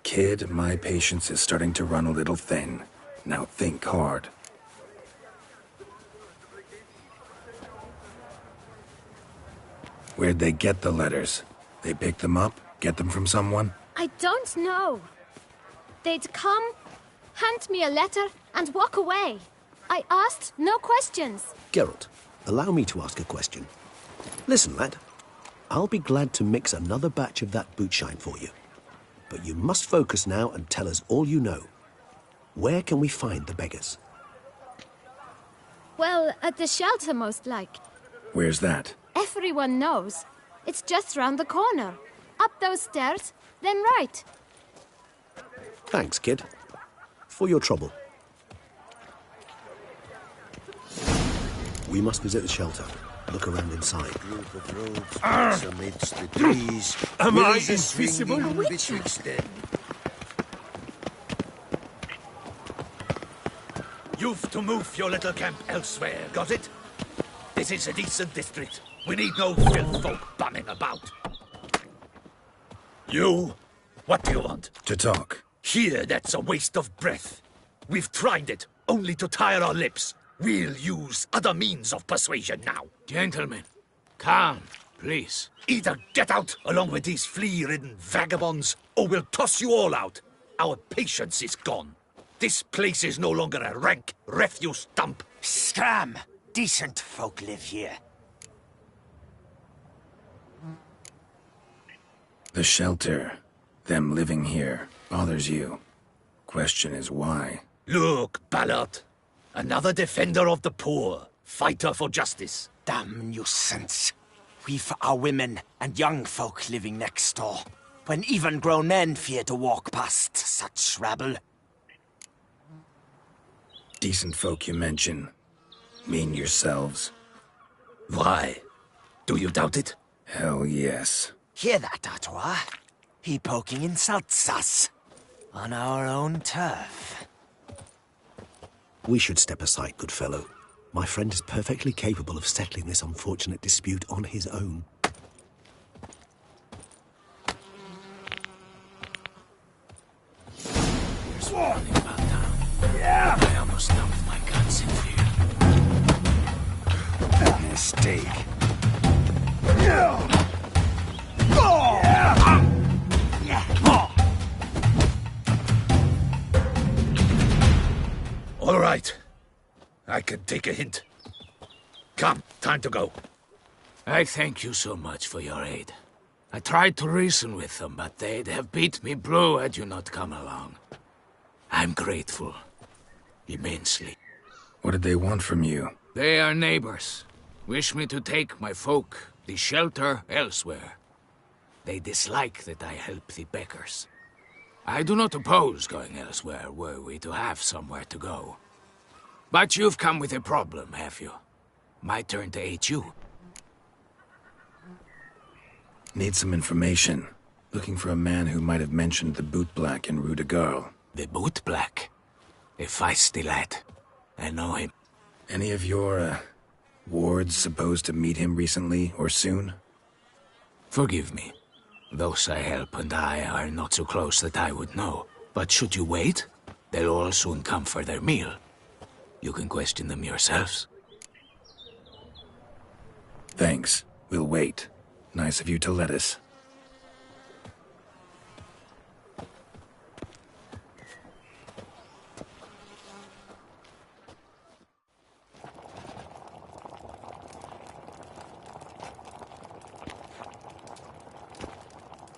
Kid, my patience is starting to run a little thin. Now think hard. Where'd they get the letters? They pick them up? Get them from someone? I don't know. They'd come, hand me a letter, and walk away. I asked no questions. Geralt, allow me to ask a question. Listen, lad. I'll be glad to mix another batch of that boot shine for you. But you must focus now and tell us all you know. Where can we find the beggars? Well, at the shelter, most like. Where's that? Everyone knows. It's just round the corner. Up those stairs, then right. Thanks, kid. For your trouble. We must visit the shelter. Look around inside. Group of roads amidst the trees. Am I invisible? Betwixt them. You've to move your little camp elsewhere, got it? This is a decent district. We need no filth folk bumming about. You? What do you want? To talk. Here, that's a waste of breath. We've tried it, only to tire our lips. We'll use other means of persuasion now. Gentlemen, calm, please. Either get out along with these flea-ridden vagabonds, or we'll toss you all out. Our patience is gone. This place is no longer a rank refuse dump. Scram! Decent folk live here. The shelter, them living here, bothers you. Question is why? Look, Ballard. Another defender of the poor, fighter for justice. Damn nuisance. We've our women and young folk living next door, when even grown men fear to walk past such rabble. Decent folk you mention. Mean yourselves. Why? Do you doubt it? Hell yes. Hear that, Artois? He poking insults us. On our own turf. We should step aside, good fellow. My friend is perfectly capable of settling this unfortunate dispute on his own. There's warning about now. Yeah! I almost dumped my guns in fear. Mistake. Yeah! All right. I can take a hint. Come, time to go. I thank you so much for your aid. I tried to reason with them, but they'd have beat me blue had you not come along. I'm grateful. Immensely. What did they want from you? They are neighbors. Wish me to take my folk, the shelter, elsewhere. They dislike that I help the beggars. I do not oppose going elsewhere were we to have somewhere to go. But you've come with a problem, have you? My turn to aid you. Need some information. Looking for a man who might have mentioned the Boot Black in Rue de Garl. The Boot Black? A feisty lad. I know him. Any of your, wards supposed to meet him recently or soon? Forgive me. Those I help and I are not so close that I would know. But should you wait, they'll all soon come for their meal. You can question them yourselves. Thanks. We'll wait. Nice of you to let us.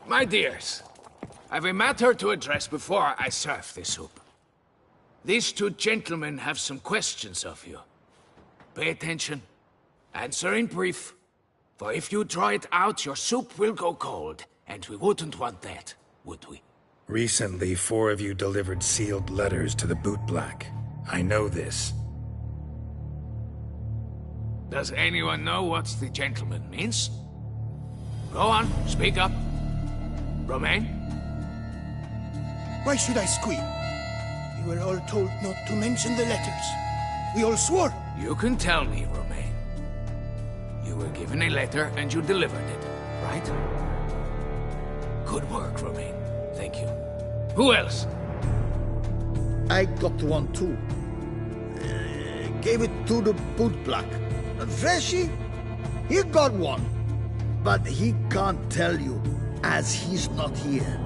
My dears, I've a matter to address before I serve the soup. These two gentlemen have some questions of you. Pay attention. Answer in brief. For if you draw it out, your soup will go cold, and we wouldn't want that, would we? Recently, 4 of you delivered sealed letters to the Boot Black. I know this. Does anyone know what the gentleman means? Go on, speak up. Romain? Why should I squeal? We were all told not to mention the letters. We all swore. You can tell me, Romain. You were given a letter and you delivered it, right? Good work, Romain. Thank you. Who else? I got one too. Gave it to the Boot Black. And Freshy, he got one. But he can't tell you, as he's not here.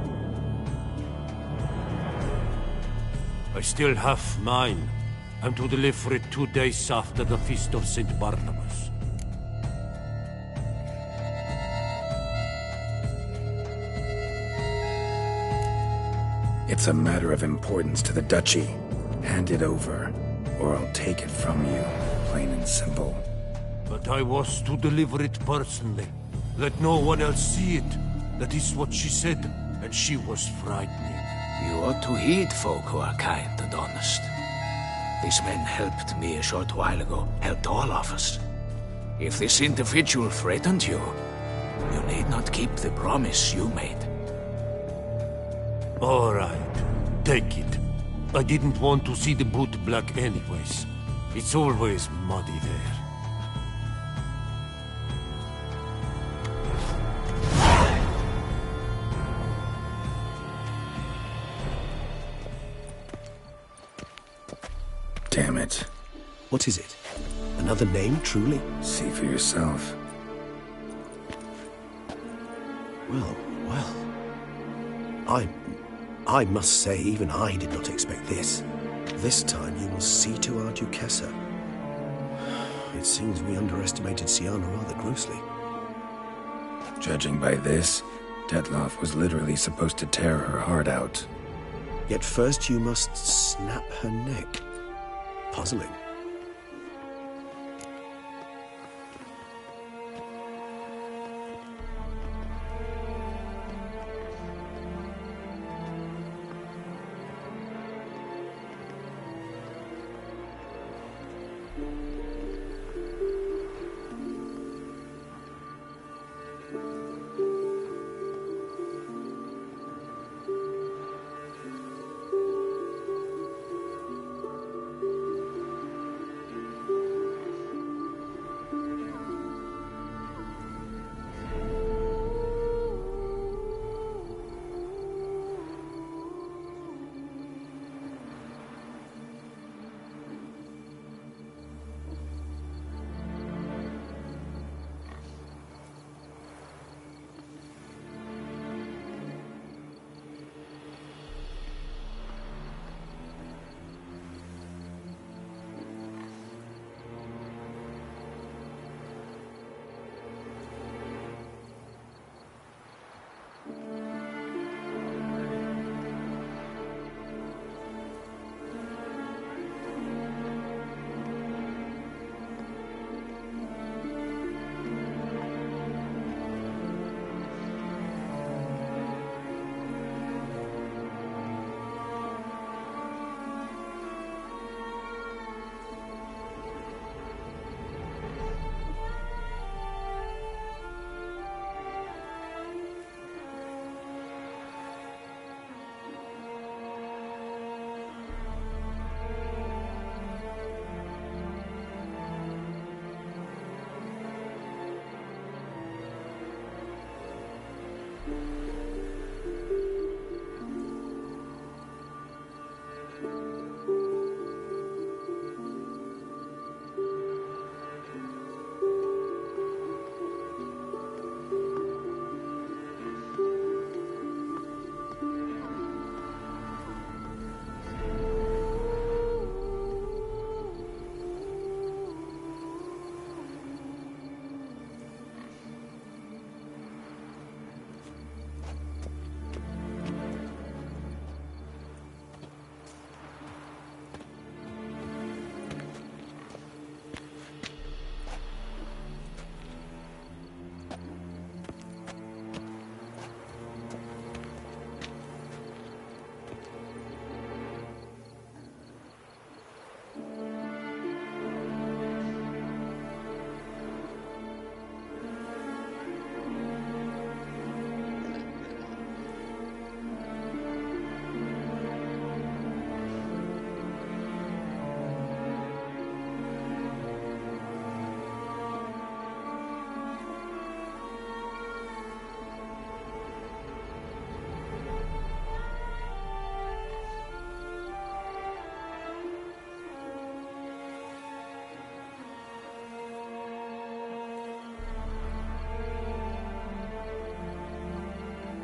I still have mine. I'm to deliver it 2 days after the Feast of St. Barnabas. It's a matter of importance to the Duchy. Hand it over, or I'll take it from you, plain and simple. But I was to deliver it personally. Let no one else see it. That is what she said, and she was frightening. You ought to heed folk who are kind and honest. These men helped me a short while ago, helped all of us. If this individual threatened you, you need not keep the promise you made. All right, take it. I didn't want to see the Boot Black anyways. It's always muddy there. Damn it. What is it? Another name, truly? See for yourself. Well. I must say, even I did not expect this. This time you will see to our Duquesa. It seems we underestimated Syanna rather grossly. Judging by this, Detloff was literally supposed to tear her heart out. Yet first you must snap her neck. Puzzling.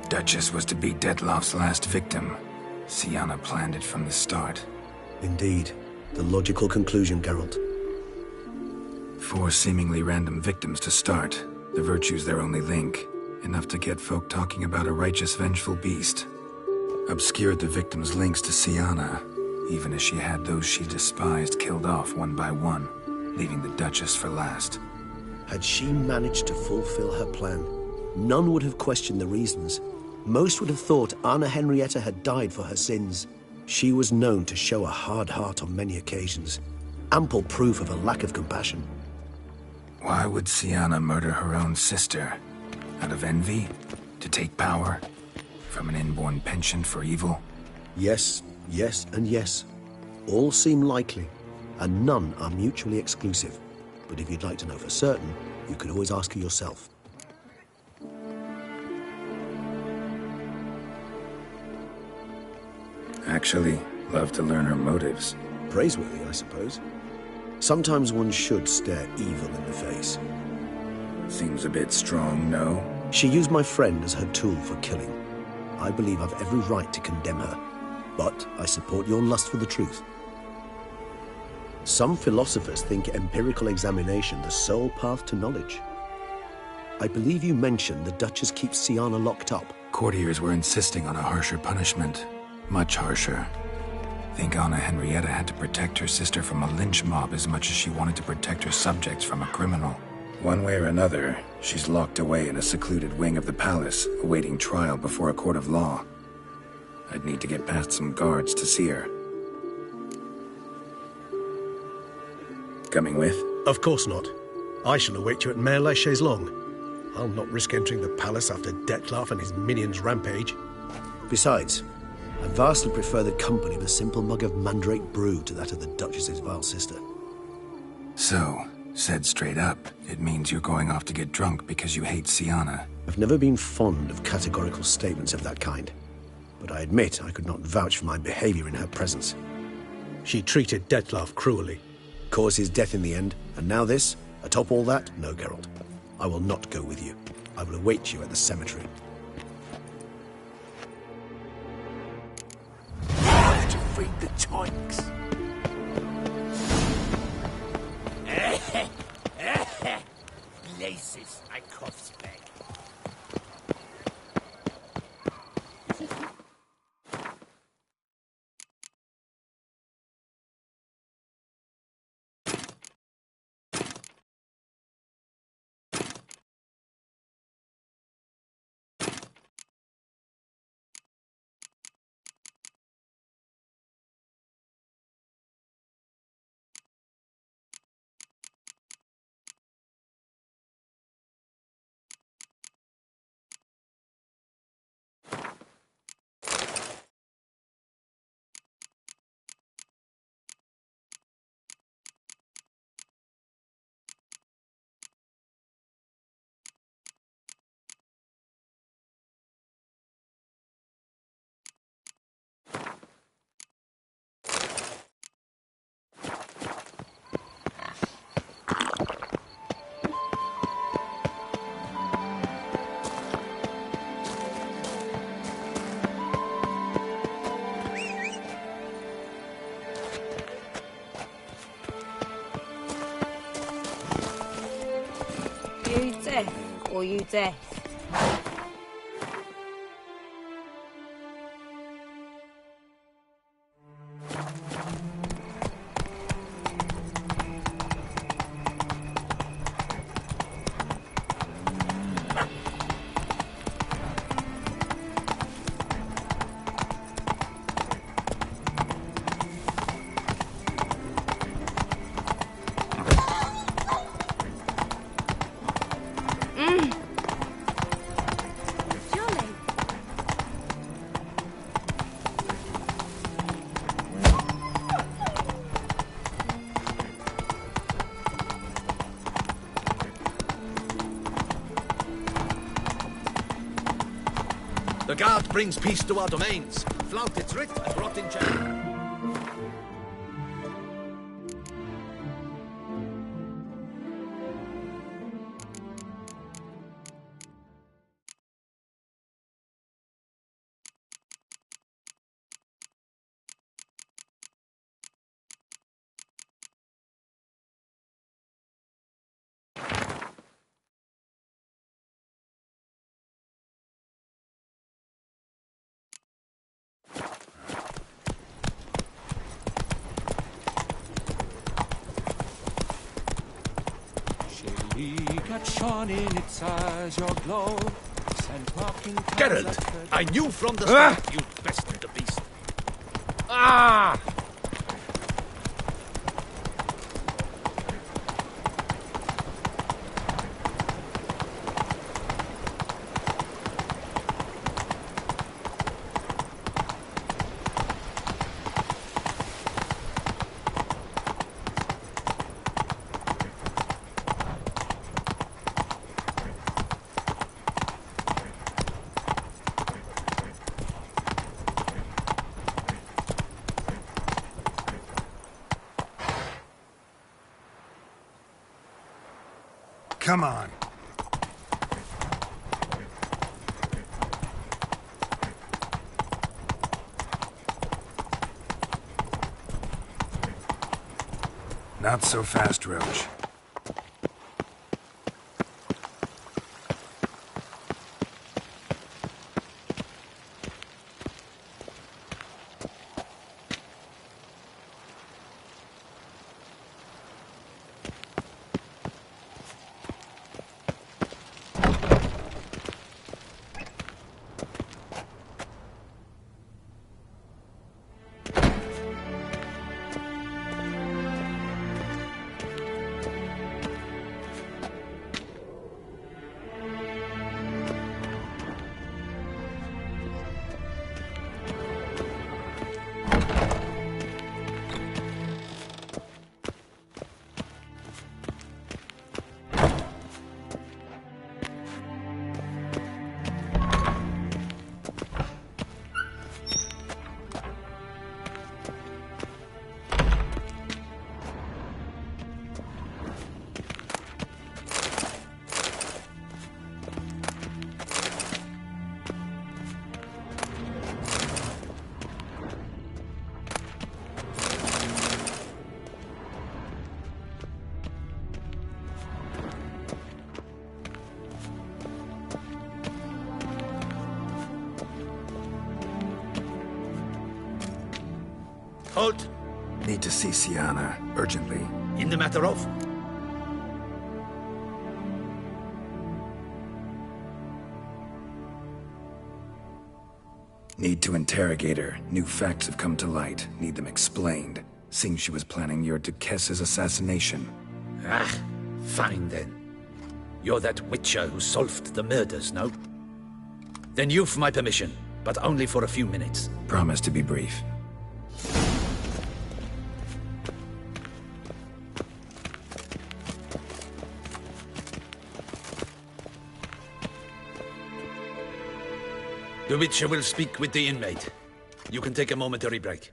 Duchess was to be Dettlaff's last victim. Syanna planned it from the start. Indeed. The logical conclusion, Geralt. 4 seemingly random victims to start. The virtue's their only link. Enough to get folk talking about a righteous, vengeful beast. Obscured the victims' links to Syanna, even as she had those she despised killed off one by one, leaving the Duchess for last. Had she managed to fulfill her plan, none would have questioned the reasons. Most would have thought Anna Henrietta had died for her sins. She was known to show a hard heart on many occasions. Ample proof of a lack of compassion. Why would Syanna murder her own sister? Out of envy? To take power? From an inborn penchant for evil? Yes, yes, and yes. All seem likely, and none are mutually exclusive. But if you'd like to know for certain, you could always ask her yourself. Actually, love to learn her motives. Praiseworthy, I suppose. Sometimes one should stare evil in the face. Seems a bit strong, no? She used my friend as her tool for killing. I believe I've every right to condemn her, but I support your lust for the truth. Some philosophers think empirical examination the sole path to knowledge. I believe you mentioned the Duchess keeps Syanna locked up. Courtiers were insisting on a harsher punishment. Much harsher. Think Anna Henrietta had to protect her sister from a lynch mob as much as she wanted to protect her subjects from a criminal. One way or another, she's locked away in a secluded wing of the palace, awaiting trial before a court of law. I'd need to get past some guards to see her. Coming with? Of course not. I shall await you at Mare la Chaise-Longue. I'll not risk entering the palace after Dettlaff and his minions rampage. Besides, I vastly prefer the company of a simple mug of mandrake brew to that of the Duchess's vile sister. So, said straight up, it means you're going off to get drunk because you hate Syanna. I've never been fond of categorical statements of that kind, but I admit I could not vouch for my behavior in her presence. She treated Dettlaff cruelly, caused his death in the end, and now this? Atop all that? No, Geralt. I will not go with you. I will await you at the cemetery. To feed the toinks. Laces, I coughs back. or you death. The guard brings peace to our domains. Flout its writ and rot in jail. Geralt, I knew from the start you bested the beast. Ah! Come on. Not so fast, Roach. Halt! Need to see Sienna, urgently. In the matter of? Need to interrogate her. New facts have come to light. Need them explained. Seems she was planning your Duquesse's assassination. Ah, fine then. You're that witcher who solved the murders, no? Then you've my permission, but only for a few minutes. Promise to be brief. The Witcher will speak with the inmate. You can take a momentary break.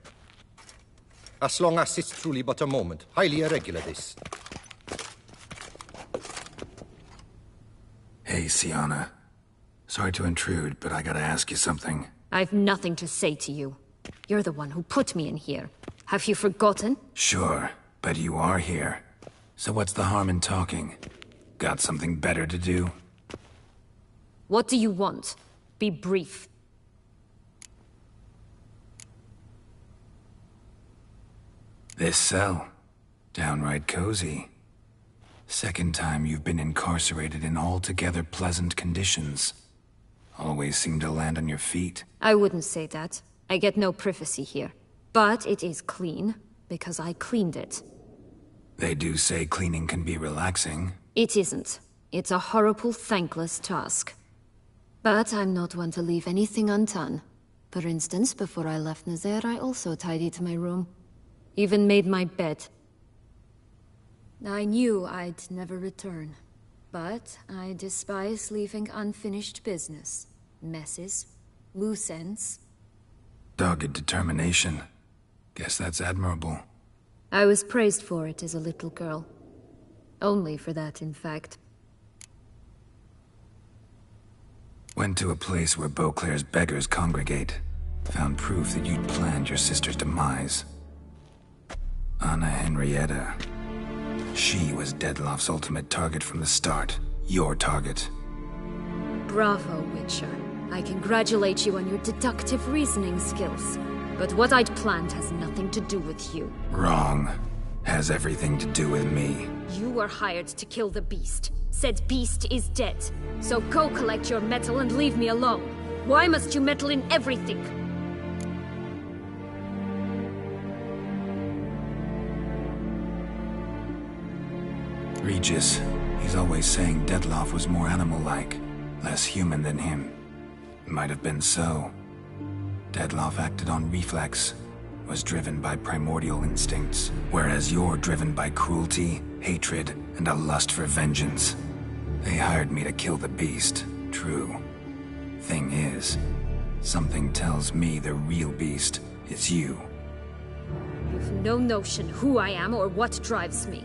As long as it's truly but a moment. Highly irregular, this. Hey, Sienna. Sorry to intrude, but I gotta ask you something. I've nothing to say to you. You're the one who put me in here. Have you forgotten? Sure, but you are here. So what's the harm in talking? Got something better to do? What do you want? Be brief. This cell. Downright cozy. Second time you've been incarcerated in altogether pleasant conditions. Always seem to land on your feet. I wouldn't say that. I get no privacy here. But it is clean, because I cleaned it. They do say cleaning can be relaxing. It isn't. It's a horrible, thankless task. But I'm not one to leave anything undone. For instance, before I left Nazaire, I also tidied my room. Even made my bed. I knew I'd never return. But I despise leaving unfinished business. Messes. Loose ends. Dogged determination. Guess that's admirable. I was praised for it as a little girl. Only for that, in fact. Went to a place where Beauclair's beggars congregate. Found proof that you'd planned your sister's demise. Anna Henrietta. She was Dettlaff's ultimate target from the start. Your target. Bravo, Witcher. I congratulate you on your deductive reasoning skills. But what I'd planned has nothing to do with you. Wrong. Has everything to do with me. You were hired to kill the beast. Said beast is dead. So go collect your metal and leave me alone. Why must you meddle in everything? Regis. He's always saying Dettlaff was more animal-like. Less human than him. Might have been so. Dettlaff acted on reflex. Was driven by primordial instincts. Whereas you're driven by cruelty, hatred, and a lust for vengeance. They hired me to kill the beast. True. Thing is, something tells me the real beast is you. You've no notion who I am or what drives me.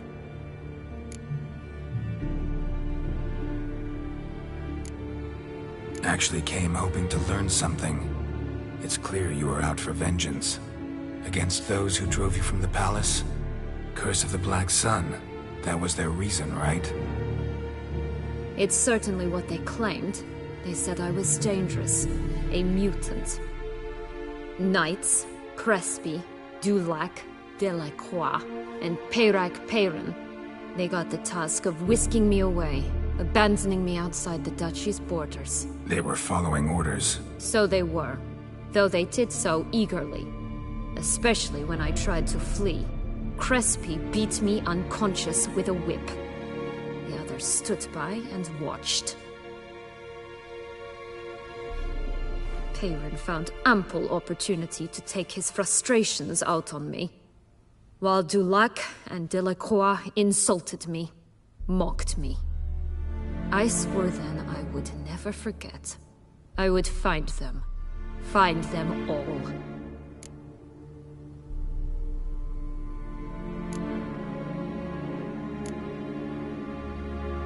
Actually came hoping to learn something. It's clear you were out for vengeance. Against those who drove you from the palace? Curse of the Black Sun. That was their reason, right? It's certainly what they claimed. They said I was dangerous. A mutant. Knights, Crespi, Dulac, Delacroix, and Peyrac Peyran. They got the task of whisking me away, abandoning me outside the duchy's borders. They were following orders. So they were. Though they did so eagerly. Especially when I tried to flee. Crespi beat me unconscious with a whip. The others stood by and watched. Peyran found ample opportunity to take his frustrations out on me. While Dulac and Delacroix insulted me, mocked me. I swore then I would never forget. I would find them. Find them all.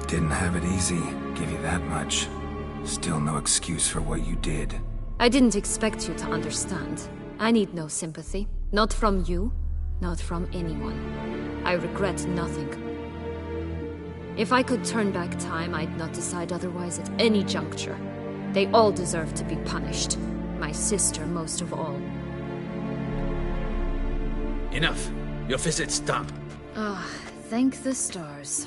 Didn't have it easy, give you that much. Still no excuse for what you did. I didn't expect you to understand. I need no sympathy. Not from you, not from anyone. I regret nothing. If I could turn back time, I'd not decide otherwise at any juncture. They all deserve to be punished. My sister most of all. Enough. Your visit's done. Ah, thank the stars.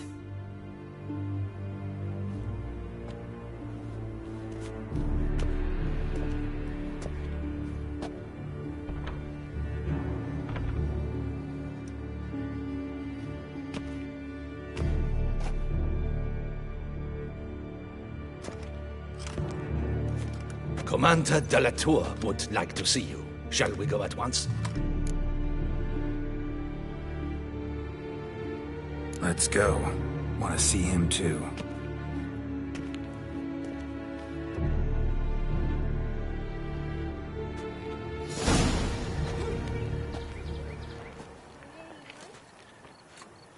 Commander de la Tour would like to see you. Shall we go at once? Let's go. Want to see him too.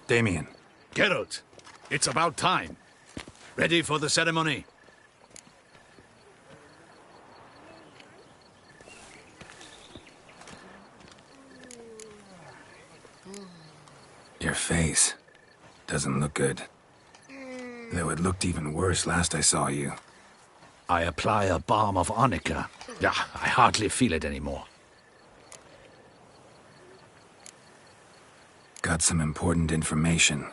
Damien. Geralt, it's about time. Ready for the ceremony? Your face doesn't look good. Though it looked even worse last I saw you. I apply a balm of arnica. Yeah, I hardly feel it anymore. Got some important information.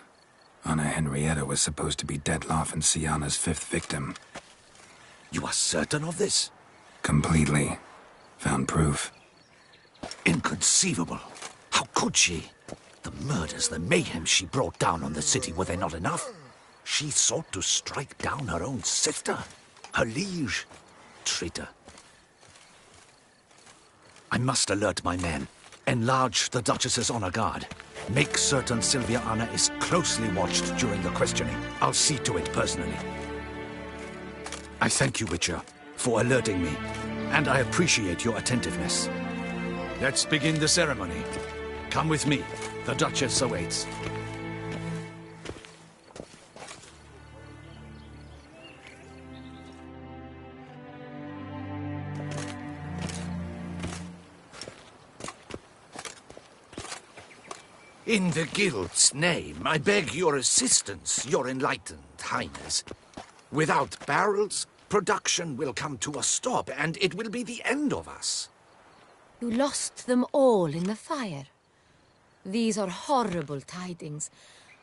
Anna Henrietta was supposed to be Detloff and Syanna's 5th victim. You are certain of this? Completely. Found proof. Inconceivable. How could she? The murders, the mayhem she brought down on the city, were they not enough? She sought to strike down her own sister, her liege. Traitor. I must alert my men. Enlarge the Duchess's honor guard. Make certain Sylvia Anna is closely watched during the questioning. I'll see to it personally. I thank you, Witcher, for alerting me, and I appreciate your attentiveness. Let's begin the ceremony. Come with me. The Duchess awaits. In the Guild's name, I beg your assistance, your enlightened highness. Without barrels, production will come to a stop, and it will be the end of us. You lost them all in the fire. These are horrible tidings.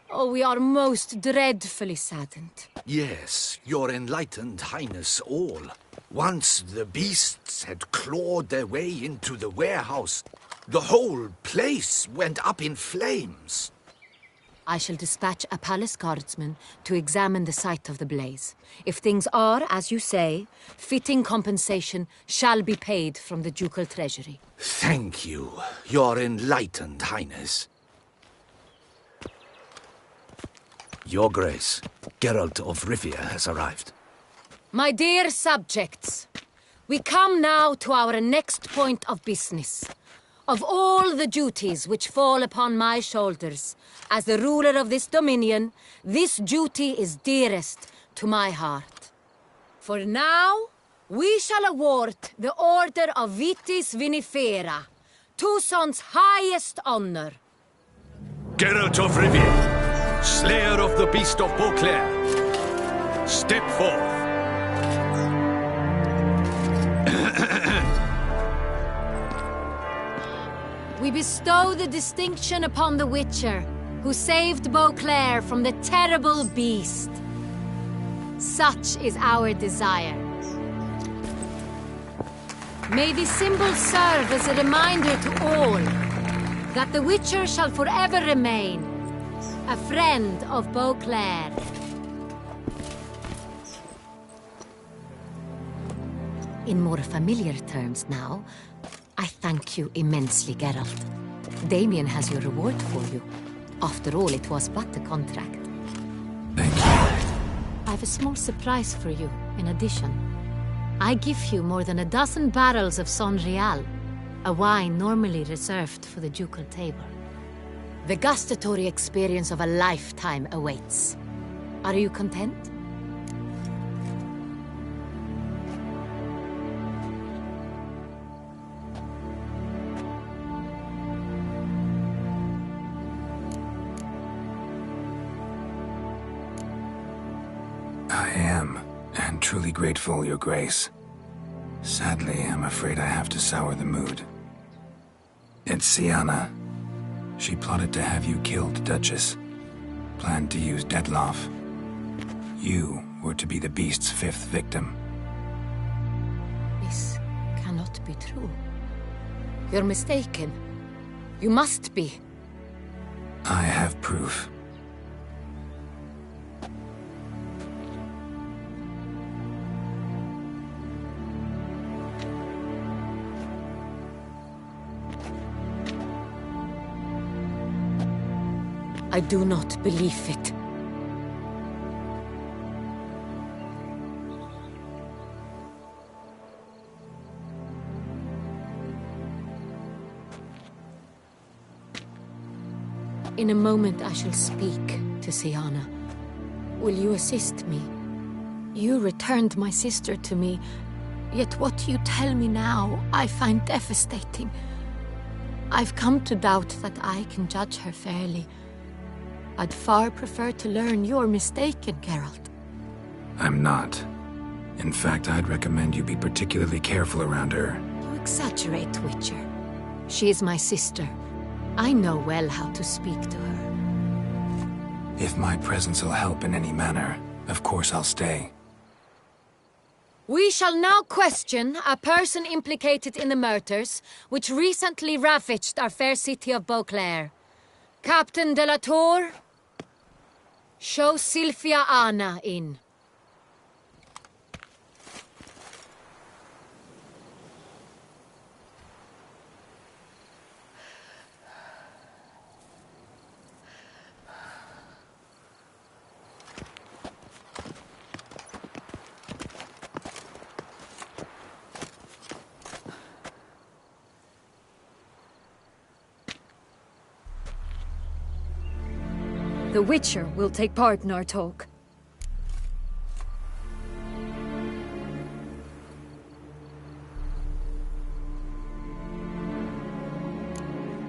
Oh, we are most dreadfully saddened. Yes, your enlightened highness all. Once the beasts had clawed their way into the warehouse, the whole place went up in flames. I shall dispatch a palace guardsman to examine the site of the blaze. If things are, as you say, fitting compensation shall be paid from the ducal treasury. Thank you, your enlightened highness. Your Grace, Geralt of Rivia has arrived. My dear subjects, we come now to our next point of business. Of all the duties which fall upon my shoulders, as the ruler of this dominion, this duty is dearest to my heart. For now, we shall award the Order of Vitis Vinifera, Toussaint's highest honor. Geralt of Rivia, slayer of the beast of Beauclair, step forth. We bestow the distinction upon the Witcher, who saved Beauclair from the terrible beast. Such is our desire. May this symbol serve as a reminder to all that the Witcher shall forever remain a friend of Beauclair. In more familiar terms now, I thank you immensely, Geralt. Damien has your reward for you. After all, it was but a contract. Thank you. I have a small surprise for you, in addition. I give you more than a dozen barrels of Sonrial, a wine normally reserved for the ducal table. The gustatory experience of a lifetime awaits. Are you content? I am, and truly grateful, Your Grace. Sadly, I'm afraid I have to sour the mood. It's Syanna. She plotted to have you killed, Duchess. Planned to use Detloff. You were to be the beast's 5th victim. This cannot be true. You're mistaken. You must be. I have proof. I do not believe it. In a moment I shall speak to Syanna. Will you assist me? You returned my sister to me, yet what you tell me now I find devastating. I've come to doubt that I can judge her fairly. I'd far prefer to learn you're mistaken, Geralt. I'm not. In fact, I'd recommend you be particularly careful around her. You exaggerate, Witcher. She is my sister. I know well how to speak to her. If my presence will help in any manner, of course I'll stay. We shall now question a person implicated in the murders which recently ravaged our fair city of Beauclair. Captain de la Tour, show Sylvia Anna in. The Witcher will take part in our talk.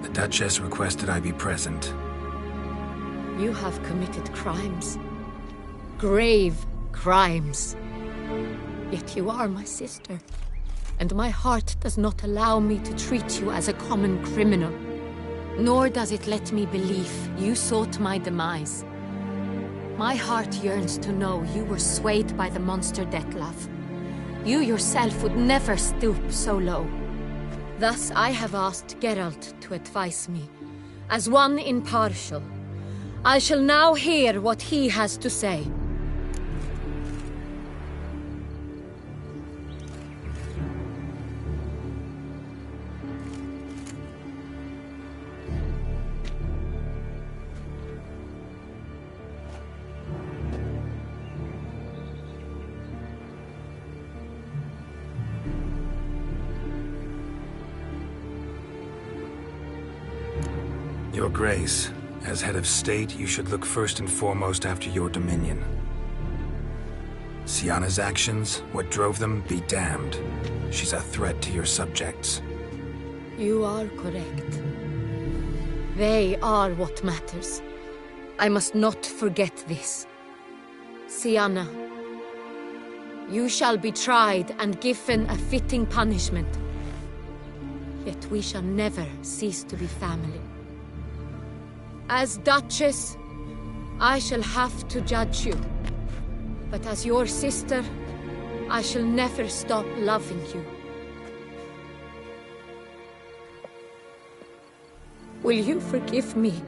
The Duchess requested I be present. You have committed crimes. Grave crimes. Yet you are my sister. And my heart does not allow me to treat you as a common criminal. Nor does it let me believe you sought my demise. My heart yearns to know you were swayed by the monster Dettlaff. You yourself would never stoop so low. Thus I have asked Geralt to advise me, as one impartial. I shall now hear what he has to say. Your Grace, as head of state, you should look first and foremost after your dominion. Syanna's actions, what drove them, be damned. She's a threat to your subjects. You are correct. They are what matters. I must not forget this. Syanna, you shall be tried and given a fitting punishment. Yet we shall never cease to be family. As Duchess, I shall have to judge you. But as your sister, I shall never stop loving you. Will you forgive me?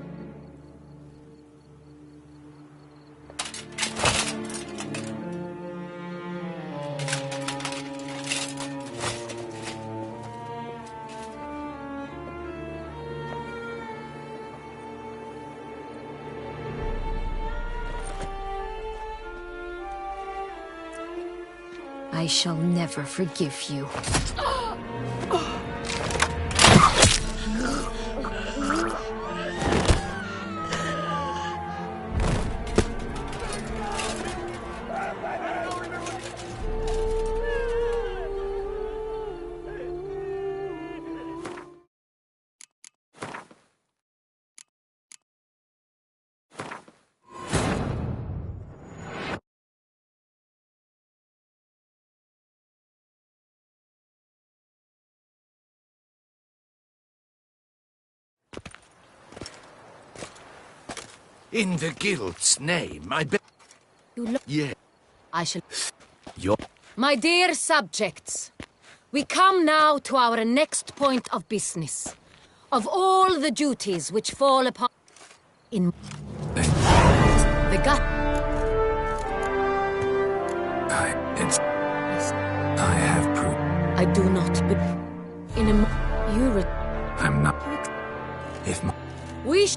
I shall never forgive you. In the guild's name, I bet. You look. Yeah. I shall. Your. My dear subjects, we come now to our next point of business. Of all the duties which fall upon. In. The gut. I have proof. I do not. But in a. You. I'm not. If my. We.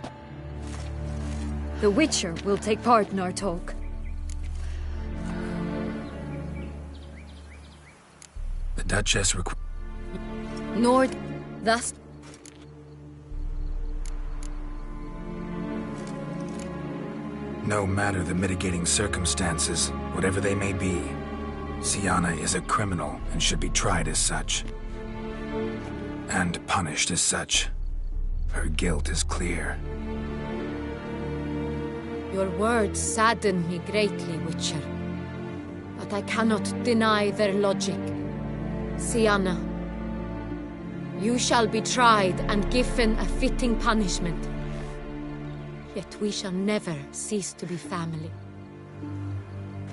The Witcher will take part in our talk. The Duchess Nord, thus. No matter the mitigating circumstances, whatever they may be, Syanna is a criminal and should be tried as such. And punished as such. Her guilt is clear. Your words sadden me greatly, Witcher. but I cannot deny their logic. Sienna, you shall be tried and given a fitting punishment. Yet we shall never cease to be family.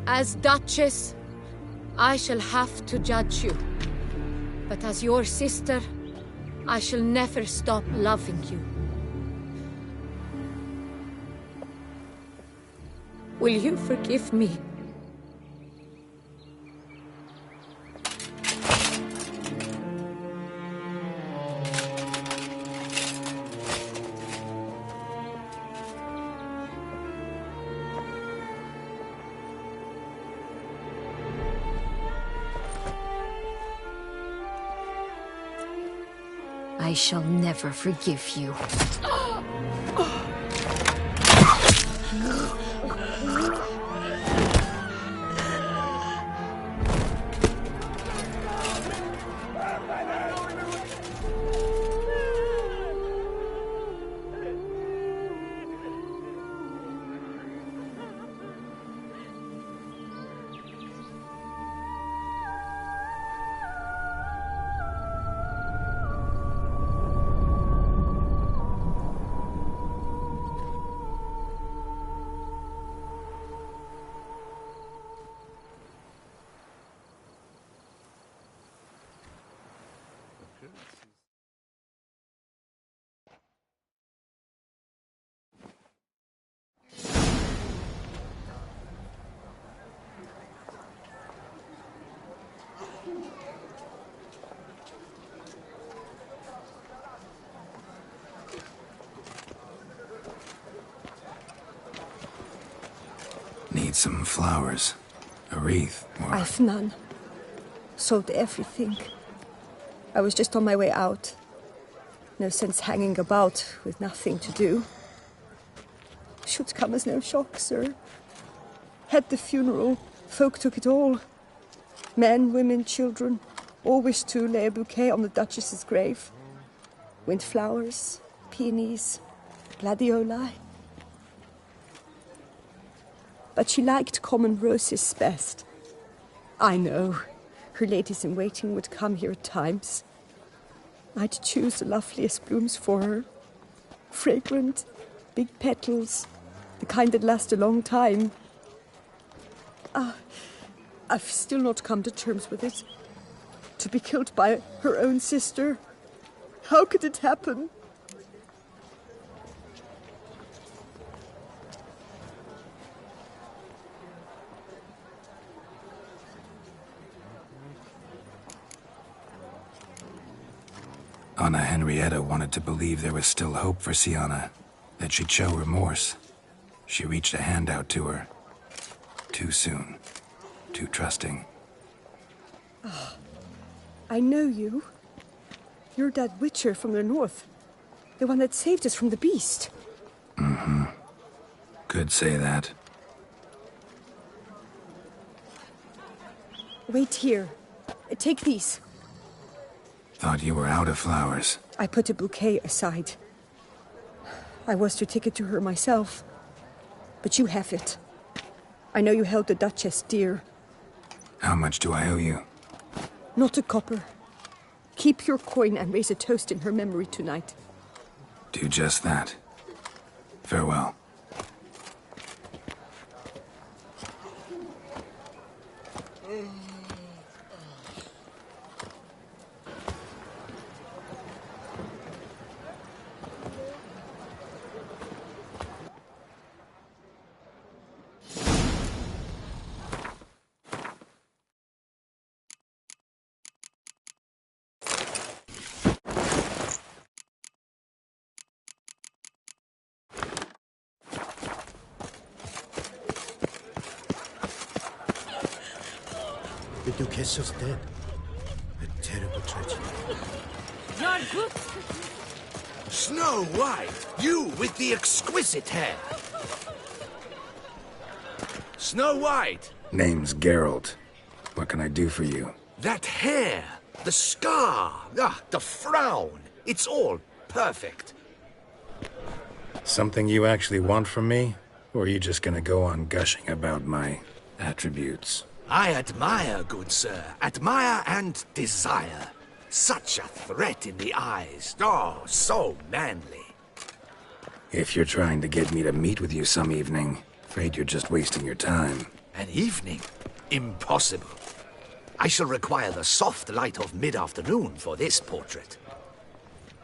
As Duchess, I shall have to judge you. But as your sister, I shall never stop loving you. Will you forgive me? I shall never forgive you. Need some flowers. A wreath, or... I've none. Sold everything. I was just on my way out. No sense hanging about with nothing to do. Should come as no shock, sir. Had the funeral, folk took it all. Men, women, children, all wished to lay a bouquet on the Duchess's grave. Windflowers, peonies, gladioli. But she liked common roses best. I know, her ladies-in-waiting would come here at times. I'd choose the loveliest blooms for her. Fragrant, big petals, the kind that last a long time. I've still not come to terms with it. To be killed by her own sister. How could it happen? Anna Henrietta wanted to believe there was still hope for Sienna, that she'd show remorse. She reached a hand out to her. Too soon. Too trusting. Oh, I know you. You're that witcher from the north. The one that saved us from the beast. Mm-hmm. Could say that. Wait here. Take these. Thought you were out of flowers. I put a bouquet aside. I was to take it to her myself. But you have it. I know you held the Duchess dear. How much do I owe you? Not a copper. Keep your coin and raise a toast in her memory tonight. Do just that. Farewell. The Duchess is dead. A terrible tragedy. You're good. Snow White! You with the exquisite hair! Snow White! Name's Geralt. What can I do for you? That hair! The scar! The frown! It's all perfect. Something you actually want from me? Or are you just gonna go on gushing about my attributes? I admire, good sir. Admire and desire. Such a threat in the eyes. Oh, so manly. If you're trying to get me to meet with you some evening, afraid you're just wasting your time. An evening? Impossible. I shall require the soft light of mid-afternoon for this portrait.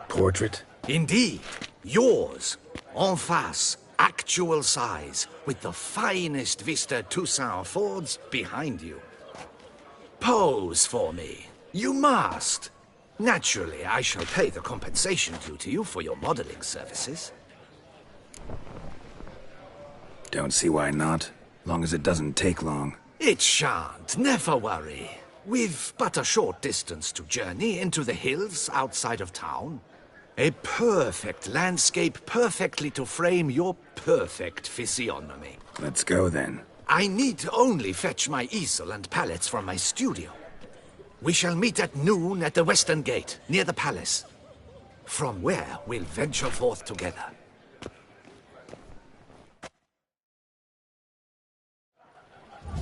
Portrait? Indeed. Yours. En face. Actual size. With the finest vista Toussaint affords behind you. Pose for me. You must. Naturally, I shall pay the compensation due to you for your modeling services. Don't see why not. Long as it doesn't take long. It shan't. Never worry. We've but a short distance to journey into the hills outside of town. A perfect landscape perfectly to frame your perfect physiognomy. Let's go then. I need only fetch my easel and palettes from my studio. We shall meet at noon at the western gate, near the palace. From where we'll venture forth together.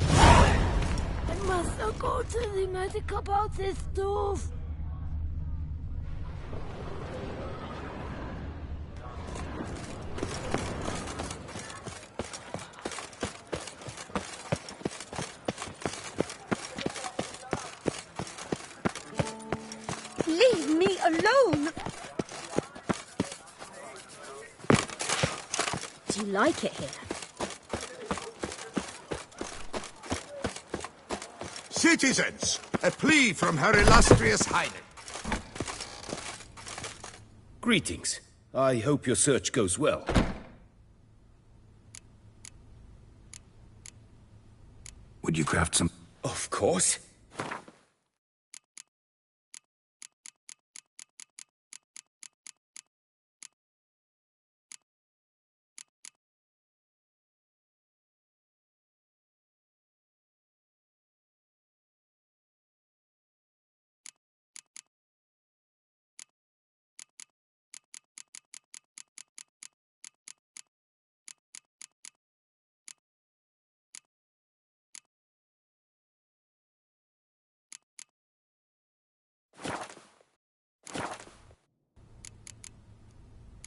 I must not go to the medic about this stuff. Leave me alone! Do you like it here? Citizens, a plea from Her Illustrious Highness. Greetings. I hope your search goes well. Would you craft some... Of course.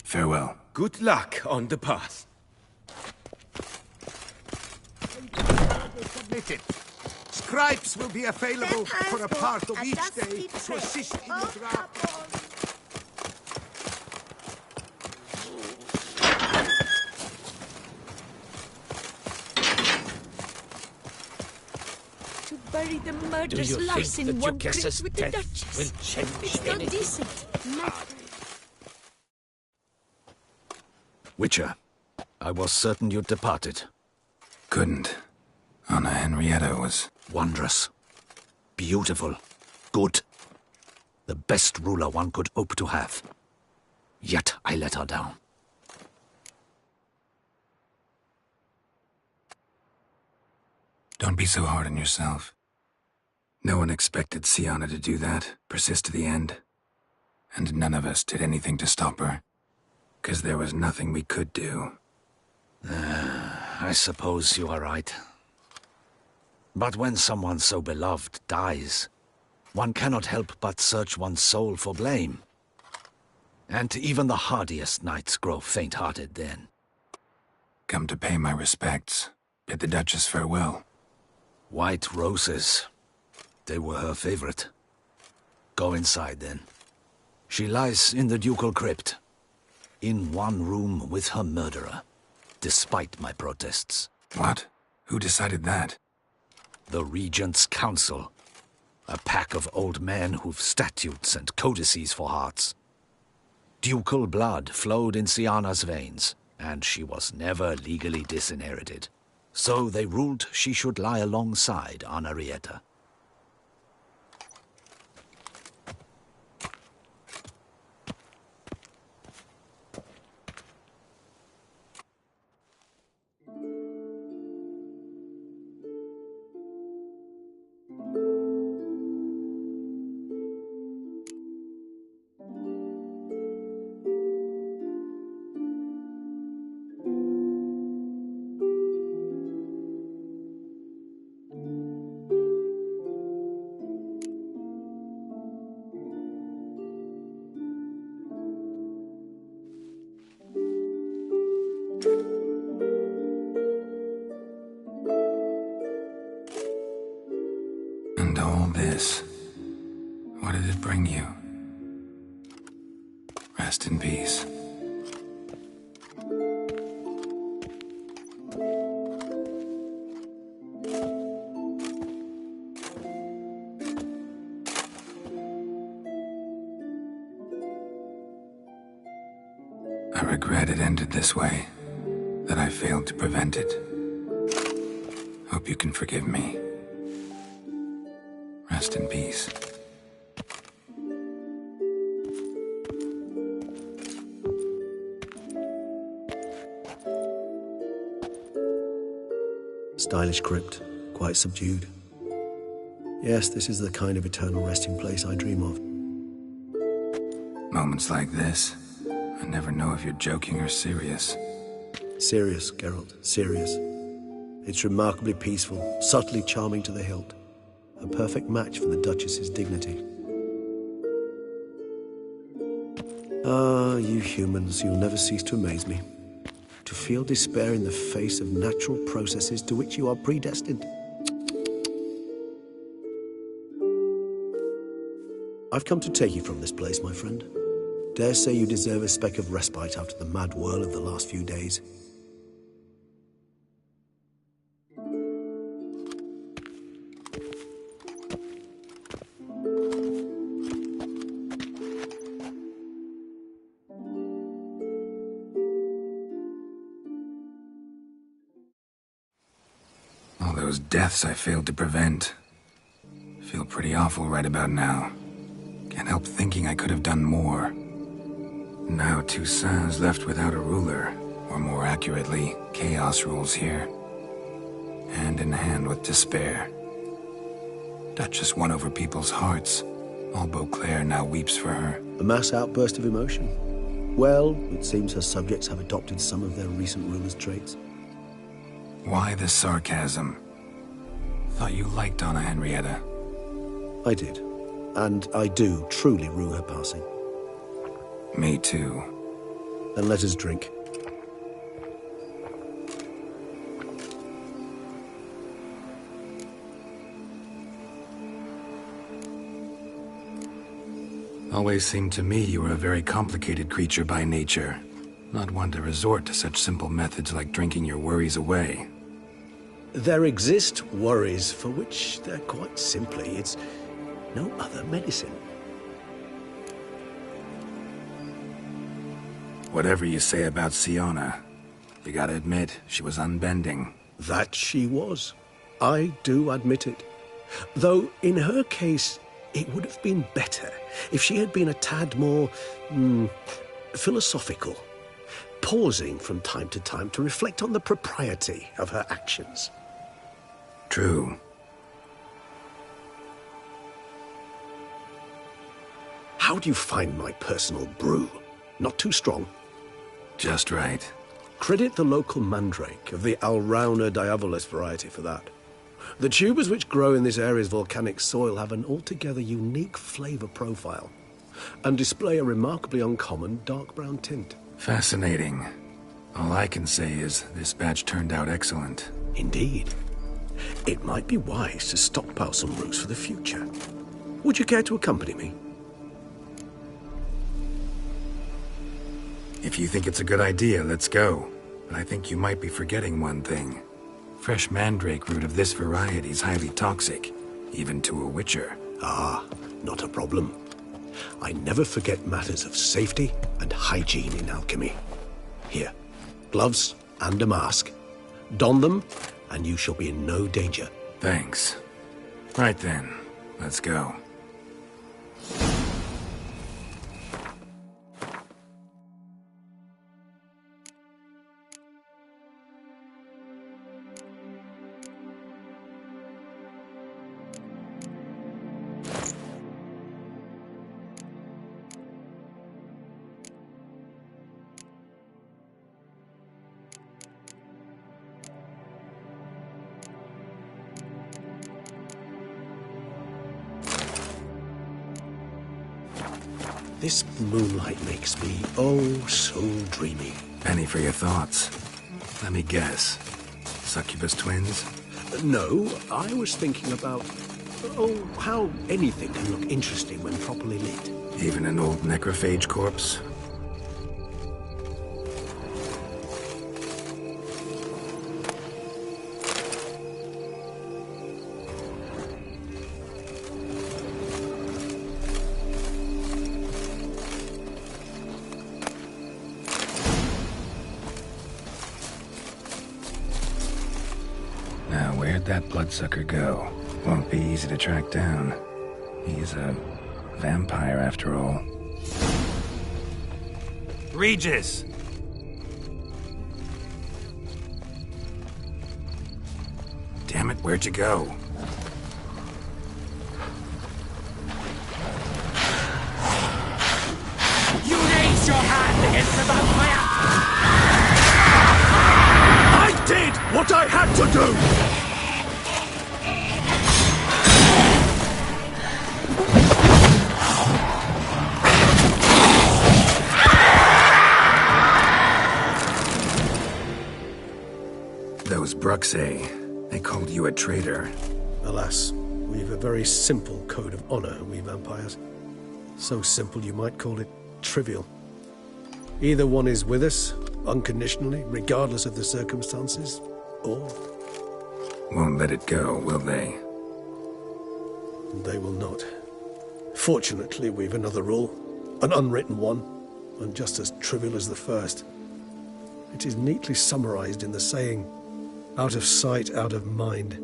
Farewell. Good luck on the path. Submitted. Scribes will be available for a part of each day to assist in the draft. To bury the murderous Do you lives think in that one your guess's drink with the death Duchess. will change It's not anything? decent. Witcher, I was certain you'd departed. Couldn't. Anna Henrietta was... Wondrous. Beautiful. Good. The best ruler one could hope to have. Yet I let her down. Don't be so hard on yourself. No one expected Sienna to do that, persist to the end. And none of us did anything to stop her. 'Cause there was nothing we could do. I suppose you are right. But when someone so beloved dies, one cannot help but search one's soul for blame. And even the hardiest knights grow faint-hearted then. Come to pay my respects. Bid the Duchess farewell. White roses. They were her favorite. Go inside then. She lies in the ducal crypt. In one room with her murderer, despite my protests. What? Who decided that? The Regent's Council. A pack of old men who've statutes and codices for hearts. Ducal blood flowed in Sienna's veins, and she was never legally disinherited. So they ruled she should lie alongside Anarietta. this? What did it bring you? Rest in peace. I regret it ended this way, that I failed to prevent it. Hope you can forgive me. Rest in peace. Stylish crypt, quite subdued. Yes, this is the kind of eternal resting place I dream of. Moments like this, I never know if you're joking or serious. Serious, Geralt, serious. It's remarkably peaceful, subtly charming to the hilt. A perfect match for the Duchess's dignity. Ah, you humans, you'll never cease to amaze me. To feel despair in the face of natural processes to which you are predestined. I've come to take you from this place, my friend. Dare say you deserve a speck of respite after the mad whirl of the last few days. All those deaths I failed to prevent. Feel pretty awful right about now. Can't help thinking I could have done more. Now Toussaint's left without a ruler, or more accurately, chaos rules here. Hand in hand with despair. Duchess won over people's hearts. All Beauclair now weeps for her. A mass outburst of emotion. Well, it seems her subjects have adopted some of their recent ruler's traits. Why the sarcasm? Thought you liked Donna Henrietta. I did. And I do truly rue her passing. Me too. Then let us drink. Always seemed to me you were a very complicated creature by nature. Not one to resort to such simple methods like drinking your worries away. There exist worries for which they're quite simply, it's no other medicine. Whatever you say about Siona, you gotta admit, she was unbending. That she was. I do admit it. Though, in her case, it would have been better if she had been a tad more, philosophical. Pausing from time to time to reflect on the propriety of her actions. True. How do you find my personal brew? Not too strong? Just right. Credit the local mandrake of the Alrauna diavolis variety for that. The tubers which grow in this area's volcanic soil have an altogether unique flavor profile and display a remarkably uncommon dark brown tint. Fascinating. All I can say is this batch turned out excellent. Indeed. It might be wise to stockpile some roots for the future. Would you care to accompany me? If you think it's a good idea, let's go. But I think you might be forgetting one thing. Fresh mandrake root of this variety is highly toxic, even to a witcher. Ah, not a problem. I never forget matters of safety and hygiene in alchemy. Here, gloves and a mask. Don them, and you shall be in no danger. Thanks. Right then, let's go. This moonlight makes me, oh, so dreamy. Penny for your thoughts. Let me guess. Succubus twins? No, I was thinking about Oh, how anything can look interesting when properly lit. Even an old necrophage corpse? Now, where'd that bloodsucker go? Won't be easy to track down. He's a vampire after all. Regis! Damn it, where'd you go? You raised your hand against the vampire! I did what I had to do! Those Bruxae, they called you a traitor. Alas, we've a very simple code of honor, we vampires. So simple you might call it trivial. Either one is with us, unconditionally, regardless of the circumstances, or... Won't let it go, will they? They will not. Fortunately, we've another rule, an unwritten one, and just as trivial as the first. It is neatly summarized in the saying, out of sight, out of mind.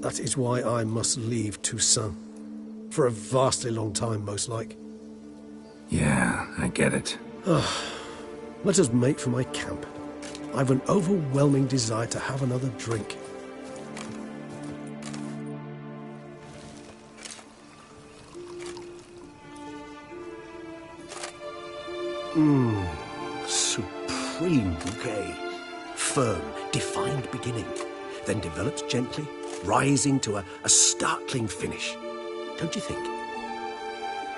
That is why I must leave Toussaint. For a vastly long time, most like. Yeah, I get it. Let us make for my camp. I've an overwhelming desire to have another drink. Supreme bouquet. Firm, defined beginning, then develops gently, rising to a startling finish. Don't you think?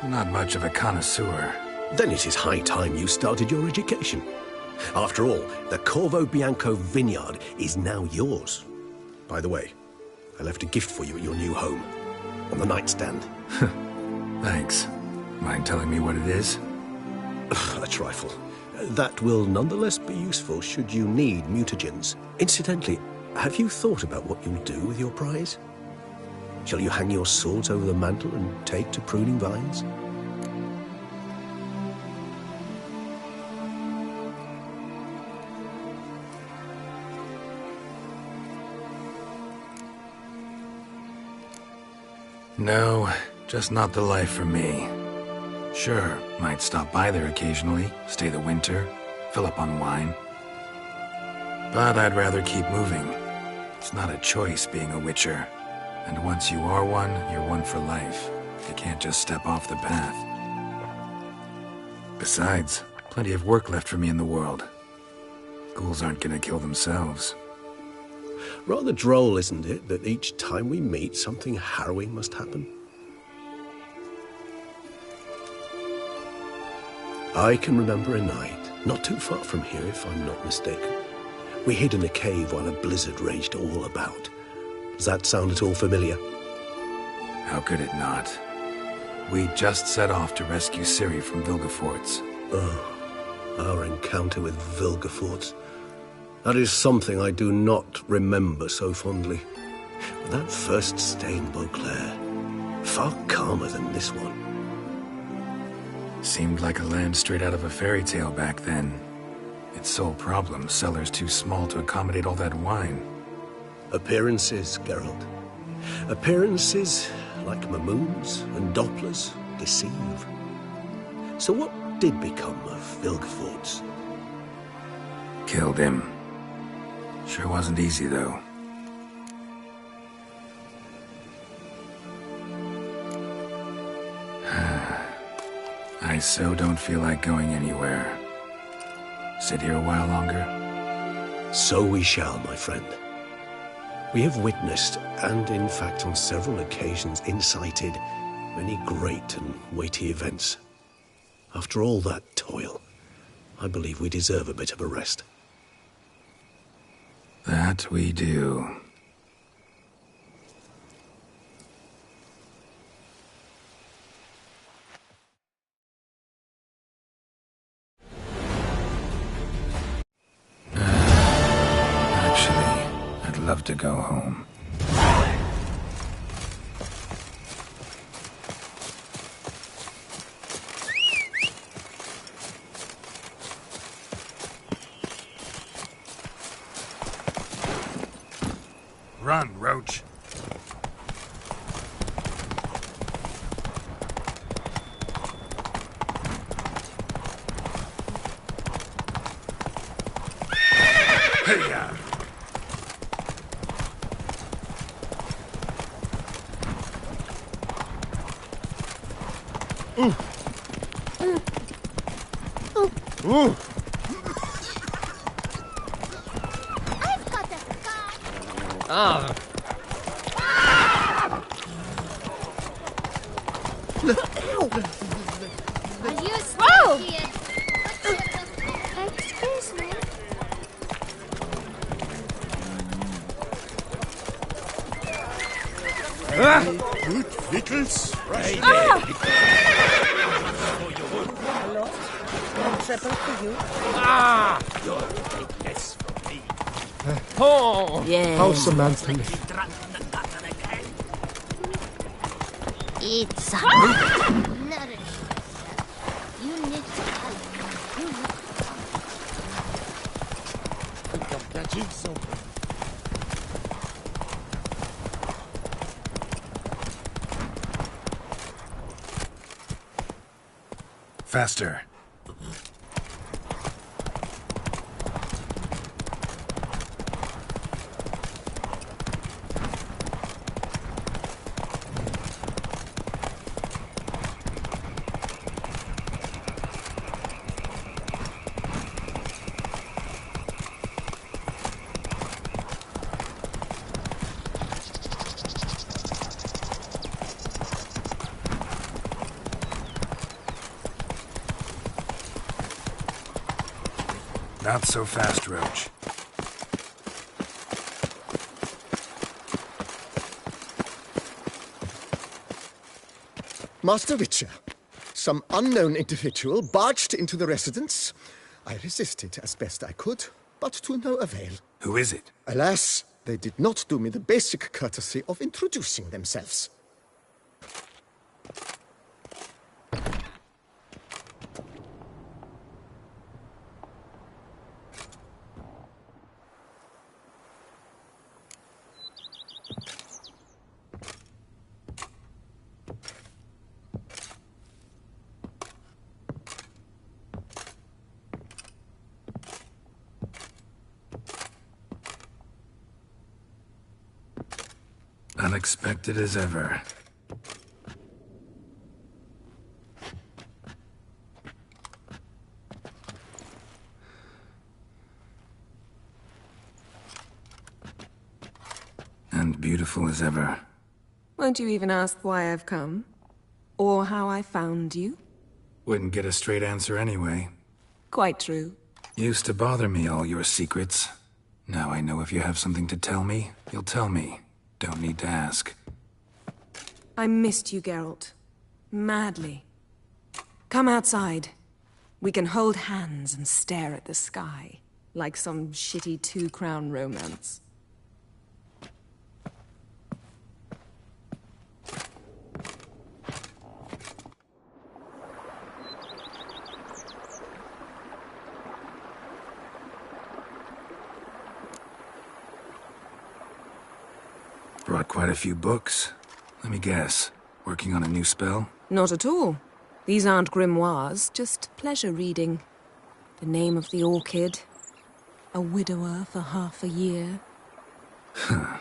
Not much of a connoisseur. Then it is high time you started your education. After all, the Corvo Bianco vineyard is now yours. By the way, I left a gift for you at your new home, on the nightstand. Thanks. Mind telling me what it is? A trifle. That will nonetheless be useful should you need mutagens. Incidentally, have you thought about what you'll do with your prize? Shall you hang your swords over the mantle and take to pruning vines? No, just not the life for me. Sure, might stop by there occasionally, stay the winter, fill up on wine. But I'd rather keep moving. It's not a choice being a witcher. And once you are one, you're one for life. You can't just step off the path. Besides, plenty of work left for me in the world. Ghouls aren't gonna kill themselves. Rather droll, isn't it, that each time we meet, something harrowing must happen? I can remember a night, not too far from here if I'm not mistaken. We hid in a cave while a blizzard raged all about. Does that sound at all familiar? How could it not? We just set off to rescue Ciri from Vilgefortz. Oh, our encounter with Vilgefortz. That is something I do not remember so fondly. But that first stay in Beauclair, far calmer than this one. Seemed like a land straight out of a fairy tale back then. Its sole problem, cellars too small to accommodate all that wine. Appearances, Geralt. Appearances, like Mamoons and Dopplers, deceive. So what did become of Vilgefortz? Killed him. Sure wasn't easy, though. I so don't feel like going anywhere. Sit here a while longer? So we shall, my friend. We have witnessed, and in fact on several occasions incited, many great and weighty events. After all that toil, I believe we deserve a bit of a rest. That we do. love to go home. Run, Roach. Hey-ya! Ooh. Ah. Are you still here? Excuse me. Good Vickles. Right there. Hello? One triple for you. Ah! You'll take less from me. Oh! Yeah. How's Samantha? It's nourish. You need to Faster. Not so fast, Roach. Master Witcher, some unknown individual barged into the residence. I resisted as best I could, but to no avail. Who is it? Alas, they did not do me the basic courtesy of introducing themselves. Unexpected as ever. And beautiful as ever. Won't you even ask why I've come? Or how I found you? Wouldn't get a straight answer anyway. Quite true. Used to bother me, all your secrets. Now I know if you have something to tell me, you'll tell me. Don't need to ask. I missed you, Geralt. Madly. Come outside. We can hold hands and stare at the sky, like some shitty two-crown romance. Brought quite a few books. Let me guess. Working on a new spell? Not at all. These aren't grimoires, just pleasure reading. The Name of the Orchid. A widower for half a year. Huh.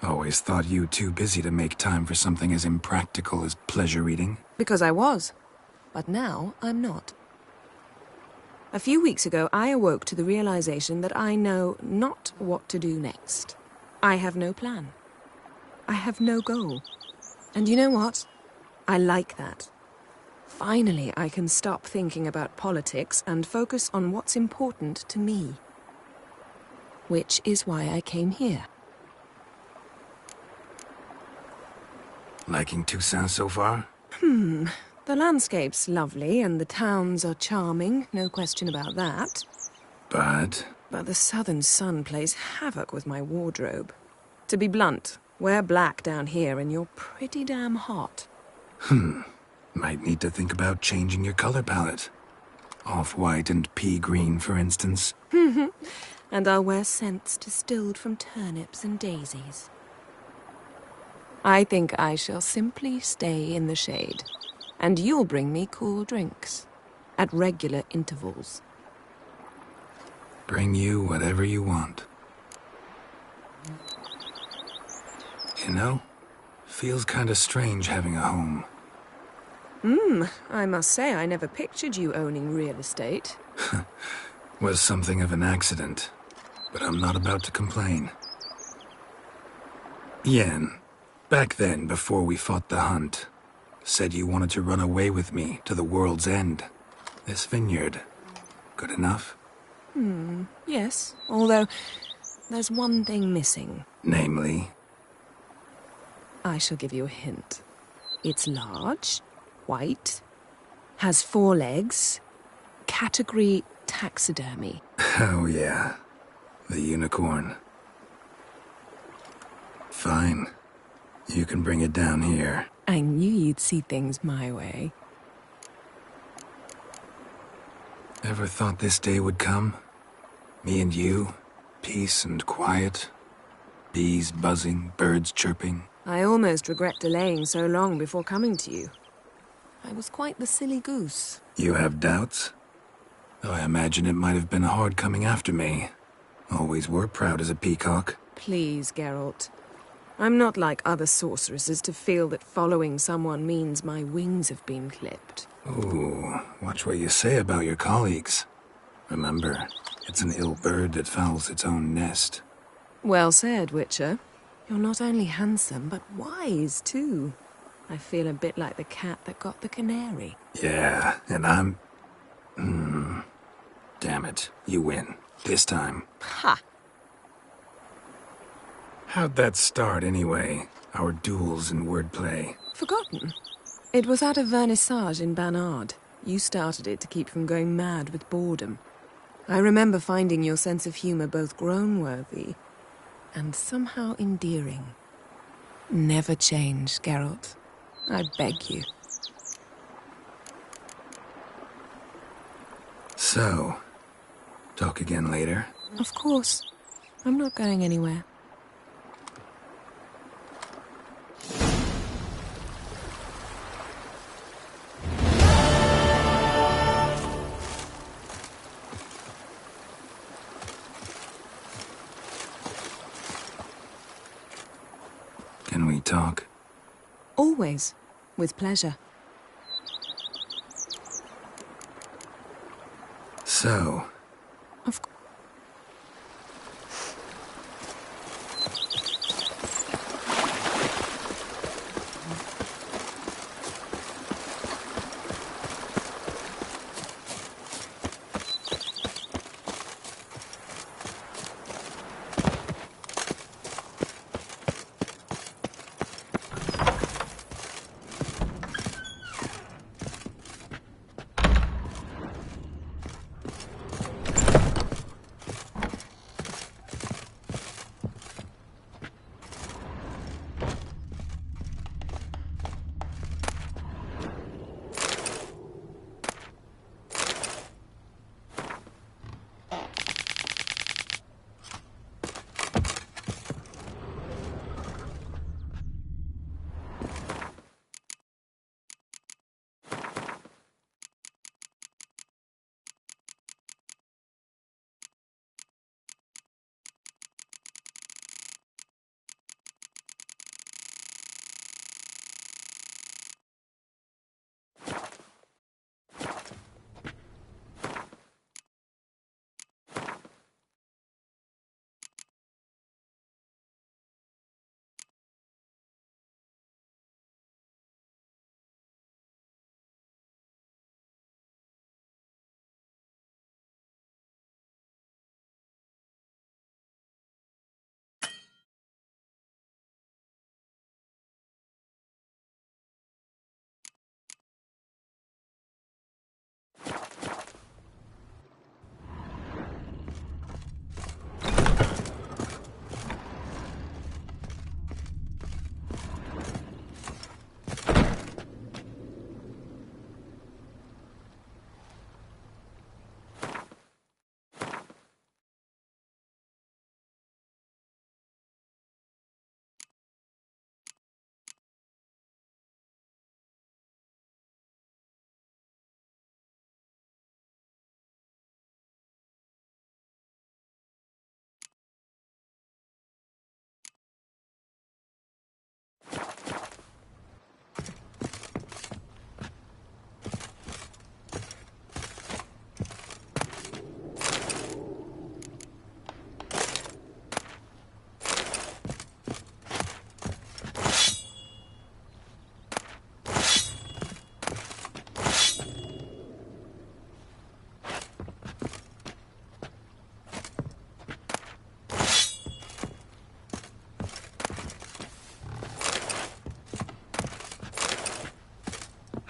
Always thought you too busy to make time for something as impractical as pleasure reading. Because I was. But now I'm not. A few weeks ago, I awoke to the realization that I know not what to do next. I have no plan. I have no goal. And you know what? I like that. Finally, I can stop thinking about politics and focus on what's important to me. Which is why I came here. Liking Toussaint so far? The landscape's lovely and the towns are charming, no question about that. But But the southern sun plays havoc with my wardrobe. To be blunt, wear black down here and you're pretty damn hot. Might need to think about changing your color palette. Off-white and pea green, for instance. And I'll wear scents distilled from turnips and daisies. I think I shall simply stay in the shade, and you'll bring me cool drinks at regular intervals. Bring you whatever you want. You know, feels kinda strange having a home. I must say I never pictured you owning real estate. Was something of an accident, but I'm not about to complain. Yen, back then, before we fought the hunt, said you wanted to run away with me to the world's end. This vineyard, good enough? Yes, although there's one thing missing. Namely? I shall give you a hint. It's large, white, has 4 legs, category taxidermy. Oh yeah, the unicorn. Fine. You can bring it down here. I knew you'd see things my way. Ever thought this day would come? Me and you, peace and quiet. Bees buzzing, birds chirping. I almost regret delaying so long before coming to you. I was quite the silly goose. You have doubts? Though I imagine it might have been hard coming after me. Always were proud as a peacock. Please, Geralt. I'm not like other sorceresses to feel that following someone means my wings have been clipped. Ooh, watch what you say about your colleagues. Remember, it's an ill bird that fouls its own nest. Well said, Witcher. You're not only handsome, but wise, too. I feel a bit like the cat that got the canary. Yeah, and I'm... Damn it, you win. This time. Ha! How'd that start, anyway? Our duels and wordplay. Forgotten. It was at a vernissage in Banard. You started it to keep from going mad with boredom. I remember finding your sense of humor both groan-worthy and somehow endearing. Never change, Geralt. I beg you. So, talk again later? Of course. I'm not going anywhere. Can we talk? Always. With pleasure. So... Of course.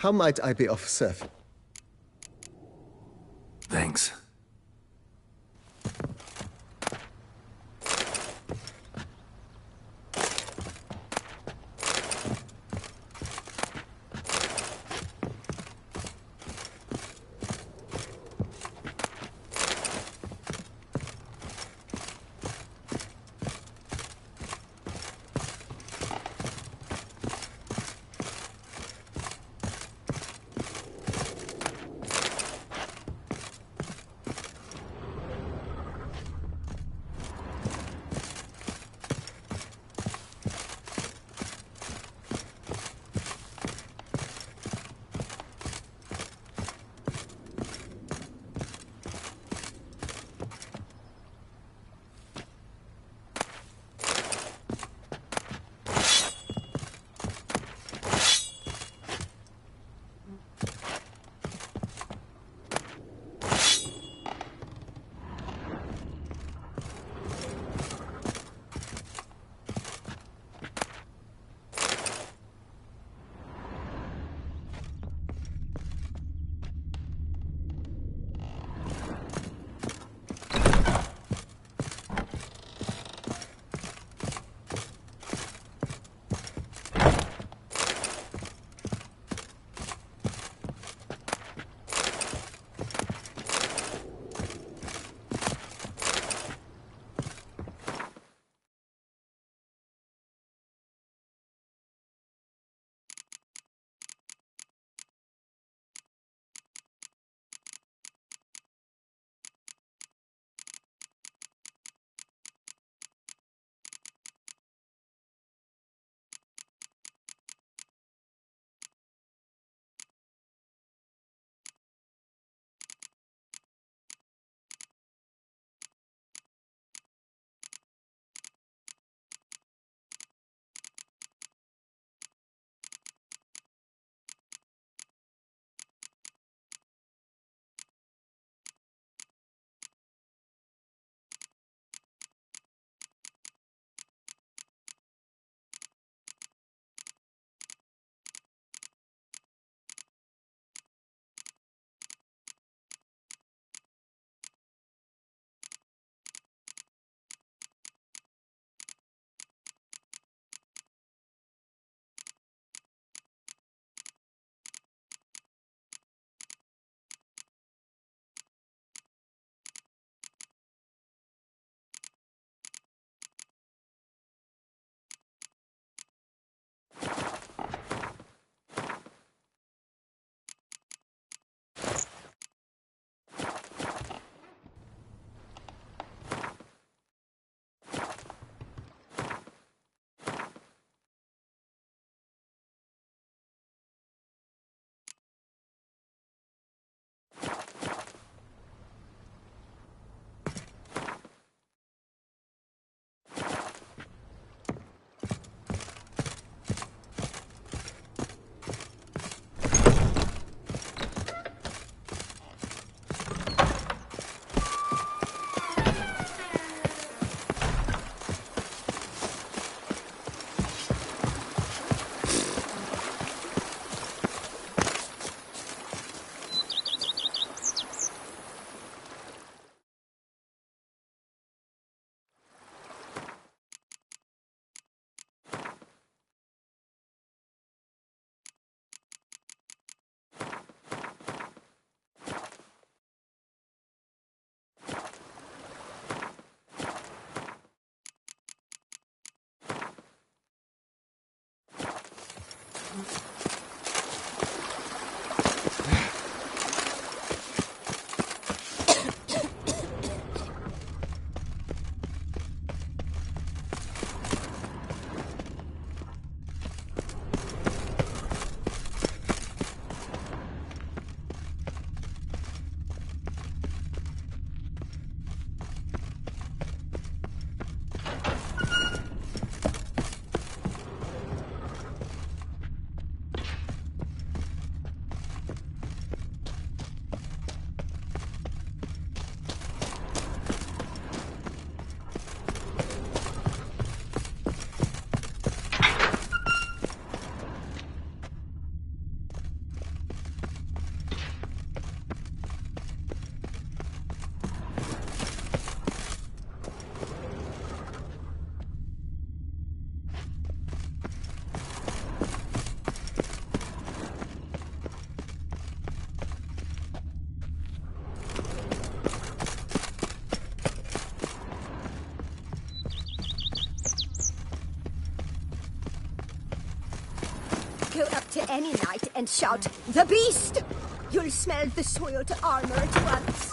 How might I be of service? Thanks. any night and shout, "The beast!" You'll smell the soiled armor at once.